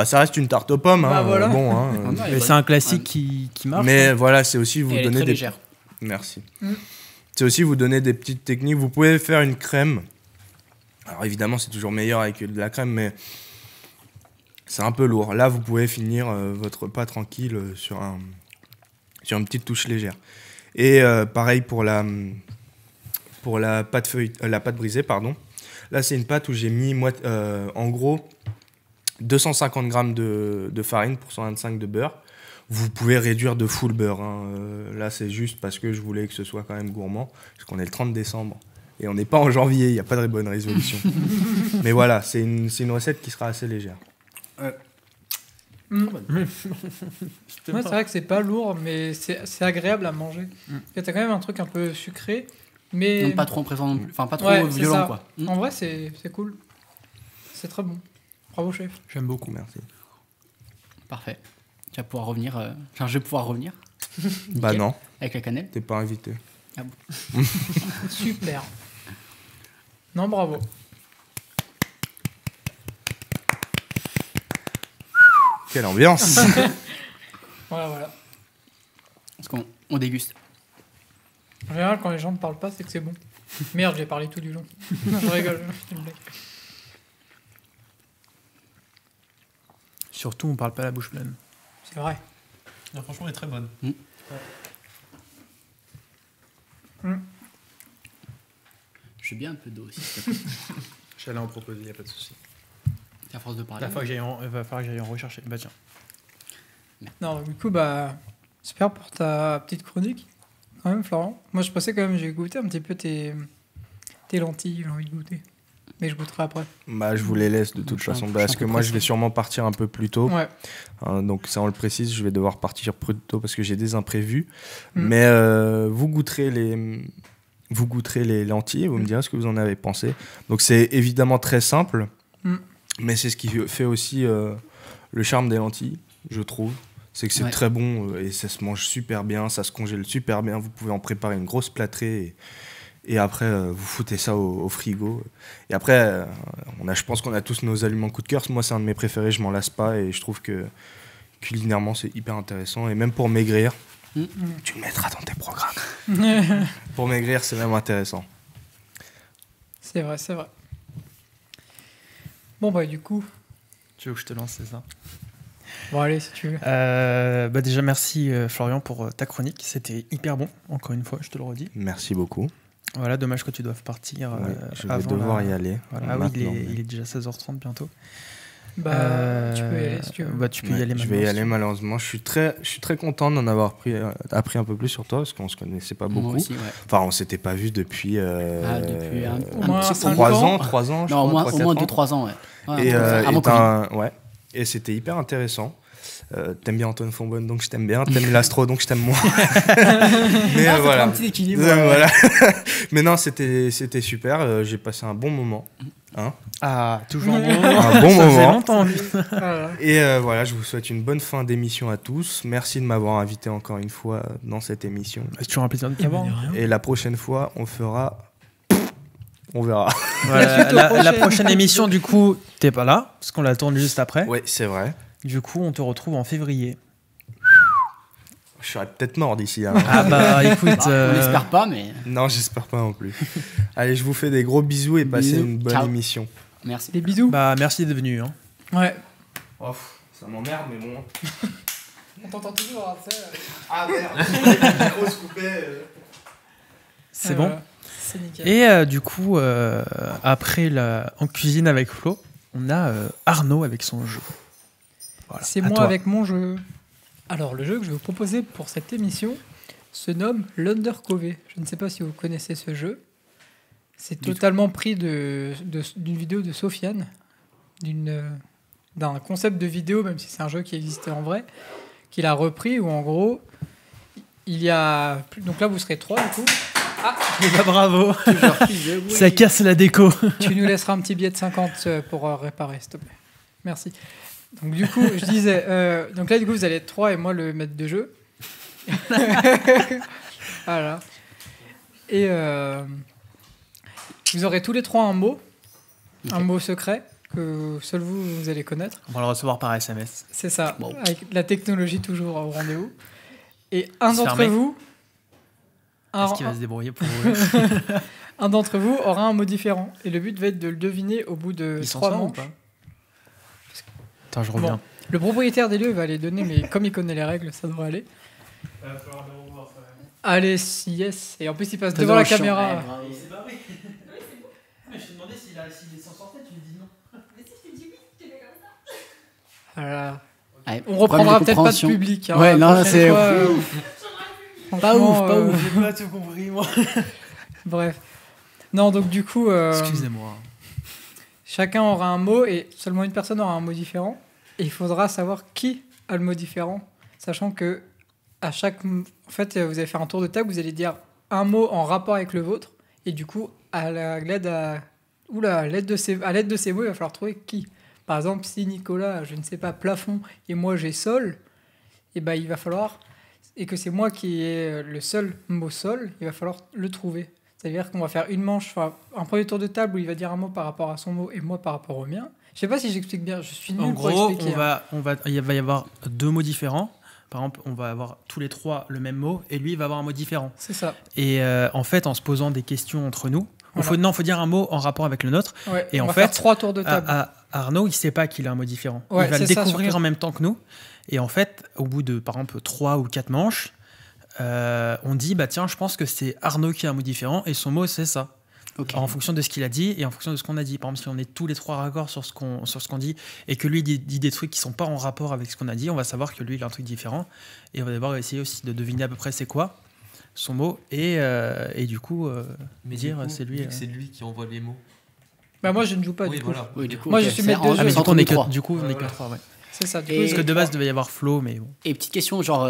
Ça reste une tarte aux pommes. Hein, voilà. Bon, hein, mais c'est un classique qui marche. Mais hein. Voilà, c'est aussi vous donner des... légère. Merci. C'est aussi vous donner des petites techniques. Vous pouvez faire une crème. Alors évidemment, c'est toujours meilleur avec de la crème, mais c'est un peu lourd. Là, vous pouvez finir votre repas tranquille sur une petite touche légère. Et pareil pour la pâte brisée, pardon. Là, c'est une pâte où j'ai mis en gros 250 grammes de farine pour 125 de beurre. Vous pouvez réduire de fou le beurre. Hein. Là, c'est juste parce que je voulais que ce soit quand même gourmand. Parce qu'on est le 30 décembre. Et on n'est pas en janvier. Il n'y a pas de bonne résolution. Mais voilà, c'est une recette qui sera assez légère. Moi, c'est vrai que c'est pas lourd, mais c'est agréable à manger. T'as quand même un truc un peu sucré. Mais... Non, pas trop présent non plus. Enfin, pas trop violent, quoi. En vrai, c'est cool. C'est très bon. Bravo, chef. J'aime beaucoup. Merci. Parfait. Tu vas pouvoir revenir. Enfin, je vais pouvoir revenir. Bah non. Avec la cannelle. T'es pas invité. Ah bon. Super. Non, bravo. Quelle ambiance. Voilà. Parce qu'on déguste. En général, quand les gens ne parlent pas, c'est que c'est bon. Merde, j'ai parlé tout du long. Non, je rigole, c'est une blague. Surtout, on parle pas la bouche pleine. C'est vrai. Non, franchement, elle est très bonne. Je veux bien un peu d'eau aussi. J'allais en proposer, il n'y a pas de souci. À force de parler. Il va falloir que j'aille en rechercher. Bah tiens. Non, du coup, super pour ta petite chronique, quand même, Florent. Moi, je pensais quand même, j'ai goûté un petit peu tes lentilles, j'ai envie de goûter. Mais je goûterai après. Je vous les laisse de toute façon. Parce que moi, je vais sûrement partir un peu plus tôt. Ouais. Donc, ça, on le précise, je vais devoir partir plus tôt parce que j'ai des imprévus. Mais vous goûterez les lentilles et vous me direz ce que vous en avez pensé. Donc, c'est évidemment très simple. Mais c'est ce qui fait aussi le charme des lentilles, je trouve. C'est que c'est très bon et ça se mange super bien, ça se congèle super bien. Vous pouvez en préparer une grosse plâtrée et après, vous foutez ça au frigo. Et après, je pense qu'on a tous nos aliments coup de cœur. Moi, c'est un de mes préférés, je m'en lasse pas et je trouve que culinairement, c'est hyper intéressant. Et même pour maigrir, tu le mettras dans tes programmes. Pour maigrir, c'est même intéressant. C'est vrai, c'est vrai. Bon, du coup... Tu veux que je te lance, c'est ça? Bon, allez, si tu veux. Déjà, merci Florian pour ta chronique. C'était hyper bon, encore une fois, je te le redis. Merci beaucoup. Voilà, dommage que tu doives partir je vais devoir y aller. Voilà, oui, il est déjà 16h30 bientôt. Tu peux y aller si tu veux. Tu peux y aller maintenant. Je vais y aller malheureusement. Je suis très content d'en avoir appris un peu plus sur toi parce qu'on se connaissait pas beaucoup. Moi aussi, Enfin, on s'était pas vu depuis. Depuis au moins 3 ans. 3 ans, je non, crois. au moins 2-3 ans, ouais. Et c'était hyper intéressant. T'aimes bien Antoine Fonbonne, donc je t'aime bien. T'aimes l'astro, donc je t'aime moins. Mais voilà. Un petit équilibre. Voilà. Mais non, c'était super. J'ai passé un bon moment. Toujours un bon Ça moment. faisait longtemps. Et voilà, je vous souhaite une bonne fin d'émission à tous. Merci de m'avoir invité encore une fois dans cette émission. C'est toujours un plaisir de t'avoir. Et la prochaine fois, on verra. Voilà, la prochaine émission, du coup, t'es pas là, parce qu'on la tourne juste après. Oui, c'est vrai. Du coup, on te retrouve en février. Je serais peut-être mort d'ici là. Écoute... on n'espère pas, mais... Non, j'espère pas non plus. Allez, je vous fais des gros bisous et passez une bonne émission. Merci. Des bisous. Merci d'être venu. Ouais. Oh, ça m'emmerde, mais bon. On t'entend toujours, tu sais. Ah merde, le micro se coupait. C'est bon. C'est nickel. Et du coup, après en cuisine avec Flo, on a Arnaud avec son jeu. Voilà, c'est moi avec mon jeu. Alors, le jeu que je vais vous proposer pour cette émission se nomme l'Undercover. Je ne sais pas si vous connaissez ce jeu. C'est totalement pris d'une vidéo de Sofiane, d'un concept de vidéo, même si c'est un jeu qui existait en vrai, qu'il a repris, où en gros, il y a... Donc là, vous serez 3 du coup. Bravo. Ça casse la déco. Tu nous laisseras un petit billet de 50 pour réparer, s'il te plaît. Merci. Donc du coup, je disais... donc là, du coup, vous allez être 3 et moi, le maître de jeu. Voilà. Et vous aurez tous les 3 un mot. Okay. Un mot secret que seul vous allez connaître. On va le recevoir par SMS. C'est ça. Bon. Avec la technologie toujours au rendez-vous. Et un d'entre vous... Est-ce qu'il va se débrouiller pour vous? Un d'entre vous aura un mot différent. Et le but va être de le deviner au bout de 3 manches. Attends, je reviens. Bon, le propriétaire des lieux va les donner, mais comme il connaît les règles, ça devrait aller. Allez, yes. Et en plus, il passe devant la caméra. Il s'est barré. Oui, c'est bon. Mais je te demandais s'il s'en sortait, tu me dis non. Mais si je te dis oui, tu fais comme ça. Voilà. Ouais, on reprendra peut-être pas de public. Hein, ouais, non, c'est... Pas ouf. J'ai pas tout compris, moi. Bref. Non, donc du coup... Excusez-moi. Chacun aura un mot et seulement une personne aura un mot différent. Et il faudra savoir qui a le mot différent. Sachant que à chaque... En fait, vous allez faire un tour de table, vous allez dire un mot en rapport avec le vôtre. Et du coup, à l'aide de ces mots, il va falloir trouver qui. Par exemple, si Nicolas a, je ne sais pas, plafond, et moi j'ai sol, et ben il va falloir... Et que c'est moi qui ai le seul mot sol, il va falloir le trouver. C'est-à-dire qu'on va faire une manche, enfin, un premier tour de table où il va dire un mot par rapport à son mot et moi par rapport au mien. Je sais pas si j'explique bien, je suis nul pour expliquer. Il va y avoir 2 mots différents. Par exemple, on va avoir tous les 3 le même mot et lui, il va avoir un mot différent. C'est ça. Et en fait, en se posant des questions entre nous, voilà. faut dire un mot en rapport avec le nôtre. Ouais, et on en va fait, faire 3 tours de table. Arnaud, il sait pas qu'il a un mot différent. Ouais, il va le c'est ça, découvrir surtout. en même temps que nous. Et en fait, au bout de, par exemple, 3 ou 4 manches, on dit, bah tiens, je pense que c'est Arnaud qui a un mot différent et son mot, c'est ça. Ok. En fonction de ce qu'il a dit et en fonction de ce qu'on a dit. Par exemple, si on est tous les 3 raccords sur ce qu'on dit et que lui dit des trucs qui sont pas en rapport avec ce qu'on a dit, on va savoir que lui, il a un truc différent. Et on va devoir essayer aussi de deviner à peu près c'est quoi son mot et du coup, Mais dire du coup, c'est lui. vu que c'est lui qui envoie les mots. Bah, moi, je ne joue pas, Oui, du coup. voilà. Oui, du coup, Moi, ok. je suis C'est maître de en- jeu. Ah, mais c'est du coup, entre on nous est que, trois. du coup, on est que Voilà. 3, ouais. C'est ça. Du Et- coup, Parce que de base, il devait y avoir Flo, mais bon. Et petite question, genre,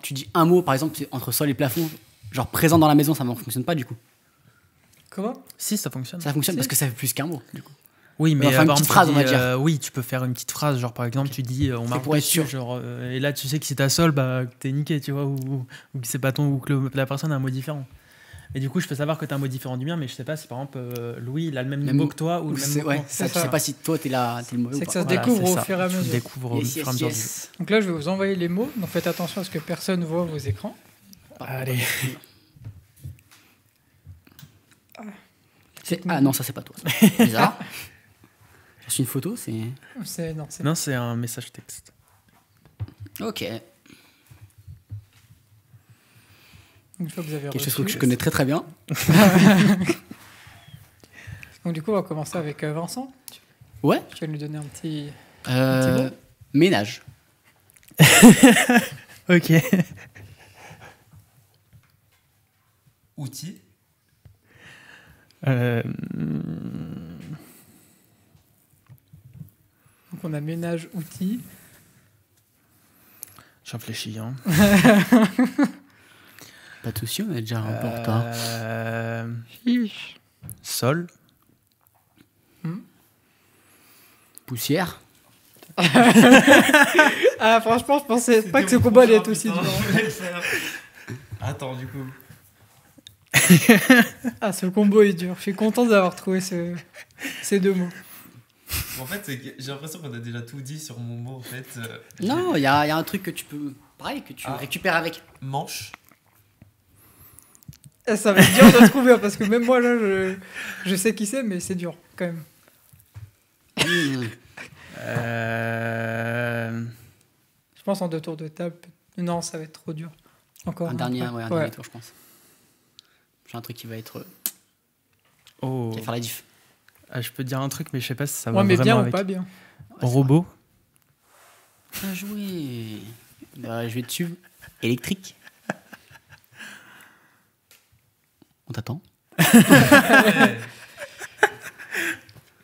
tu dis un mot, par exemple, c'est entre sol et plafond, genre présent dans la maison, ça ne fonctionne pas du coup. Comment? Si, ça fonctionne. Ça fonctionne Si. parce que ça fait plus qu'un mot, du coup. Oui, mais Enfin, une par petite exemple, phrase, on va dire. oui, tu peux faire une petite phrase, genre par exemple, tu dis on marche pour être dessus, sûr. genre, et là tu sais que si t'as sol, bah t'es niqué, tu vois, ou que c'est pas ton, ou que la personne a un mot différent. Et du coup, je peux savoir que t'as un mot différent du mien, mais je sais pas si par exemple Louis il a le même Même- mot que toi ou le même mot que Ouais, moi. ça, tu ça. sais pas si toi t'es là, t'es le mauvais C'est ou que pas. ça se Voilà, découvre c'est au ça. fur et à Tu le mesure. découvres au Yes, fur et à yes, mesure du yes. Donc là, je vais vous envoyer les mots. Donc faites attention à ce que personne voit vos écrans. Allez. Ah non, ça c'est pas toi. C'est bizarre. J'ai reçu une photo, c'est. Non, c'est Non, c'est un message texte. Ok. une fois que vous avez Quelque chose reçu. que je connais très très bien. Donc du coup, on va commencer avec Vincent. Ouais. Tu vas lui donner un petit... Euh, mot ménage. Ok. Outil. Euh, Donc on a ménage, outils. Je réfléchis. Hein. Pas de souci, on est déjà un peu en retard. Sol. Poussière. Ah franchement, je pensais pas que ce combat allait être aussi dur. Attends, du coup. Ah, ce combo est dur. Je suis content d'avoir trouvé ces deux mots. En fait, c'est que j'ai l'impression qu'on a déjà tout dit sur mon mot, en fait. Non, il y a un truc que tu peux. Pareil, que tu Ah. récupères avec. Manche. Eh, ça va être dur de trouver parce que même moi là, je sais qui c'est, mais c'est dur quand même. Mmh. Je pense en 2 tours de table. Non, ça va être trop dur. Encore Un dernier, peu. ouais, un dernier tour, je pense. J'ai un truc qui va être. Oh. Qui va faire la diff. Ah, je peux te dire un truc, mais je sais pas si ça va Ouais, mais vraiment bien avec. ou pas bien. Robot. Bien joué. Bah, je vais dessus. Électrique. On t'attend.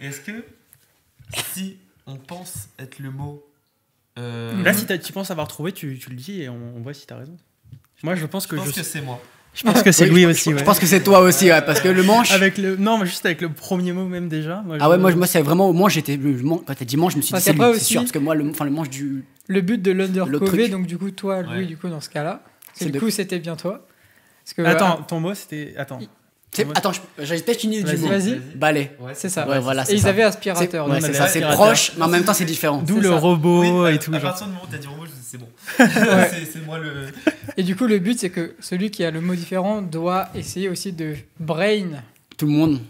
Est-ce que si on pense être le mot. Là, si tu penses avoir trouvé, tu le dis et on voit si t'as raison. Moi, je pense que je pense que c'est moi. je pense que c'est Oui, lui aussi. Je pense que c'est toi aussi, ouais, parce que le manche. Avec le non, mais juste avec le premier mot même déjà. Ah ouais, moi c'est vraiment au manche, j'étais. Quand t'as dit manche, je me suis dit Parce c'est lui, qu'après c'est aussi- sûr. Parce que moi, le manche du. Le but de L'autre l'undercover, truc. donc du coup, toi, Louis, Ouais. du coup, dans ce cas-là, C'est du de- coup, c'était bien toi. Parce que, Attends, ton mot c'était attends. Attends, j'avais peut-être une idée du mot. Vas-y. Balai. Ouais, C'est ça. Ouais, voilà, Et c'est ils ça. avaient C'est aspirateur. ouais, donc c'est on ça, avait c'est aspirateur. proche, mais en même temps c'est différent. D'où C'est le ça. robot Oui, et tout. à genre. partir du moment où t'as dit robot, je dis c'est bon. Ouais. c'est moi le. Et du coup, le but, c'est que celui qui a le mot différent doit essayer aussi de brain. Tout le monde.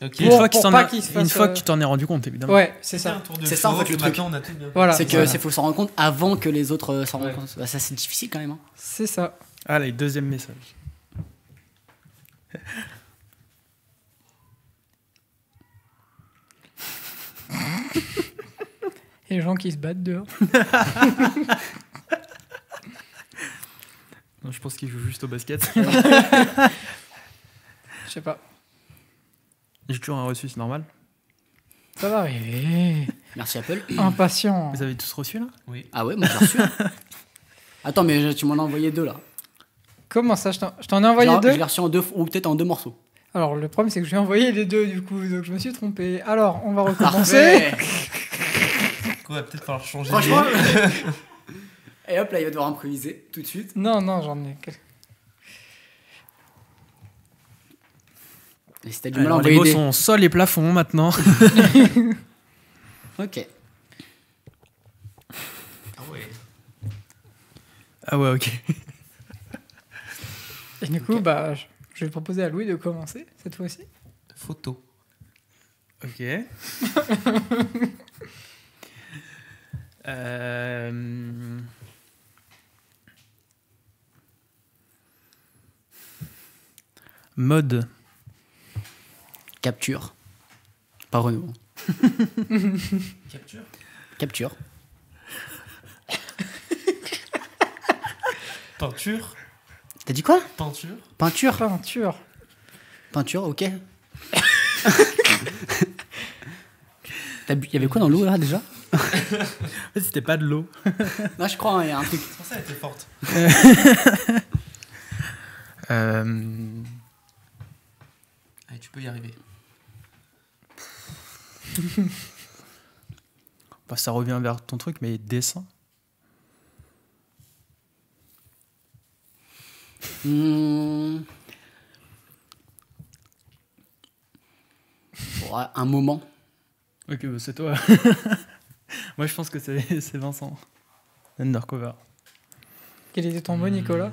Ok. Une Pour- fois, que pour tu t'en pas as- qu'il se une fasse, fois que tu t'en es rendu compte, évidemment. Ouais, c'est C'est un ça. tour de C'est ça, en chauffe, fait, le truc. maintenant, on a tout bien. Voilà. C'est que Voilà. c'est faut s'en rendre compte avant que les autres s'en rendent Ouais. compte. Bah, ça c'est difficile quand même. Hein. C'est ça. Allez, deuxième message. Et les gens qui se battent dehors. Non, je pense qu'il joue juste au basket. Je sais pas. J'ai toujours un reçu, c'est normal. Ça va arriver. Merci Apple. Impatient. Vous avez tous reçu là? Ah ouais, moi j'ai reçu. Attends, mais tu m'en as envoyé 2 là. Comment ça, je t'en ai envoyé Je 2 l'ai reçu en 2 ou peut-être en 2 morceaux. Alors, le problème, c'est que j'ai envoyé les 2, du coup, donc je me suis trompé. Alors, on va recommencer. Parfait. Il va peut-être falloir changer. Franchement. Et hop là, il va devoir improviser tout de suite. Non, j'en ai quelques. Et si t'as du mal à Alors, les envoyer mots des. sont sol et plafond maintenant. Ok. Ah ouais. Ah ouais, ok. Et du coup, bah, je vais proposer à Louis de commencer cette fois-ci. Photo. Ok. Mode. Capture. Pas Renault. Capture. Capture. Peinture. T'as dit quoi? Peinture. Peinture. Peinture. Peinture, ok. Il y avait quoi dans l'eau là déjà? En fait, c'était pas de l'eau. Non, je crois, il y a un truc. C'est pour ça qu'elle était forte. Allez, tu peux y arriver. Bah, ça revient vers ton truc, mais dessin. Ouais, un moment. Ok, bah c'est toi. Moi, je pense que c'est Vincent. Undercover. Quel était ton mot, Nicolas?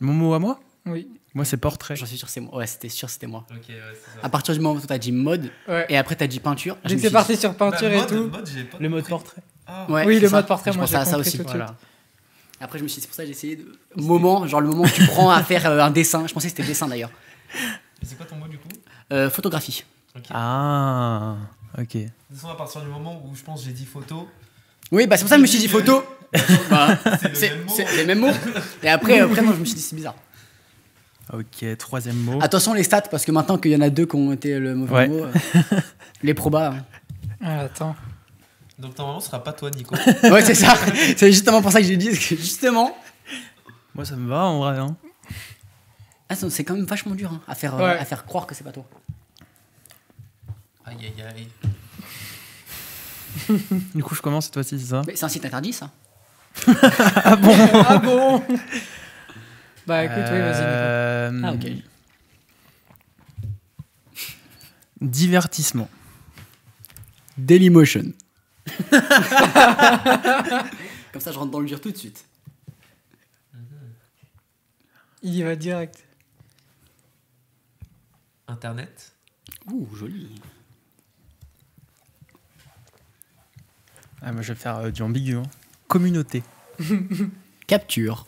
Mon mot à moi? Oui. Moi, c'est portrait. J'en suis sûr, c'est moi. Ouais, c'était sûr, c'était moi. Ok, ouais, c'est ça. À partir du moment où t'as dit mode, Ouais. et après t'as dit peinture, je Dès me que c'est suis parti sur peinture et tout. J'ai pas Le mode compris. portrait. Ah. dit- Ouais, Oui, c'est le ça. mode portrait, Je moi pensais j'ai à ça compris aussi. tout de suite. Voilà. Après, je me suis dit, c'est pour ça que j'ai essayé de. Moment, genre le moment où tu prends à faire un dessin. Je pensais que c'était dessin d'ailleurs. Et c'est quoi ton mot du coup? Photographie. Ok. Ah, ok. De toute façon, à partir du moment où je pense que j'ai dit photo, Oui, bah c'est pour ça que je me suis dit photo. Bah, c'est le même mot. c'est les mêmes mots. Et après, non, je me suis dit, c'est bizarre. Ok, troisième mot. Attention les stats, parce que maintenant qu'il y en a deux qui ont été le mauvais Ouais. mot, les probas. Ah, attends. Donc normalement, ce sera pas toi, Nico. Ouais, c'est ça. C'est justement pour ça que j'ai dit, parce que justement. Moi, ça me va en vrai. Hein. Ah, c'est quand même vachement dur hein, à faire croire que c'est pas toi. Aïe aïe aïe. Du coup, je commence cette fois-ci, c'est ça? Mais c'est un site interdit, ça. Ah bon? Ah bon? Bah écoute, oui, vas-y, Nico. Ah, ok. Divertissement. Dailymotion. Comme ça, je rentre dans le dur tout de suite. Il y va direct. Internet. Ouh, joli. Ah, moi, je vais faire du ambigu. Hein. Communauté. Capture.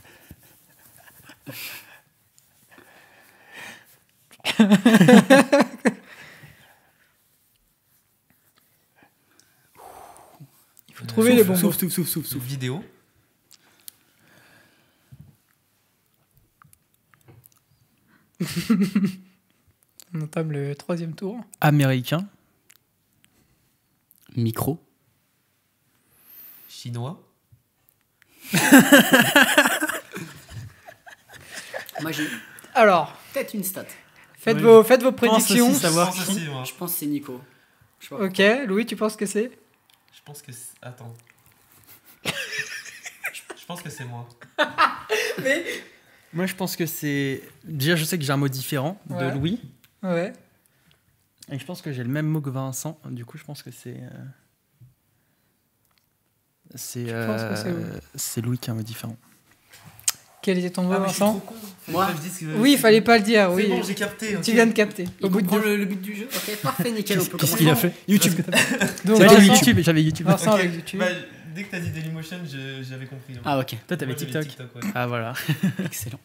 Il faut trouver les bons mots. Souffle. Vidéo. On entame le 3e tour. Américain. Micro. Chinois. Moi, j'ai Alors, peut-être une stat. faites Ouais, vos pense prédictions. aussi savoir Je pense aussi, moi. Je pense que c'est Nico. Je sais pas. Ok, Louis, tu penses que c'est? Je pense que c'est... Attends. Je pense que c'est moi. Moi, je pense que c'est. Déjà, je sais que j'ai un mot différent Ouais. de Louis. Ouais. Et je pense que j'ai le même mot que Vincent. Du coup, je pense que c'est. C'est. penses que c'est Louis C'est Louis qui a un mot différent. Quel était ton mot, Ah, mais je suis trop Vincent? con. Moi. Fallait pas que je dise que- Oui, il fallait pas le dire, C'est oui. bon, j'ai capté. ok. Tu viens de capter. Au Il bout de comprend deux. le but du jeu. Ok, parfait, nickel. On peut Qu'est-ce commencer. qu'il a fait? YouTube. Donc, J'avais Vincent, YouTube. J'avais YouTube. Vincent Ok, avec YouTube. bah, dès que t'as dit Dailymotion, j'avais compris. hein. Ah, ok. Toi, t'avais Moi, j'avais TikTok. ouais. Ah, voilà. Excellent.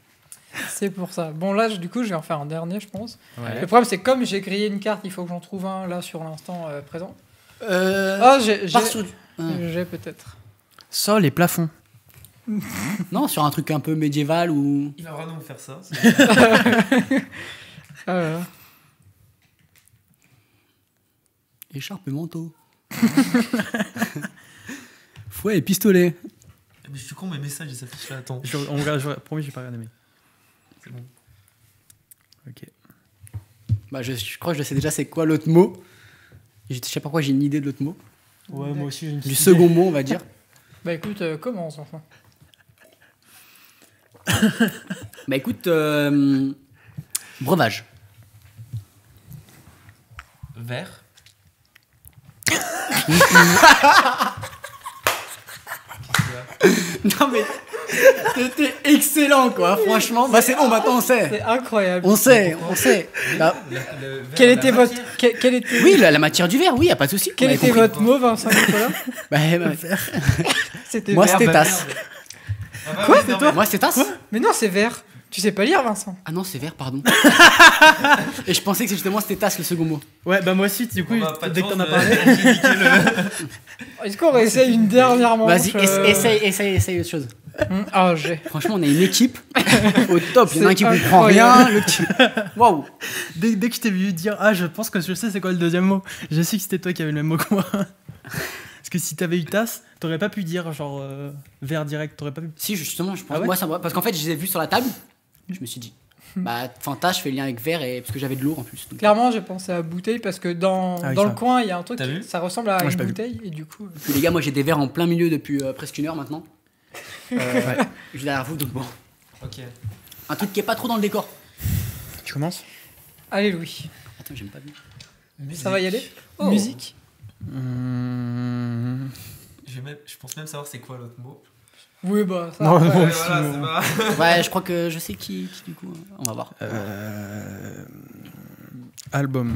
C'est pour ça. Bon, là, du coup, je vais en faire un dernier, je pense. Ouais. Le problème, c'est que comme j'ai grillé une carte, il faut que j'en trouve un là sur l'instant présent. Ah, Ah, j'ai part sur... j'ai peut-être. Sol et plafond. Non, sur un truc un peu médiéval ou. Il va vraiment faire ça. Ah, là, là. Écharpe et manteau. Fouet et pistolet. Mais je suis con, mes messages ils s'affichent là. Attends. On regarde, promis, je vais pas regarder. Mais... C'est bon. Ok. Bah, je crois que je sais déjà c'est quoi l'autre mot. Je sais pas pourquoi j'ai une idée de l'autre mot. Ouais, moi aussi, j'ai une Du second mot, on va dire. Bah écoute, commence enfin. Bah écoute, breuvage. Vert. Non mais T'étais excellent, quoi, franchement. Bah, c'est bon, maintenant on sait. C'est incroyable. On sait. Bah, Quel était votre. Quel était... oui, la matière du verre, oui, y a pas de souci. Quel était votre mot, Vincent Nicolas? Bah, C'était moi, vert. c'était tasse. Quoi, c'est toi? Moi, c'était tasse. Mais non, c'est vert. Tu sais pas lire, Vincent? Ah non, c'est vert, pardon. Et je pensais que justement c'était tasse le second mot. Ouais, bah moi aussi, du coup, dès que t'en as parlé. Est-ce qu'on réessaye une dernière manche? Vas-y, essaye autre chose. Ah, j'ai. Franchement, on a une équipe au top. Il y en a un qui C'est comprend rien, l'autre qui. Waouh! Dès que je t'ai vu dire, ah, je pense que je sais c'est quoi le deuxième mot, je sais que c'était toi qui avais le même mot que moi. Parce que si t'avais eu tasse, t'aurais pas pu dire genre verre direct, t'aurais pas pu. Si, justement, je pense. Ah ouais Moi, ça me... Parce qu'en fait, je les ai vus sur la table. Je me suis dit, bah, tasse, je fais le lien avec verre et parce que j'avais de l'eau en plus. Donc... Clairement, j'ai pensé à bouteille parce que dans le coin, il y a un truc T'as vu ça ressemble à Moi, j'ai une pas vu. bouteille et du coup. Puis, les gars, moi j'ai des verres en plein milieu depuis presque une heure maintenant. Ouais. Je suis derrière vous, donc bon. Ok. Un truc qui est pas trop dans le décor. Tu commences? Allez, Louis. Attends, j'aime pas bien. Ça va y aller? Oh. Musique. Je pense même savoir c'est quoi l'autre mot. Oui, bah, ça. Non, ouais. non, Voilà, c'est pas. Ouais, je crois que je sais qui du coup. On va voir. Album.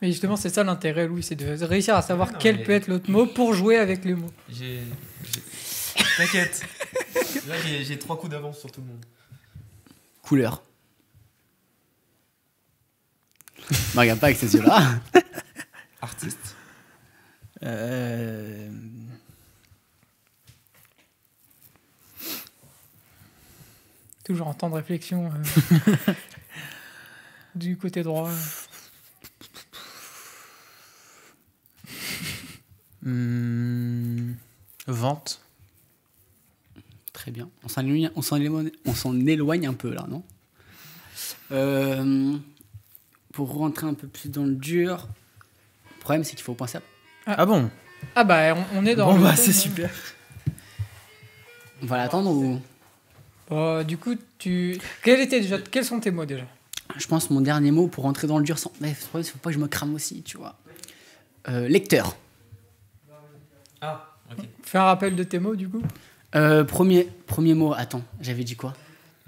Mais justement, c'est ça l'intérêt, Louis, c'est de réussir à savoir Non, quel mais- peut être l'autre mot pour jouer avec les mots. T'inquiète. Là, j'ai 3 coups d'avance sur tout le monde. Couleur. Me regarde pas avec ces yeux-là. Artiste. Toujours en temps de réflexion du côté droit. Vente. Très bien. On s'en éloigne un peu là, non? Pour rentrer un peu plus dans le dur, le problème c'est qu'il faut penser à... Ah bon? Ah bah, on est dans Bon le bah thème, c'est hein. super. On va l'attendre ou... Du coup, quels sont tes mots déjà? Je pense mon dernier mot pour rentrer dans le dur sans... Mais le problème, il faut pas que je me crame aussi, tu vois. Lecteur. Ah, ok. Fais un rappel de tes mots du coup. Premier mot, attends, j'avais dit quoi?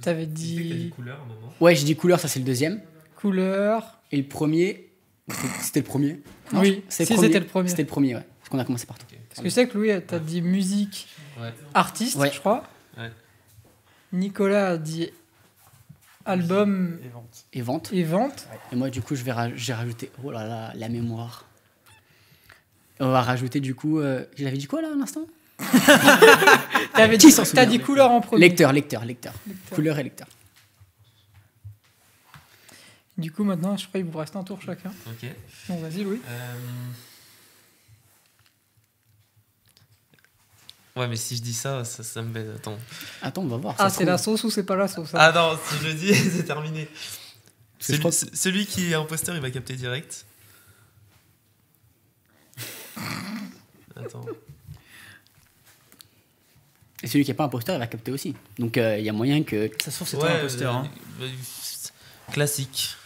T'avais T'as dit dit couleur à un moment. Ouais, j'ai dit couleur, ça c'est le deuxième. couleur. Et le premier, c'était le premier. Non, Oui, si, c'était le premier. C'était le premier, ouais. Parce qu'on a commencé par toi. Parce que je sais que Louis, t'as dit musique, Ouais. artiste, Ouais. je crois. Ouais. Nicolas a dit album Et vente. Et vente. et vente. Et moi, du coup, j'ai rajouté... Oh là là, la mémoire. Et on va rajouter, du coup... J'avais dit quoi, là, à l'instant? T'avais Qui dit, s'en t'as souvient? dit couleur en premier. Lecteur. Lecteur. Couleur et lecteur. Du coup, maintenant, je crois qu'il vous reste un tour chacun. Ok. Donc, vas-y, Louis. Ouais, mais si je dis ça me bête. Attends, on va voir. Ah, ça se c'est la trouve. sauce ou c'est pas la sauce? Ah non, si je le dis, c'est terminé. que je crois Celui qui est imposteur, il va capter direct. Attends. Et celui qui n'est pas imposteur, il va capter aussi. Donc, il y a moyen que... Ça se trouve c'est toi l'imposteur. Hein. Classique.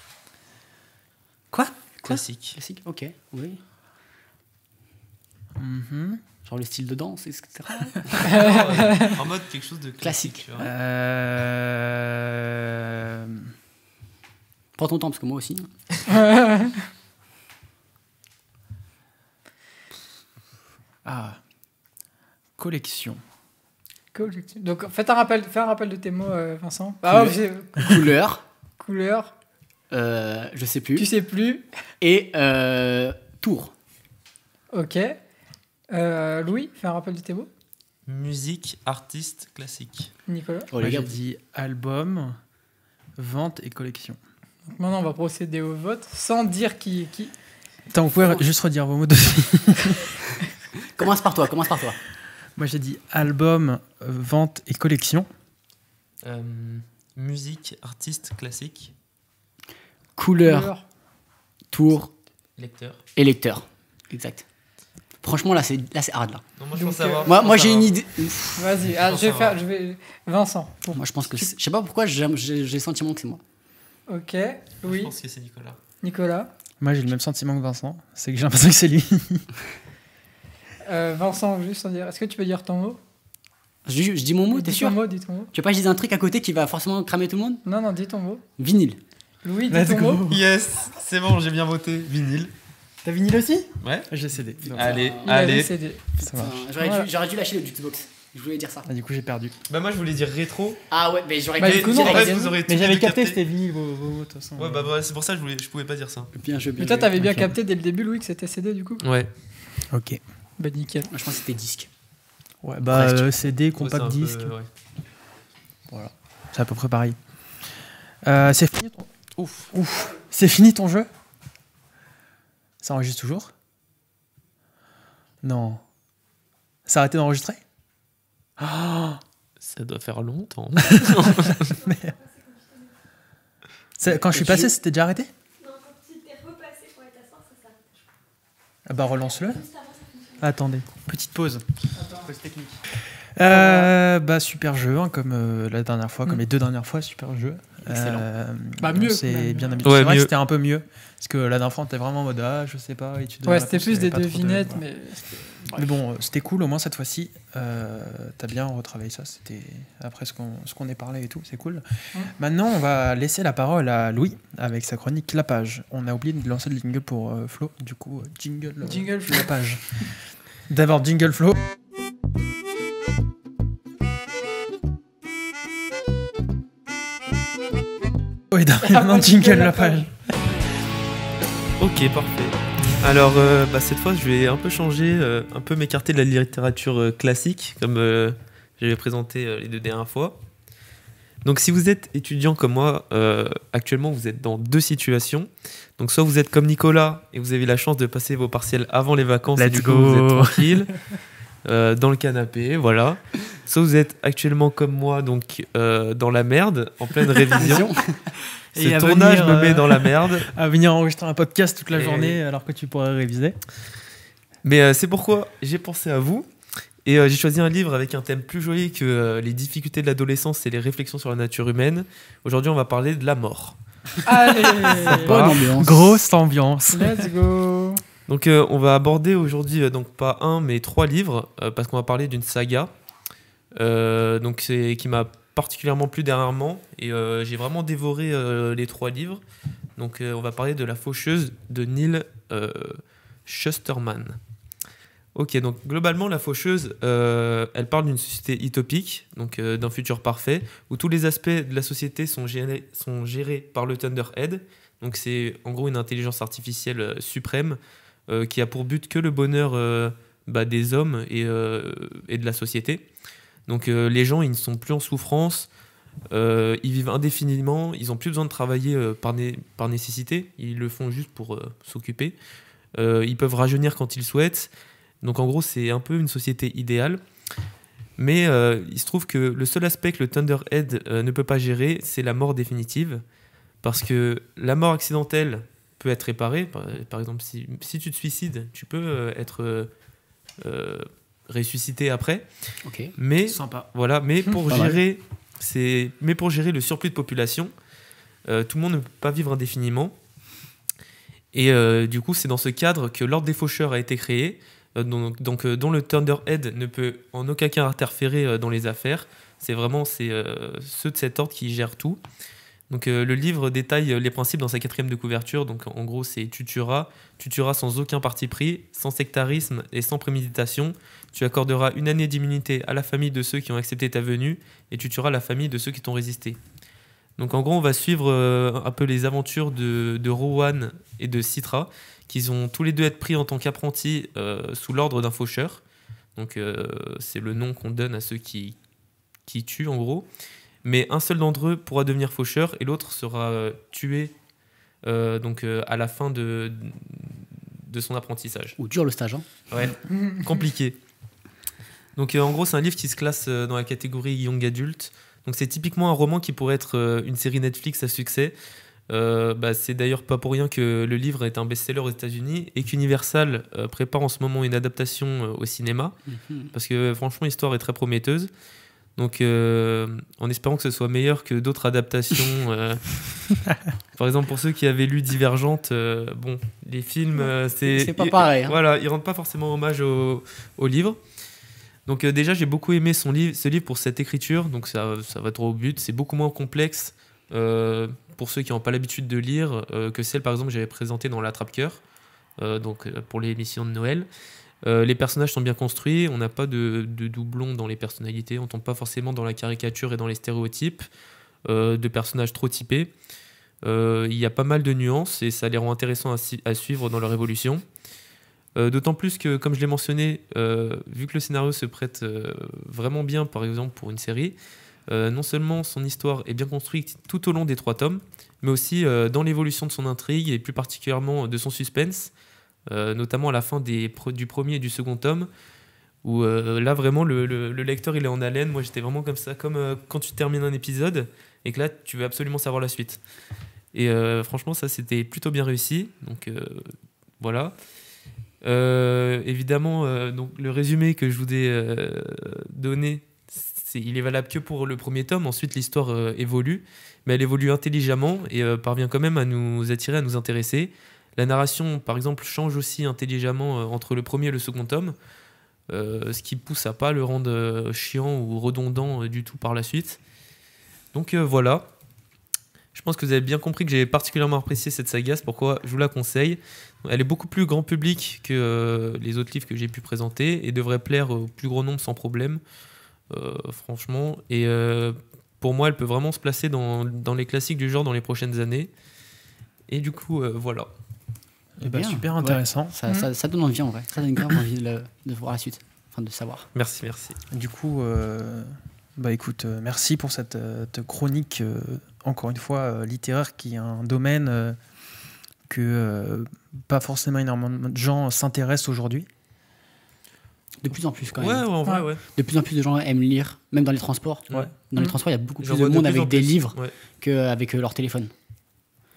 Quoi? Classique. Classique, ok, oui. Mhm. Genre le style de danse, etc. En mode quelque chose de classique. Classique. Tu vois. Prends ton temps, parce que moi aussi. Ah. Collection. Collection. Donc, fais un rappel de tes mots, Vincent. Ah, Couleur, couleur, je sais plus. tu sais plus. Et tour. Ok. Louis, fais un rappel de tes mots. Musique, artiste, classique. Nicolas. Oh, Moi, les gars, j'ai dit album, vente et collection. Donc, maintenant, on va procéder au vote sans dire qui. Attends, vous pouvez juste redire vos mots dessus. commence par toi. Moi j'ai dit album, vente et collection. Musique, artiste, classique. Couleur, tour Lecteur. et lecteur. Exact. Franchement, là, c'est hard, là. Non, moi, je Donc, pense savoir. Moi j'ai une idée. Vas-y, je vais. Vincent. Pour- Moi, je pense que... Je sais pas pourquoi, j'ai le sentiment que c'est moi. Ok. Je Louis. pense que c'est Nicolas. Nicolas. Moi, j'ai le même sentiment que Vincent. C'est que j'ai l'impression que c'est lui. Vincent, juste en dire, est-ce que tu peux dire ton mot? Je dis mon mot, t'es sûr? Dis ton mot. Tu veux pas que je dise un truc à côté qui va forcément cramer tout le monde? Non, dis ton mot. Vinyle. Louis, dis ton mot. Yes, c'est bon, j'ai bien voté. Vinyle. T'as vinyle aussi? Ouais. J'ai cédé. Allez, Il avait allez. cédé. Ça marche. J'aurais dû lâcher le jukebox. Je voulais dire ça. Ah, du coup, j'ai perdu. Bah moi je voulais dire rétro. Ah ouais, mais j'aurais Bah, dû du coup, dire non, la En fait, game. vous aurez tous Mais j'avais les deux capté, capté. c'était vinyle vos mots, de toute façon. Ouais, bah voilà, c'est pour ça que je pouvais pas dire ça. Bien joué, Mais toi, t'avais bien Ok. capté dès le début, Louis, que c'était CD du coup? Ouais. Ok. Bah, nickel. Moi, je pense que c'était disque. Ouais, bah, Presque. CD, Ouais, compact c'est un peu, disque. ouais. Voilà. C'est à peu près pareil. C'est fini ton... Ouf. C'est fini ton jeu? Ça enregistre toujours? Non. Ça a arrêté d'enregistrer? Ah. Ça doit faire longtemps. Quand je suis passé, c'était déjà arrêté? Non, quand tu t'es repassé pour aller t'asseoir, ça s'arrête. Ah bah relance-le. Juste avant, ça fonctionne. Attendez, petite pause. Pause technique. Bah super jeu, hein, comme la dernière fois, comme les deux dernières fois, super jeu. Excellent. Bah, mieux, C'est quand même. bien amusé. Ouais, C'est vrai mieux. que c'était un peu mieux. Parce que la dernière fois, on était vraiment en mode je sais pas. Et tu devais Ouais, c'était répondre, plus des il y avait pas trop de- devinettes, voilà. mais. Mais bon, c'était cool, au moins cette fois-ci. T'as bien retravaillé ça. C'était après ce qu'on est parlé et tout, c'est cool. Maintenant, on va laisser la parole à Louis avec sa chronique La Page. On a oublié de lancer le jingle pour Flo. Du coup, jingle Flo. La Page. D'abord, jingle Flo. Oui, maintenant, jingle La Page. Ok, parfait. Alors, bah, cette fois, je vais un peu changer, un peu m'écarter de la littérature classique, comme j'avais présenté les deux dernières fois. Donc, si vous êtes étudiant comme moi, actuellement, vous êtes dans deux situations. Donc, soit vous êtes comme Nicolas et vous avez la chance de passer vos partiels avant les vacances et Let's du coup, go. vous êtes tranquille, dans le canapé, voilà. Soit vous êtes actuellement comme moi, donc dans la merde, en pleine révision. Et Ce à tournage venir, me met dans la merde. À venir enregistrer un podcast toute la Et- journée alors que tu pourrais réviser. Mais c'est pourquoi j'ai pensé à vous. Et j'ai choisi un livre avec un thème plus joli que les difficultés de l'adolescence et les réflexions sur la nature humaine. Aujourd'hui, on va parler de la mort. Allez Bonne ambiance. Grosse ambiance. Let's go. Donc, on va aborder aujourd'hui, donc pas un, mais 3 livres, parce qu'on va parler d'une saga donc qui m'a particulièrement plu dernièrement. Et j'ai vraiment dévoré les 3 livres. Donc, on va parler de La Faucheuse de Neil Shusterman. Ok, donc globalement, La Faucheuse, elle parle d'une société utopique, donc d'un futur parfait, où tous les aspects de la société sont gérés par le Thunderhead. Donc c'est en gros une intelligence artificielle suprême qui a pour but que le bonheur des hommes et de la société. Donc les gens, ils ne sont plus en souffrance, ils vivent indéfiniment, ils n'ont plus besoin de travailler par nécessité, ils le font juste pour s'occuper. Ils peuvent rajeunir quand ils souhaitent. Donc en gros, c'est un peu une société idéale. Mais il se trouve que le seul aspect que le Thunderhead ne peut pas gérer, c'est la mort définitive. Parce que la mort accidentelle peut être réparée. Par exemple, si tu te suicides, tu peux être ressuscité après. Ok. Mais, Sympa. voilà, mais pour Pas mal. gérer le surplus de population, tout le monde ne peut pas vivre indéfiniment. Et du coup, c'est dans ce cadre que l'Ordre des Faucheurs a été créé, dont le Thunderhead ne peut en aucun cas interférer dans les affaires. C'est ceux de cet ordre qui gèrent tout. Donc le livre détaille les principes dans sa 4e de couverture. Donc en gros, c'est tu tueras sans aucun parti pris, sans sectarisme et sans préméditation. Tu accorderas 1 année d'immunité à la famille de ceux qui ont accepté ta venue et tu tueras la famille de ceux qui t'ont résisté. Donc en gros, on va suivre un peu les aventures de Rowan et de Citra, qui vont tous les deux être pris en tant qu'apprentis sous l'ordre d'un faucheur. Donc c'est le nom qu'on donne à ceux qui tuent en gros. Mais un seul d'entre eux pourra devenir faucheur et l'autre sera tué à la fin de son apprentissage. Ou dur le stage, hein. Ouais, compliqué. Donc en gros, c'est un livre qui se classe dans la catégorie Young Adult. Donc c'est typiquement un roman qui pourrait être une série Netflix à succès. C'est d'ailleurs pas pour rien que le livre est un best-seller aux États-Unis et qu'Universal prépare en ce moment une adaptation au cinéma. Parce que franchement, l'histoire est très prometteuse. Donc, en espérant que ce soit meilleur que d'autres adaptations. Par exemple, pour ceux qui avaient lu Divergente, bon, les films, c'est pas pareil. Hein. Voilà, ils rendent pas forcément hommage au livre. Donc, déjà, j'ai beaucoup aimé ce livre pour cette écriture. Donc, ça va droit au but. C'est beaucoup moins complexe pour ceux qui n'ont pas l'habitude de lire que celle, par exemple, que j'avais présentée dans l'Attrape-Cœur, donc pour l'émission de Noël. Les personnages sont bien construits, on n'a pas de doublons dans les personnalités, on tombe pas forcément dans la caricature et dans les stéréotypes de personnages trop typés. Il y a pas mal de nuances et ça les rend intéressants à suivre dans leur évolution. D'autant plus que, comme je l'ai mentionné, vu que le scénario se prête vraiment bien, par exemple, pour une série, non seulement son histoire est bien construite tout au long des 3 tomes, mais aussi dans l'évolution de son intrigue et plus particulièrement de son suspense. Notamment à la fin du premier et du second tome, où là vraiment le lecteur il est en haleine. Moi j'étais vraiment comme ça, comme quand tu termines un épisode et que là tu veux absolument savoir la suite. Et franchement ça c'était plutôt bien réussi. Donc voilà. Évidemment, donc, le résumé que je vous ai donné, il est valable que pour le premier tome. Ensuite l'histoire évolue, mais elle évolue intelligemment et parvient quand même à nous attirer, à nous intéresser. La narration, par exemple, change aussi intelligemment entre le premier et le second tome, ce qui pousse à pas le rendre chiant ou redondant du tout par la suite. Donc voilà. Je pense que vous avez bien compris que j'ai particulièrement apprécié cette saga, c'est pourquoi je vous la conseille. Elle est beaucoup plus grand public que les autres livres que j'ai pu présenter et devrait plaire au plus grand nombre sans problème, franchement. Et pour moi, elle peut vraiment se placer dans les classiques du genre dans les prochaines années. Et du coup, voilà. Et bah, super intéressant. Ouais. Ça donne envie en vrai. Ça donne grave envie de voir la suite, enfin de savoir. Merci. Du coup, bah écoute, merci pour cette chronique, encore une fois, littéraire, qui est un domaine que pas forcément énormément de gens s'intéressent aujourd'hui. De plus en plus quand même. Ouais, en vrai, ouais. De plus en plus de gens aiment lire, même dans les transports. Ouais. Dans les transports, il y a beaucoup plus de monde avec des livres qu'avec leur téléphone.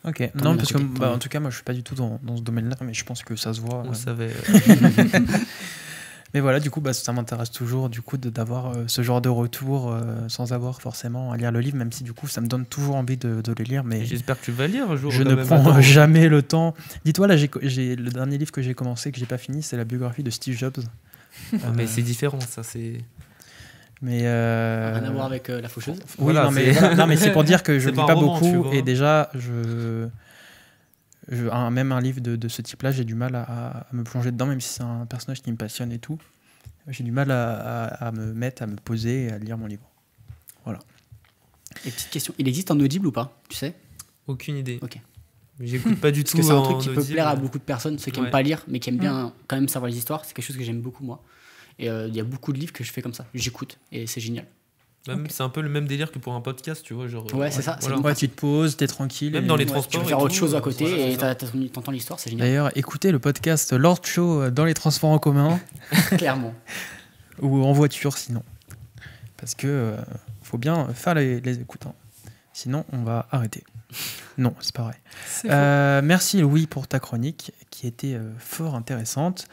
Ok, non, parce que en tout cas, moi je suis pas du tout dans ce domaine-là, mais je pense que ça se voit. On savait. Mais voilà, du coup, ça m'intéresse toujours d'avoir ce genre de retour sans avoir forcément à lire le livre, même si du coup ça me donne toujours envie de le lire. Mais j'espère que tu vas lire un jour. Je ne prends jamais le temps. Dis-toi, là, j'ai le dernier livre que j'ai commencé, que j'ai pas fini, c'est la biographie de Steve Jobs. Mais c'est différent, ça, c'est. Mais rien à voir avec la faucheuse. Oui, voilà, non, mais c'est pour dire que je lis pas roman, beaucoup et déjà même un livre de ce type-là, j'ai du mal à me plonger dedans, même si c'est un personnage qui me passionne et tout. J'ai du mal à me poser et à lire mon livre. Voilà. Et petite question, il existe en audible ou pas, tu sais? Aucune idée. Ok. J'écoute pas du tout. Parce que c'est un truc qui peut plaire à beaucoup de personnes, ceux qui aiment pas lire, mais qui aiment bien quand même savoir les histoires. C'est quelque chose que j'aime beaucoup moi. Et il y a beaucoup de livres que je fais comme ça. J'écoute et c'est génial. Même, c'est un peu le même délire que pour un podcast, tu vois. Genre, ouais, c'est ça. Voilà. Tu te poses, t'es tranquille. Même dans les transports. Tu peux faire autre chose à côté et t'entends l'histoire, c'est génial. D'ailleurs, écoutez le podcast Lord Show dans les transports en commun. Clairement. Ou en voiture, sinon. Parce que faut bien faire les écoutes. Hein. Sinon, on va arrêter. Non, c'est pas vrai. Merci Louis pour ta chronique qui était fort intéressante.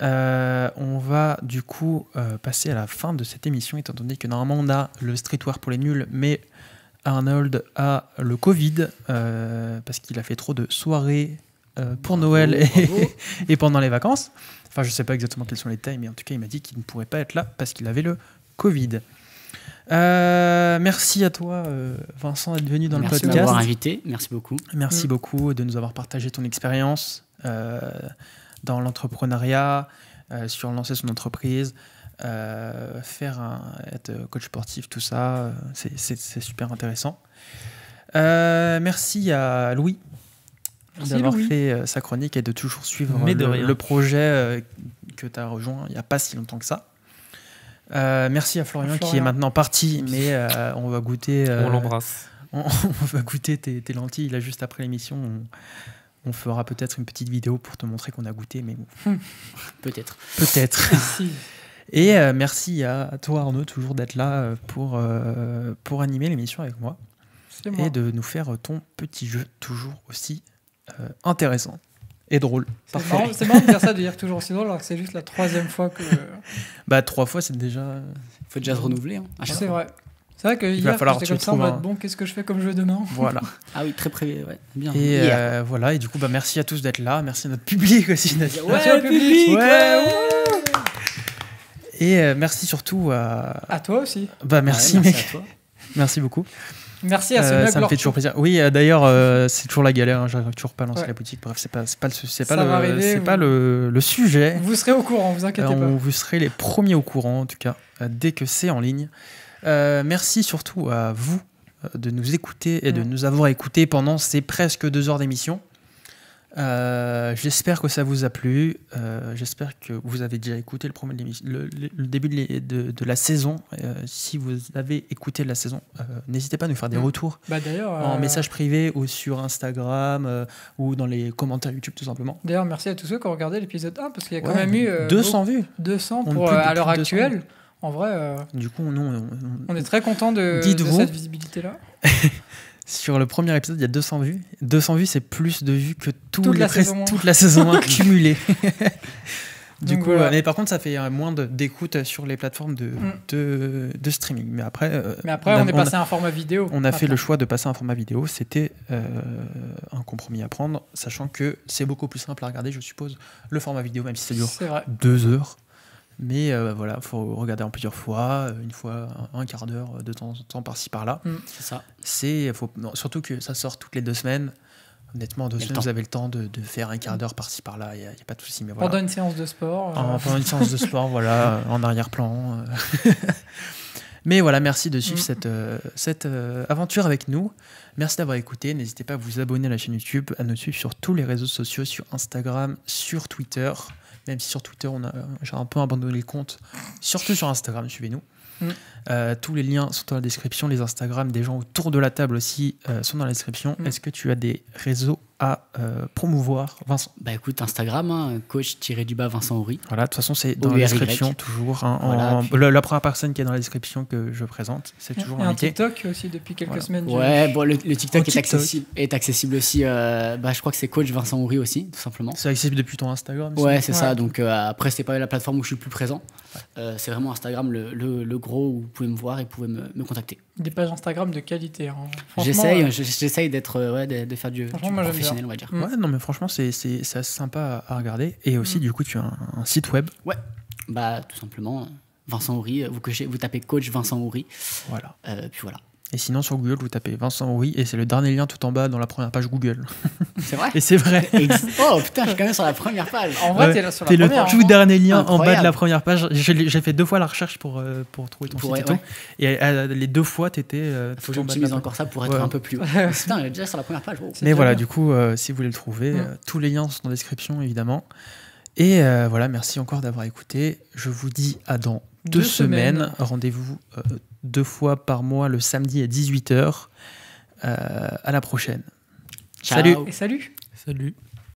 On va du coup passer à la fin de cette émission, étant donné que normalement on a le streetwear pour les nuls, mais Arnold a le Covid parce qu'il a fait trop de soirées pour Noël et pendant les vacances. Enfin, je sais pas exactement quels sont les tailles, mais en tout cas il m'a dit qu'il ne pourrait pas être là parce qu'il avait le Covid. Merci à toi Vincent d'être venu dans le podcast. Merci de m'avoir invité, merci beaucoup. Merci beaucoup de nous avoir partagé ton expérience dans l'entrepreneuriat, sur lancer son entreprise, être coach sportif, tout ça, c'est super intéressant. Merci à Louis d'avoir fait sa chronique et de toujours suivre le projet que tu as rejoint il n'y a pas si longtemps que ça. Merci à Florian qui est maintenant parti, mais on va goûter. On l'embrasse. On va goûter tes lentilles là juste après l'émission. On fera peut-être une petite vidéo pour te montrer qu'on a goûté, mais bon. Peut-être. Et merci à toi Arnaud toujours d'être là pour animer l'émission avec moi et de nous faire ton petit jeu toujours aussi intéressant. et drôle. C'est marrant de dire ça, de dire toujours aussi drôle, alors que c'est juste la 3e fois que. 3 fois, c'est déjà. Faut déjà se renouveler. Hein, c'est vrai. C'est vrai que va hier, falloir j'étais comme ça, en mode bon, qu'est-ce que je fais comme jeu demain? Voilà. Ah oui, très prévu, ouais. Bien. Et voilà, et du coup, merci à tous d'être là. Merci à notre public aussi. Merci au public. Et merci surtout à toi aussi. Merci, mec. À toi. Merci beaucoup. Merci à ce ça me fait toujours plaisir. Oui, d'ailleurs, c'est toujours la galère. J'arrive toujours pas à lancer la boutique. Bref, c'est pas le sujet. Vous serez au courant, vous inquiétez pas. Vous serez les premiers au courant, en tout cas, dès que c'est en ligne. Merci surtout à vous de nous écouter et de nous avoir écoutés pendant ces presque 2 heures d'émission. J'espère que ça vous a plu. J'espère que vous avez déjà écouté le début de la saison. Si vous avez écouté la saison, n'hésitez pas à nous faire des retours en message privé ou sur Instagram ou dans les commentaires YouTube tout simplement. D'ailleurs, merci à tous ceux qui ont regardé l'épisode 1 parce qu'il y a quand même eu 200 vues. 200 à l'heure actuelle. En vrai, du coup, on est très content de cette visibilité-là. Sur le premier épisode, il y a 200 vues. 200 vues, c'est plus de vues que toute la saison 1 cumulée. Du coup, mais par contre, ça fait moins d'écoute sur les plateformes de streaming. Mais après, on est passé à un format vidéo. On a fait le choix de passer à un format vidéo. C'était un compromis à prendre, sachant que c'est beaucoup plus simple à regarder, je suppose, le format vidéo, même si ça dure 2 heures. Mais voilà, il faut regarder en plusieurs fois, une fois, un quart d'heure, de temps en temps, par-ci, par-là. C'est ça. Surtout que ça sort toutes les 2 semaines. Honnêtement, en 2 semaines, vous avez le temps de faire un quart d'heure par-ci, par-là, il n'y a pas de souci. Mais voilà. Pendant une séance de sport. Pendant une séance de sport, voilà, en arrière-plan. Mais voilà, merci de suivre cette aventure avec nous. Merci d'avoir écouté. N'hésitez pas à vous abonner à la chaîne YouTube, à nous suivre sur tous les réseaux sociaux, sur Instagram, sur Twitter. Même si sur Twitter, j'ai un peu abandonné le compte. Surtout sur Instagram, suivez-nous. Tous les liens sont dans la description. Les Instagram des gens autour de la table aussi sont dans la description. Est-ce que tu as des réseaux à promouvoir, Vincent? Écoute, Instagram, coach-du-bas Vincent Houry. Voilà, de toute façon, c'est dans la description toujours. La première personne qui est dans la description que je présente, c'est toujours un TikTok aussi depuis quelques semaines. Ouais, le TikTok est accessible aussi. Je crois que c'est coach Vincent Houry aussi, tout simplement. C'est accessible depuis ton Instagram. Ouais, c'est ça. Donc après, c'est pas la plateforme où je suis le plus présent. C'est vraiment Instagram le gros où vous pouvez me voir et vous pouvez me contacter. Des pages Instagram de qualité. Hein. J'essaye d'être de faire du professionnel, on va dire. Ouais, non, mais franchement, c'est assez sympa à regarder. Et aussi, du coup, tu as un site web. Ouais, tout simplement, Vincent Houry. Vous tapez coach Vincent Houry. Voilà. Puis voilà. Et sinon, sur Google, vous tapez Vincent Houry et c'est le dernier lien tout en bas dans la première page Google. C'est vrai? Et c'est vrai. Oh putain, je suis quand même sur la première page. En vrai, t'es là sur la première. C'est le tout dernier lien en bas de la première page. J'ai fait 2 fois la recherche pour trouver ton site et tout. Et les 2 fois, t'étais. Faut que j'optimise encore ça pour être un peu plus haut. Putain, elle est déjà sur la première page. Mais voilà, du coup, si vous voulez le trouver, tous les liens sont dans la description, évidemment. Et voilà, merci encore d'avoir écouté. Je vous dis à dans 2 semaines. Rendez-vous 2 fois par mois le samedi à 18h. À la prochaine. Ciao. Salut. Et salut. Salut.